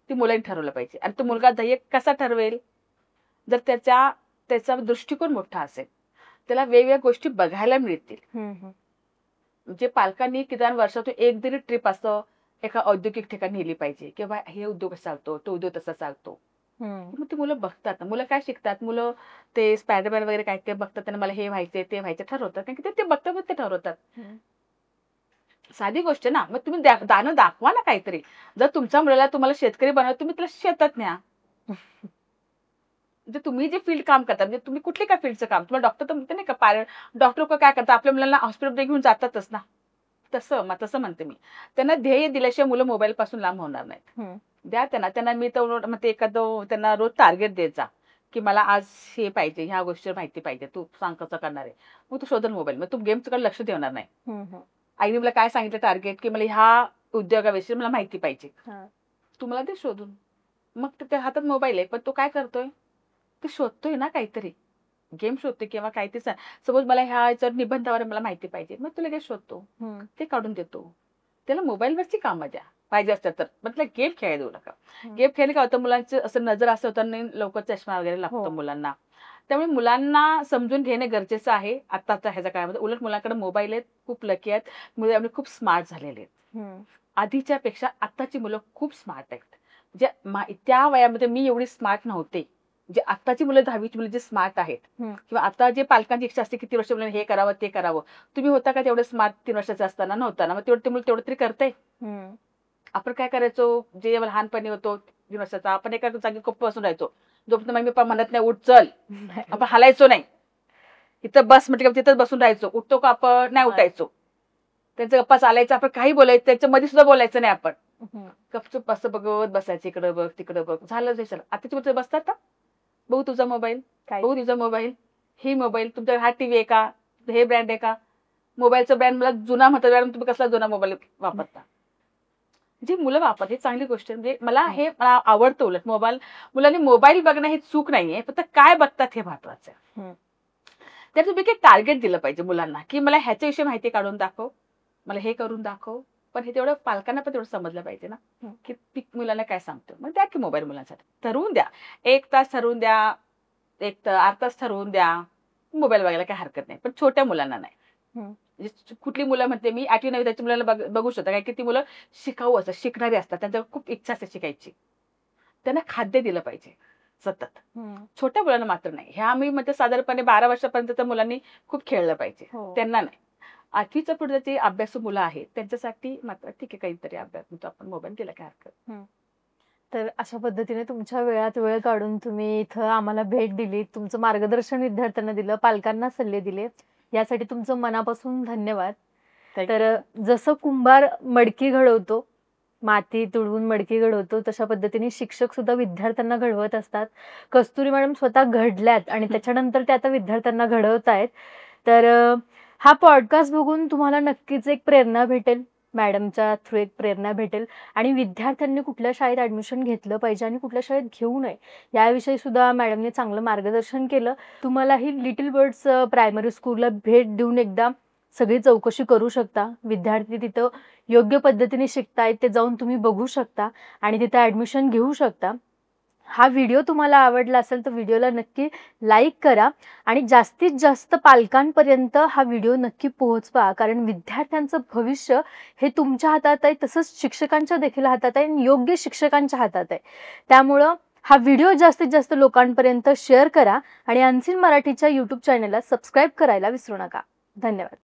S2: ती मुलांनी ठरवलं पाहिजे. आणि तो मुलगा ध्येय कसा ठरवेल, जर त्याचा दृष्टिकोन मोठा असेल, त्याला वेगवेगळ्या गोष्टी बघायला मिळतील. म्हणजे पालकांनी किमान वर्षातून एक तरी ट्रिप असतं एका औद्योगिक ठिकाणी नेली पाहिजे, किंवा हे उद्योग असा चालतो, तो उद्योग तसा चालतो. मग ती मुलं बघतात ना. मुलं काय शिकतात, मुलं ते स्पायडरमॅन वगैरे काय ते बघतात, त्यांना मला हे व्हायचंय ते व्हायचं ठरवतात, कारण की ते बघतात मग ते ठरवतात. साधी गोष्ट ना. मग तुम्ही दानं दाखवा ना काहीतरी. जर तुमच्या मुलाला तुम्हाला शेतकरी बनवायचं, तुम्ही त्याला शेतात न्या. म्हणजे तुम्ही जे फील्ड काम करता, म्हणजे तुम्ही कुठले काय फील्डचं काम, तुम्हाला डॉक्टर तर म्हणते नाही का, डॉक्टर लोक काय करतात, आपल्या मुलांना हॉस्पिटलमध्ये घेऊन जातातच ना. तसं म्हणते मी. त्यांना ध्येय दिल्याशिवाय मुलं मोबाईल पासून लांब होणार नाहीत. द्या त्यांना मी तर म्हणते एखादं त्यांना रोज टार्गेट द्यायचा, की मला आज हे पाहिजे, ह्या गोष्टीवर माहिती पाहिजे, तू सांग कसं करणार आहे. मग तू शोधल मोबाईल, मग तू गेमकडे लक्ष देणार नाही. आईने मला काय सांगितलं टार्गेट, की मला ह्या उद्योगाविषयी मला माहिती पाहिजे, तुम्हाला ते शोधून. मग त्याच्या हातात मोबाईल आहे, पण तो काय करतोय, ते शोधतोय ना काहीतरी, गेम शोधतोय किंवा काहीतरी. सपोज मला ह्या याच्यावर निबंधावर मला माहिती पाहिजे, मग तुला लगेच शोधतो, ते काढून देतो. त्याला मोबाईलवरची कामं द्या पाहिजे असतात तर, म्हटलं गेम खेळायला देऊ नका. गेम खेळले काय होतं, मुलांचं असं नजर असं होतं नाही, लवकर चष्मा वगैरे लागतो मुलांना. त्यामुळे मुलांना समजून घेणे गरजेचं आहे आताच्या ह्याच्या काळामध्ये. उलट मुलांकडे मोबाईल आहेत, खूप लकी आहेत, मुले खूप स्मार्ट झालेले आहेत. आधीच्या पेक्षा आताची मुलं खूप स्मार्ट आहेत. म्हणजे त्या वयामध्ये मी एवढी स्मार्ट नव्हते. जे आताची मुलं 10वीची मुलं जे स्मार्ट आहेत, किंवा आता जे पालकांची इच्छा असते किती वर्ष मुलांनी हे करावं ते करावं, तुम्ही होता का तेवढे स्मार्ट 3 वर्षाचे असताना? नव्हता ना. मग तेवढं मुलं तेवढं तरी करतंय. आपण काय करायचो, जे लहानपणी होतो 3 वर्षाचा, आपण एका जागी गप्प बसून राहायचो. जोपर्यंत मम्मी पप्पा म्हणत नाही उठ चल, आपण हलायचो नाही. इथं बस म्हटलं तिथंच बसून राहायचो. उठतो का आपण? नाही उठायचो. त्यांचा गप्पा चालायचा, आपण काही बोलायचं त्याच्या मध्ये सुद्धा बोलायचं नाही. आपण गपचूप असं बघत बसायचं, इकडं बघ तिकडं बघ, झालं जे झालं. आताची मुलं बसतात ना, बघू तुझा मोबाईल, बघू तुझा मोबाईल, ही मोबाईल, तुमच्या हा टीव्ही आहे का, हे ब्रँड आहे का, मोबाईलचा ब्रँड मला जुना म्हणतात, मॅडम तुम्ही कसला जुना मोबाईल वापरता. जी मुलं वापरते चांगली गोष्ट आहे. म्हणजे मला आवडतं. उलट मुलांनी मोबाईल बघणं हे चूक नाहीये, फक्त काय बघतात हे महत्वाचं आहे. तर तुम्ही काही टार्गेट दिलं पाहिजे मुलांना, की मला ह्याच्याविषयी माहिती काढून दाखव, मला हे करून दाखव. पण हे तेवढं पालकांना पण तेवढं समजलं पाहिजे ना, की मुलांना काय सांगतो. मग द्या की मोबाईल मुलांसाठी, ठरवून द्या. 1 तास ठरवून द्या, 8 तास ठरवून द्या, मोबाईल बघायला काही हरकत नाही. पण छोट्या मुलांना नाही. म्हणजे कुठली मुलं म्हणते मी 8वी 9वी त्याची मुलांना बघू शकता, काय की ती मुलं शिकाऊ असतात, शिकणारी असतात, त्यांच्यावर खूप इच्छा असते शिकायची. त्यांना खाद्य दिलं पाहिजे सतत. छोट्या मुलांना मात्र नाही. ह्या मी म्हणते साधारणपणे 12 वर्षापर्यंत मुलांनी खूप खेळलं पाहिजे, त्यांना नाही. 8वीच्या पुढे जे अभ्यासू मुलं आहेत त्यांच्यासाठी मात्र ठीक आहे, काहीतरी अभ्यास आपण मोबाईल दिला काय हरकत.
S1: तर अशा पद्धतीने तुमच्या वेळात वेळ काढून तुम्ही इथं आम्हाला भेट दिली, तुमचं मार्गदर्शन विद्यार्थ्यांना दिलं, पालकांना सल्ले दिले, यासाठी तुमचं मनापासून धन्यवाद. तर जसं कुंभार मडकी घडवतो, माती तुडवून मडकी घडवतो, तशा पद्धतीने शिक्षक सुद्धा विद्यार्थ्यांना घडवत असतात. कस्तुरी मॅडम स्वतः घडल्यात आणि त्याच्यानंतर ते आता विद्यार्थ्यांना घडवतायत. तर हा पॉडकास्ट बघून तुम्हाला नक्कीच एक प्रेरणा भेटेल, मॅडमच्या थ्रू एक प्रेरणा भेटेल, आणि विद्यार्थ्यांनी कुठल्या शाळेत ॲडमिशन घेतलं पाहिजे आणि कुठल्या शाळेत घेऊ नये याविषयी सुद्धा मॅडमने चांगलं मार्गदर्शन केलं. तुम्हालाही लिटिल बर्ड्स प्रायमरी स्कूलला भेट देऊन एकदा सगळी चौकशी करू शकता. विद्यार्थी तिथं योग्य पद्धतीने शिकतायत ते जाऊन तुम्ही बघू शकता आणि तिथं ॲडमिशन घेऊ शकता. हा व्हिडिओ तुम्हाला आवडला असेल तर व्हिडिओला नक्की लाईक करा आणि जास्तीत जास्त पालकांपर्यंत हा व्हिडिओ नक्की पोहोचवा, कारण विद्यार्थ्यांचं भविष्य हे तुमच्या हातात आहे, तसंच शिक्षकांच्या देखील हातात आहे आणि योग्य शिक्षकांच्या हातात आहे. त्यामुळं हा व्हिडिओ जास्तीत जास्त लोकांपर्यंत शेअर करा आणि अनसीन मराठीच्या YouTube चॅनलला सबस्क्राईब करायला विसरू नका. धन्यवाद.